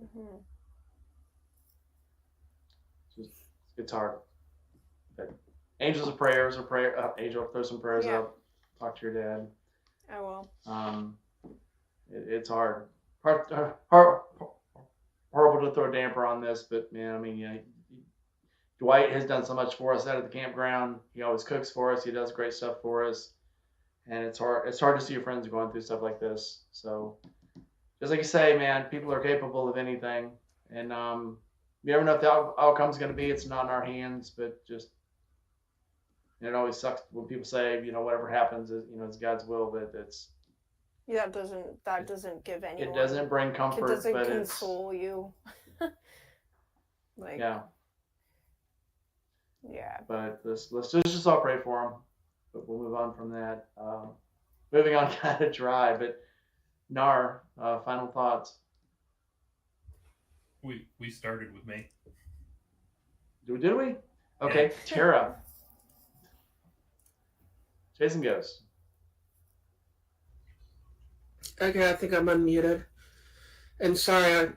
Mm-hmm. It's hard. But angels of prayers, Angel, throw some prayers up. Talk to your dad. I will. It's hard. Horrible to throw a damper on this, but man, I mean, yeah, Dwight has done so much for us out at the campground. He always cooks for us. He does great stuff for us, and it's hard to see your friends going through stuff like this. So, just like you say, man, people are capable of anything, and you never know what the outcome's going to be. It's not in our hands, but just, it always sucks when people say, you know, whatever happens is, you know, it's God's will, but it's. Yeah, that doesn't give anyone. It doesn't bring comfort, it doesn't but console you. Like. Yeah. Yeah. But let's just all pray for him. But we'll move on from that. Moving on, kind of dry, but Nar, final thoughts. We started with me. Did we? Okay, Yeah. Tara. Jason goes. Okay, I think I'm unmuted. And sorry, I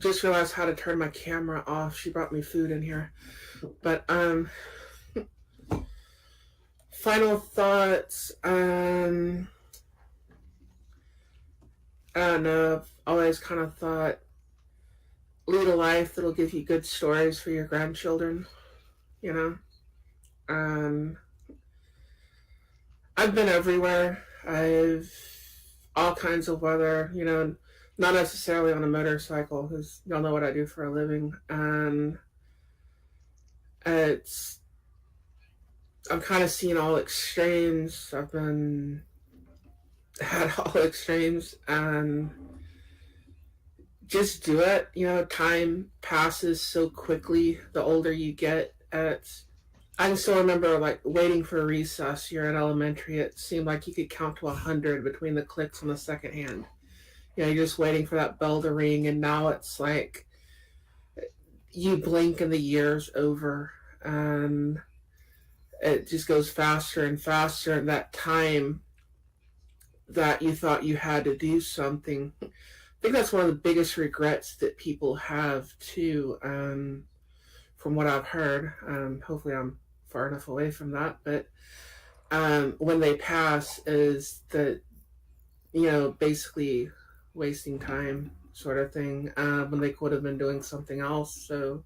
just realized how to turn my camera off. She brought me food in here. But final thoughts. I don't know. I've always kind of thought, lead a life that'll give you good stories for your grandchildren. You know. I've been everywhere. I've all kinds of weather. You know, not necessarily on a motorcycle, because y'all know what I do for a living. And I'm kind of seeing all extremes. I've had all extremes, and just do it. You know, time passes so quickly the older you get. I can still remember, like, waiting for recess. You're in elementary. It seemed like you could count to 100 between the clicks on the second hand. You know, you're just waiting for that bell to ring, and now it's like you blink and the year's over. and it just goes faster and faster. And that time that you thought you had to do something, I think that's one of the biggest regrets that people have too. From what I've heard, hopefully I'm far enough away from that, but when they pass, is that, basically wasting time, sort of thing, when they could have been doing something else. So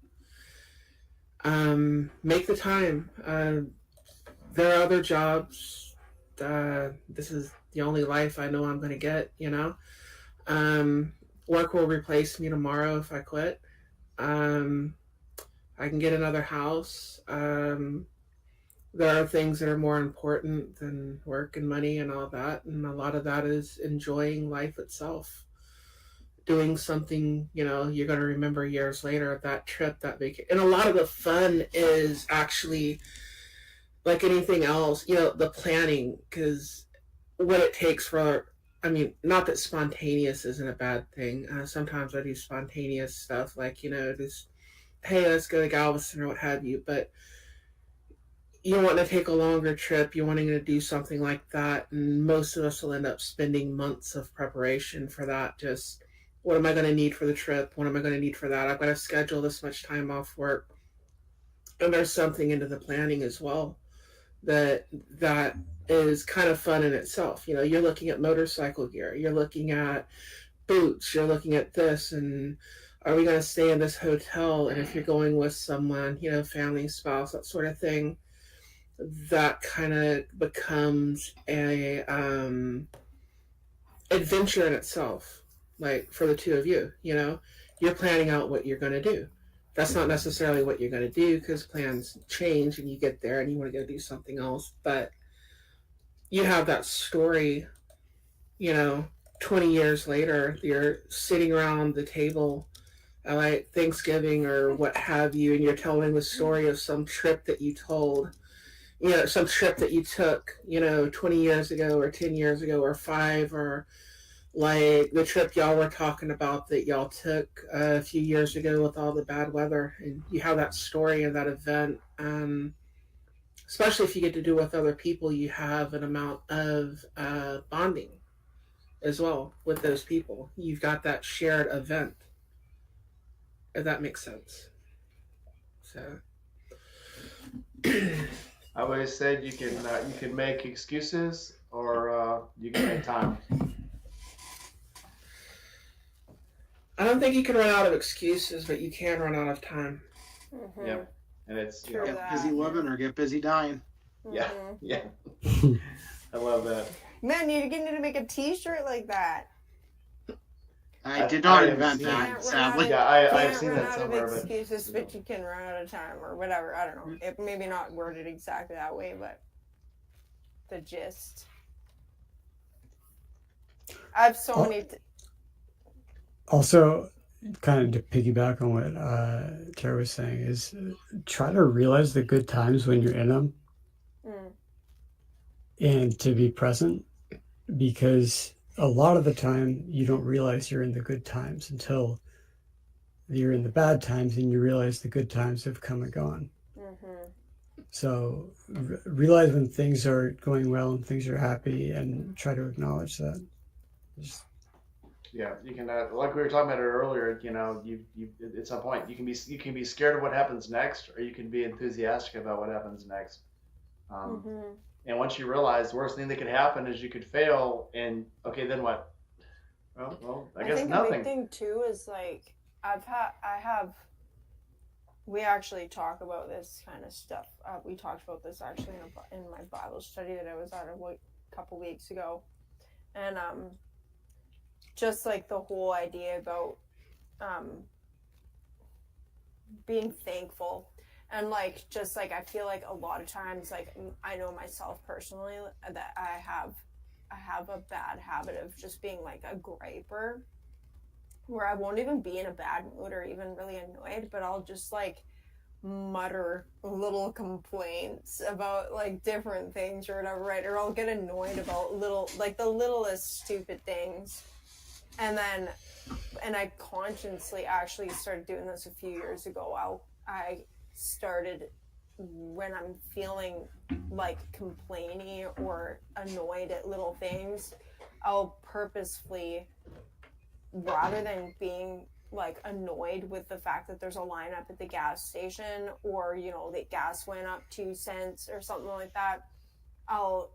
make the time. There are other jobs. This is the only life I know I'm going to get, Work will replace me tomorrow if I quit. I can get another house. There are things that are more important than work and money and all that. And a lot of that is enjoying life itself. Doing something, you're going to remember years later, that trip, that vacation. And a lot of the fun is actually, like anything else, the planning, because what it takes not that spontaneous isn't a bad thing. Sometimes I do spontaneous stuff, like, just, hey, let's go to Galveston or what have you. But you want to take a longer trip, you're wanting to do something like that, and most of us will end up spending months of preparation for that. Just, what am I going to need for the trip? What am I going to need for that? I've got to schedule this much time off work. And there's something into the planning as well that is kind of fun in itself. You're looking at motorcycle gear, you're looking at boots, you're looking at this, and are we going to stay in this hotel? And if you're going with someone, family, spouse, that sort of thing, that kind of becomes a adventure in itself. Like for the two of you, you're planning out what you're going to do. That's not necessarily what you're going to do, because plans change and you get there and you want to go do something else. But you have that story, 20 years later, you're sitting around the table at like Thanksgiving or what have you, and you're telling the story of some trip that you told, some trip that you took, 20 years ago or 10 years ago or 5, or like the trip y'all were talking about that y'all took a few years ago with all the bad weather. And you have that story and that event. Especially if you get to do it with other people, you have an amount of bonding as well with those people. You've got that shared event, if that makes sense. So I always said you can make excuses or you can make time. I don't think you can run out of excuses, but you can run out of time. Mm-hmm. Yeah, and it's True Get that. busy living or get busy dying. yeah, Mhm. yeah. I love that. Man, you need to make a T-shirt like that. I did not I have invent seen- that, Can't run sadly. out Yeah, of- I've can't seen run that out somewhere, of but excuses, but you can run out of time or whatever. I don't know. It maybe not worded exactly that way, but the gist. I have so Oh. many. Also, kind of to piggyback on what Tara was saying, is try to realize the good times when you're in them and to be present, because a lot of the time you don't realize you're in the good times until you're in the bad times and you realize the good times have come and gone. Mm-hmm. So realize when things are going well and things are happy, and try to acknowledge that. yeah, you can like we were talking about it earlier. You at some point you can be scared of what happens next, or you can be enthusiastic about what happens next. Mm-hmm. And once you realize the worst thing that could happen is you could fail, and okay, then what? Well, I guess think a nothing. big thing too is like we actually talk about this kind of stuff. We talked about this actually in my Bible study that I was at a couple weeks ago, and just like the whole idea about being thankful, and like just like I feel like a lot of times, like I know myself personally that I have a bad habit of just being like a griper, where I won't even be in a bad mood or even really annoyed, but I'll just like mutter little complaints about like different things or whatever, right? Or I'll get annoyed about the littlest stupid things. And I consciously actually started doing this a few years ago. I started when I'm feeling like complainy or annoyed at little things, I'll purposefully, rather than being like annoyed with the fact that there's a lineup at the gas station, or you know that gas went up 2 cents or something like that, I'll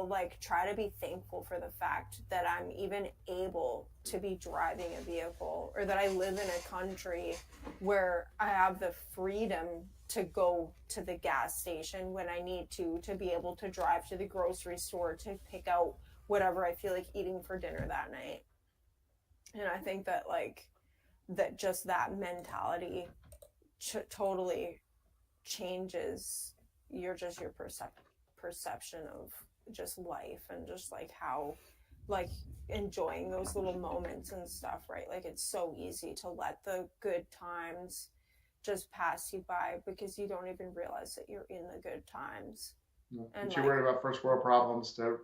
like try to be thankful for the fact that I'm even able to be driving a vehicle, or that I live in a country where I have the freedom to go to the gas station when I need to be able to drive to the grocery store to pick out whatever I feel like eating for dinner that night. And I think that like that just that mentality totally changes your perception of just life, and just like how like enjoying those little moments and stuff, right? Like it's so easy to let the good times just pass you by because you don't even realize that you're in the good times. And you're worried about first world problems to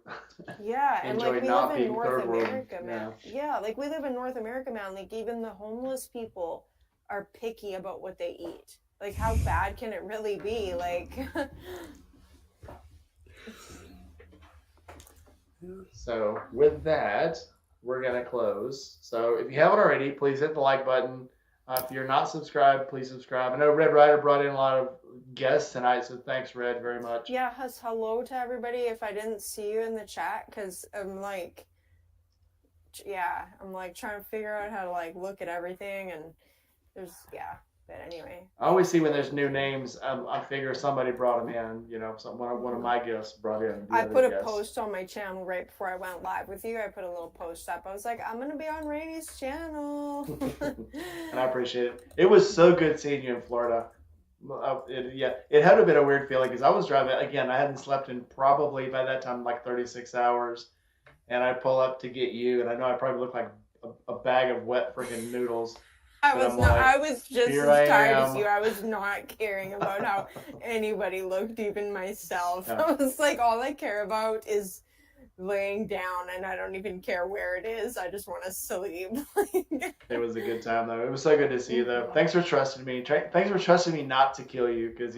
yeah, and like we not live in being North third world. America, man. Yeah, like we live in North America, man. Like even the homeless people are picky about what they eat. Like how bad can it really be? Like So with that, we're going to close. So if you haven't already, please hit the like button. If you're not subscribed, please subscribe. I know Red Rider brought in a lot of guests tonight, so thanks, Red, very much. yeah, hello to everybody if I didn't see you in the chat, because I'm like trying to figure out how to like look at everything, and there's but anyway. I always see when there's new names, I figure somebody brought them in, you know, one of my guests brought in. I put a post on my channel right before I went live with you. I put a little post up. I was like, I'm going to be on Rainey's channel. And I appreciate it. It was so good seeing you in Florida. It had to have been a weird feeling because I was driving, again, I hadn't slept in probably by that time like 36 hours. And I pull up to get you, and I know I probably look like a bag of wet freaking noodles. I was just as tired as you. I was not caring about how anybody looked, even myself. Yeah. I was like, all I care about is laying down, and I don't even care where it is. I just want to sleep. It was a good time, though. It was so good to see you, though. Thanks for trusting me. Thanks for trusting me not to kill you, because,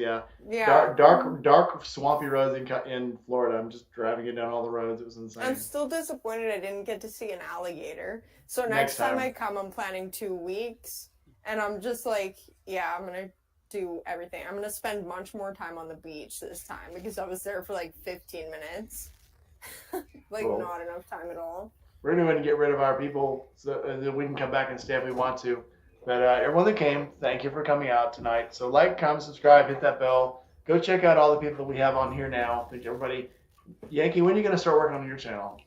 dark, swampy roads in Florida. I'm just driving it down all the roads. It was insane. I'm still disappointed I didn't get to see an alligator. So next time I come, I'm planning 2 weeks, and I'm just like, I'm going to do everything. I'm going to spend much more time on the beach this time, because I was there for like 15 minutes. Cool. Not enough time at all. We're going to get rid of our people so that we can come back and stay if we want to. But everyone that came, thank you for coming out tonight. So like, comment, subscribe, hit that bell. Go check out all the people that we have on here now. Thank you, everybody. Yankee, when are you going to start working on your channel?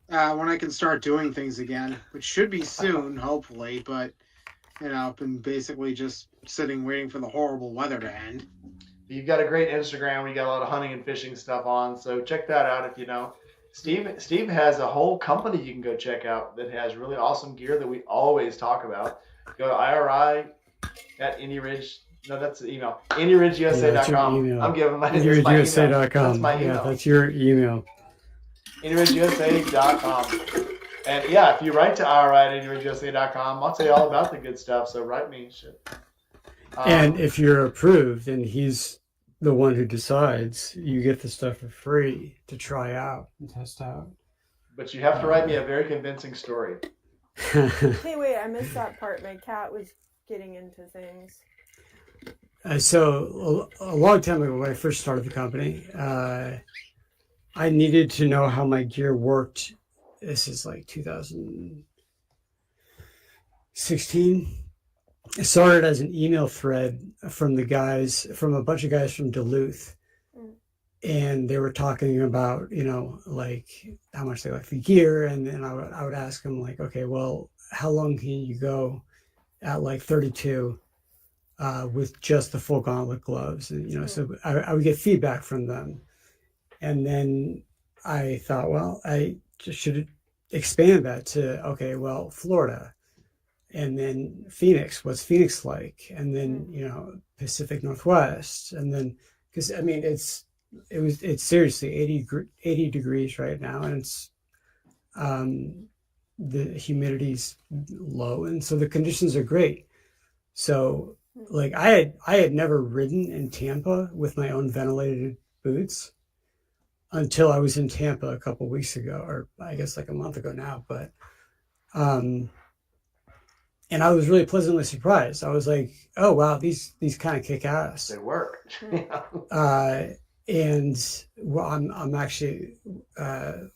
When I can start doing things again, which should be soon, hopefully. But, I've been basically just sitting waiting for the horrible weather to end. You've got a great Instagram. You got a lot of hunting and fishing stuff on, so check that out if you know. Steve has a whole company you can go check out that has really awesome gear that we always talk about. Go to IRI at IndyRidge. No, that's the email. IndyRidgeUSA.com. Yeah, I'm giving my IndyRidgeUSA.com. That's my email. Yeah, that's your email. IndyRidgeUSA.com. And if you write to IRI at IndyRidgeUSA.com, I'll tell you all about the good stuff. So write me shit. And if you're approved and he's the one who decides, you get the stuff for free to try out and test out. But you have to write me a very convincing story. Hey, wait, I missed that part. My cat was getting into things. So a long time ago when I first started the company, I needed to know how my gear worked. This is like 2016. It started as an email thread from a bunch of guys from Duluth. And they were talking about, like how much they like the gear. And then I would ask them like, okay, well, how long can you go at like 32 with just the full gauntlet gloves? And, so I would get feedback from them. And then I thought, well, I just should expand that to, okay, well, Florida. And then Phoenix, what's Phoenix like? And then, Pacific Northwest. And then, because it's seriously 80 degrees right now. And it's, the humidity's low. And so the conditions are great. So like I had never ridden in Tampa with my own ventilated boots until I was in Tampa a couple weeks ago, or I guess like a month ago now. But and I was really pleasantly surprised. I was like, oh wow, these kind of kick ass. They work. And well, I'm actually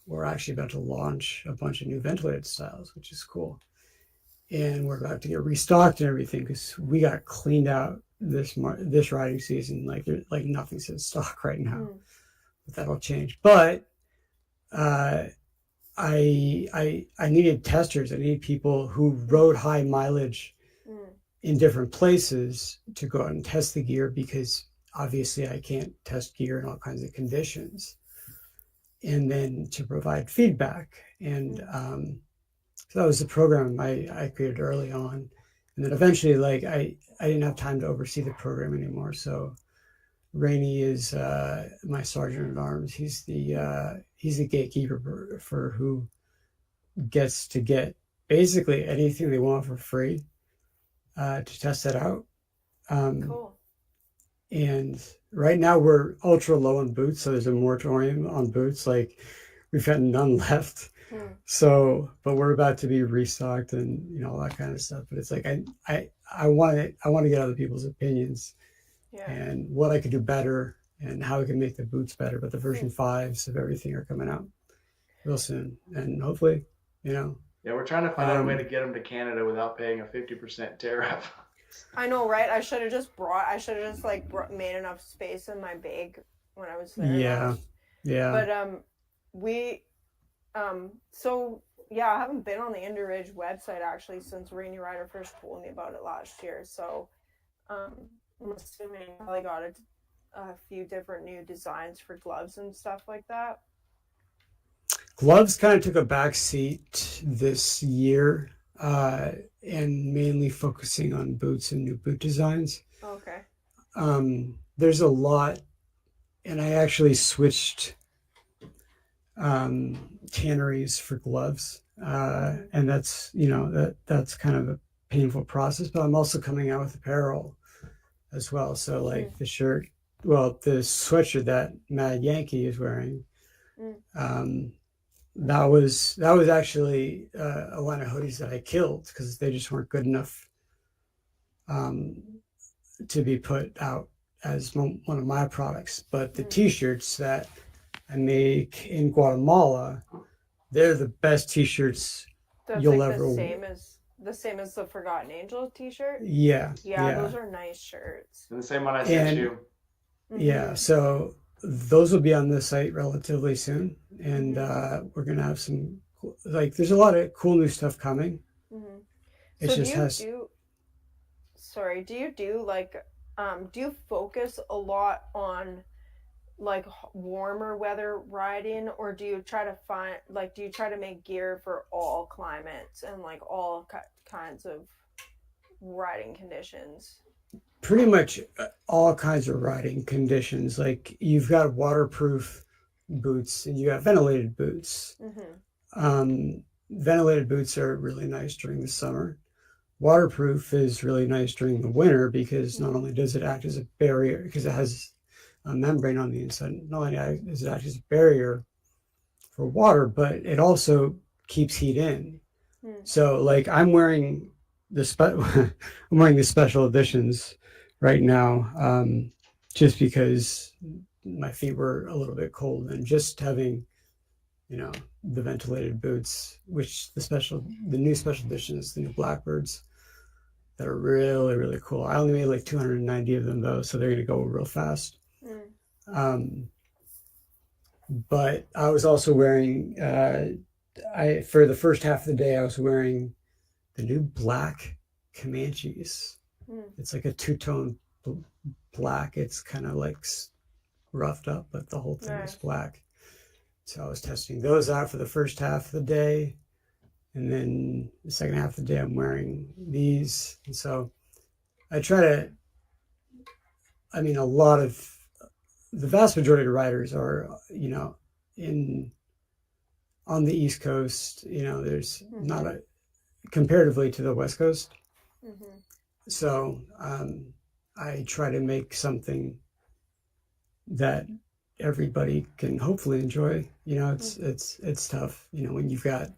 we're actually about to launch a bunch of new ventilated styles, which is cool. And we're about to get restocked and everything because we got cleaned out this riding season. Like nothing's in stock right now. But that'll change. But I needed testers. I needed people who rode high mileage in different places to go out and test the gear, because obviously I can't test gear in all kinds of conditions. And then to provide feedback. And so that was the program I created early on. And then eventually, like I didn't have time to oversee the program anymore. So Rainey is my sergeant at arms. He's the gatekeeper for who gets to get basically anything they want for free to test it out. Cool. And right now we're ultra low on boots, so there's a moratorium on boots. Like we've got none left. So, but we're about to be restocked and all that kind of stuff. But it's like I want to get other people's opinions and what I could do better and how I can make the boots better. But the version 5s of everything are coming out real soon, and hopefully, Yeah, we're trying to find out a way to get them to Canada without paying a 50% tariff. I know, right? I should have just made enough space in my bag when I was there. Yeah. But I haven't been on the Indoridge website actually since Rainy Rider first told me about it last year. So I'm assuming you probably got a few different new designs for gloves and stuff like that. Gloves kind of took a back seat this year, and mainly focusing on boots and new boot designs. Okay. There's a lot, and I actually switched tanneries for gloves, and that's that's kind of a painful process. But I'm also coming out with apparel as well. So like the sweatshirt that Mad Yankee is wearing. That was actually a line of hoodies that I killed because they just weren't good enough to be put out as one of my products. But the t-shirts that I make in Guatemala, they're the best t-shirts you'll ever wear. The same as the Forgotten Angel t-shirt? Yeah. Those are nice shirts. And the same one I sent you. Yeah, so those will be on the site relatively soon, and we're gonna have some there's a lot of cool new stuff coming. It just do you focus a lot on like warmer weather riding, or do you try to make gear for all climates and like all kinds of riding conditions? Pretty much all kinds of riding conditions. Like you've got waterproof boots and you got ventilated boots. Ventilated boots are really nice during the summer. Waterproof is really nice during the winter because not only does it act as a barrier, because it has a membrane on the inside, not only does it act as a barrier for water, but it also keeps heat in. So like I'm wearing the special editions right now, just because my feet were a little bit cold, and just having, the ventilated boots, which the new special editions, the new Blackbirds, that are really, really cool. I only made like 290 of them though, so they're going to go real fast. But I was also wearing, for the first half of the day, I was wearing the new black Comanches. It's like a two-tone black. It's kind of like roughed up, but the whole thing is black. So I was testing those out for the first half of the day, and then the second half of the day I'm wearing these. And so I try to, a lot of the vast majority of riders are, on the East Coast. There's not comparatively to the West Coast. So I try to make something that everybody can hopefully enjoy. It's tough. When you've got,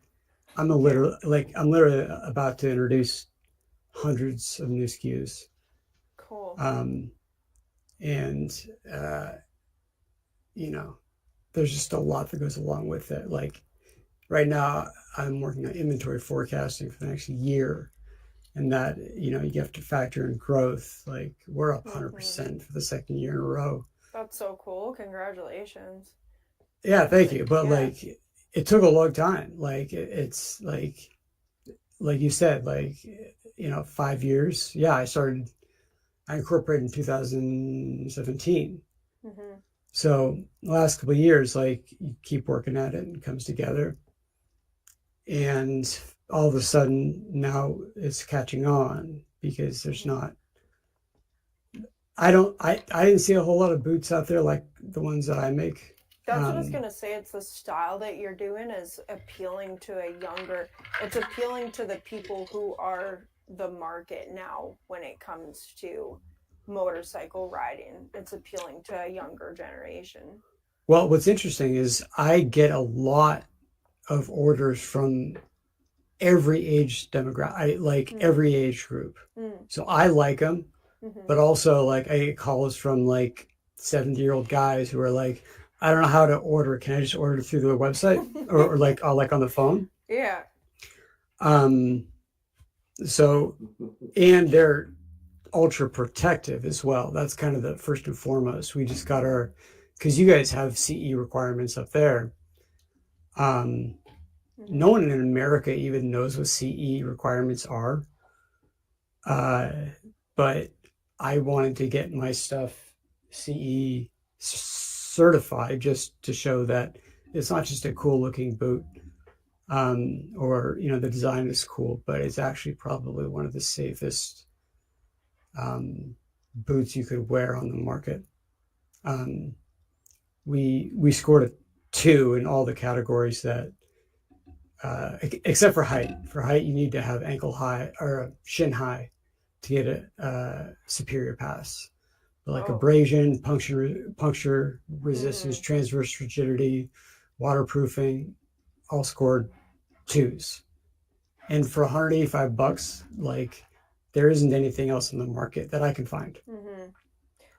I'm literally about to introduce hundreds of new SKUs. Cool. And there's just a lot that goes along with it. Like right now, I'm working on inventory forecasting for the next year, and that you have to factor in growth. Like we're up 100% for the second year in a row. That's so cool. Congratulations. Yeah, thank you. But Yeah. like, it took a long time. Like it's like you said, 5 years. Yeah, I incorporated in 2017. Mm-hmm. So the last couple of years, like you keep working at it and it comes together. And all of a sudden now it's catching on because there's not, I didn't see a whole lot of boots out there like the ones that I make. That's what I was gonna say. It's the style that you're doing is appealing to it's appealing to the people who are the market now when it comes to motorcycle riding. It's appealing to a younger generation. Well, what's interesting is I get a lot of orders from every age demographic, every age group. So I like them, but also like I get calls from like 70-year-old guys who are like, I don't know how to order. Can I just order it through the website or like on the phone? Yeah. So, and they're ultra protective as well. That's kind of the first and foremost. We just got because you guys have CE requirements up there. No one in America even knows what CE requirements are. But I wanted to get my stuff CE certified just to show that it's not just a cool looking boot, or the design is cool, but it's actually probably one of the safest boots you could wear on the market. We scored a 2 in all the categories that except for height. For height, you need to have ankle high or shin high to get a superior pass. But like abrasion, puncture resistance, transverse rigidity, waterproofing, all scored 2s. And for $185, like there isn't anything else in the market that I can find.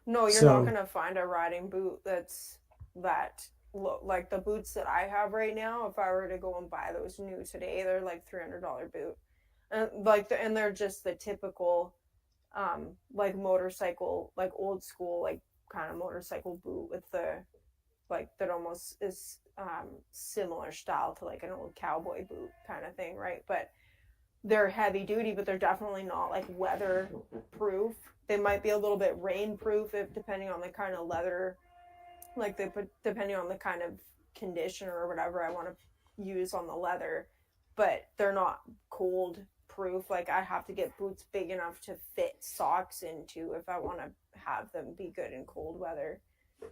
No, you're not gonna find a riding boot that's like the boots that I have right now. If I were to go and buy those new today, they're like $300 boot, and they're just the typical, like motorcycle, like old school, like kind of motorcycle boot with the, like that almost is similar style to like an old cowboy boot kind of thing, right? But they're heavy duty, but they're definitely not like weather proof. They might be a little bit rain proof if depending on the kind of leather, like depending on the kind of conditioner or whatever I want to use on the leather, but they're not cold proof. Like I have to get boots big enough to fit socks into if I want to have them be good in cold weather.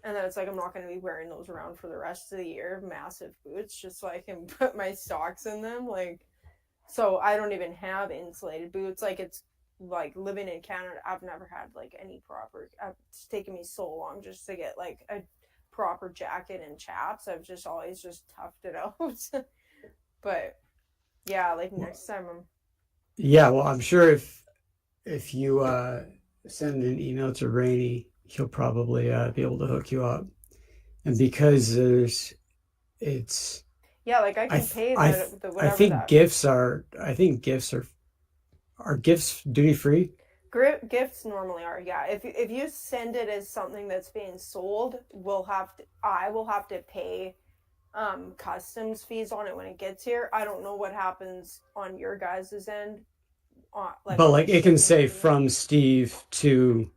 And then it's like I'm not going to be wearing those around for the rest of the year, massive boots, just so I can put my socks in them. Like, so I don't even have insulated boots. Like it's like living in Canada, I've never had like any proper, it's taken me so long just to get like a proper jacket and chaps. I've just always just toughed it out. But yeah, like next time well, I'm sure if you send an email to Rainey, he'll probably be able to hook you up. And because it's like I can pay the whatever. I think gifts are gifts duty free. Gifts normally are, yeah. If you send it as something that's being sold, I will have to pay customs fees on it when it gets here. I don't know what happens on your guys' end. But it can say from Steve to.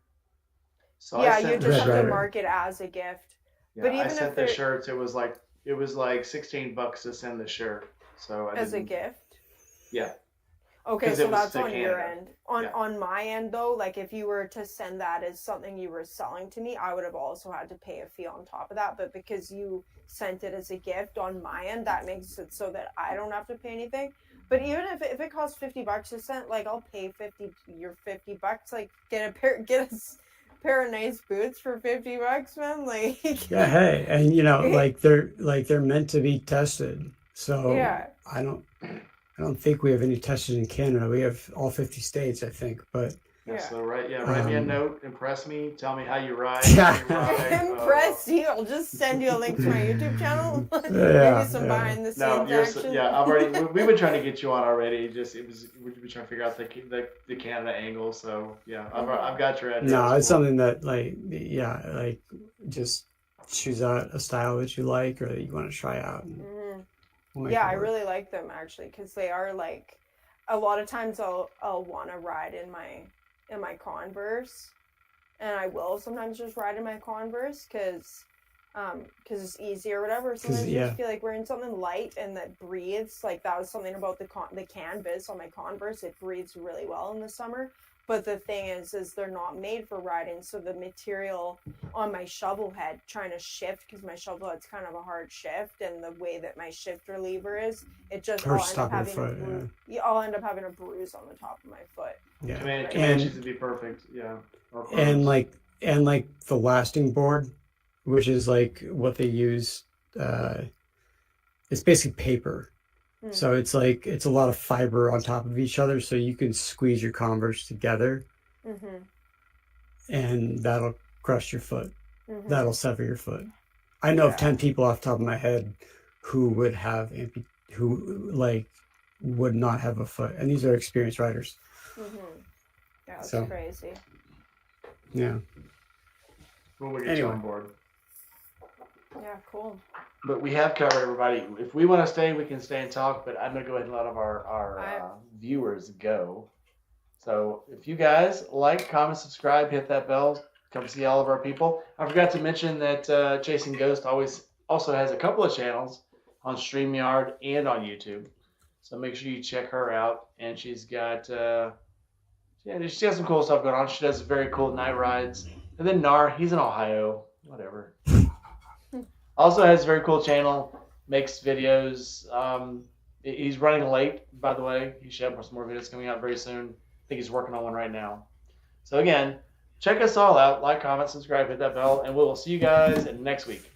So you just have to mark it as a gift. Yeah, but even I sent the shirts. It was like $16 to send the shirt. So as a gift. Yeah. Okay, so that's on your end. On my end though, like if you were to send that as something you were selling to me, I would have also had to pay a fee on top of that. But because you sent it as a gift on my end, that makes it so that I don't have to pay anything. But even if it costs $50 to send, like I'll pay $50, like get a pair of nice boots for $50, man. Like Yeah, hey, and like they're meant to be tested. So yeah. I don't think we have any tested in Canada. We have all 50 states, I think, but Yeah, Yeah. so write me a Um, note, impress me, tell me how you ride. Yeah. how you ride, Impress you. I'll just send you a link to my YouTube channel. Yeah, Maybe some yeah. behind the No, scenes you're action. I've already we've been trying to get you on already. We've been trying to figure out the Canada angle. So yeah, I've got your address. No, it's We'll- something that like just choose out a style that you like or that you want to try out. And Mhm. we'll make Yeah, it I work. really like them actually because they are like a lot of times I'll want to ride in my Converse, and I will sometimes just ride in my Converse because it's easy or whatever. Sometimes you yeah. just feel like wearing something light and that breathes. Like that was something about the canvas on my Converse. It breathes really well in the summer. But the thing is they're not made for riding. So the material on my shovel head trying to shift, because my shovel head's kind of a hard shift, and the way that my shifter lever is, it just Or I'll end up stop your having foot, a bruise. Yeah, I'll end up having a bruise on the top of my foot. Yeah. Comanches would be perfect. Yeah. Or And Corvus. like the lasting board, which is like what they use, it's basically paper. So it's like it's a lot of fiber on top of each other, so you can squeeze your Converse together, Mm-hmm. and that'll crush your foot. Mm-hmm. That'll sever your foot. I know of Yeah. 10 people off the top of my head who would have who like would not have a foot, and these are experienced riders. Mm-hmm. Yeah, it's So- crazy. Yeah. We'll get you Anyway. on board. Yeah, cool. But we have covered everybody. If we want to stay, we can stay and talk. But I'm going to go ahead and let our viewers go. So if you guys like, comment, subscribe, hit that bell, come see all of our people. I forgot to mention that Chasing Ghost also has a couple of channels on StreamYard and on YouTube. So make sure you check her out. And she's got she has some cool stuff going on. She does very cool night rides. And then Nar, he's in Ohio. Whatever. Also has a very cool channel, makes videos. He's running late, by the way. He should have some more videos coming out very soon. I think he's working on one right now. So again, check us all out. Like, comment, subscribe, hit that bell, and we will see you guys next week.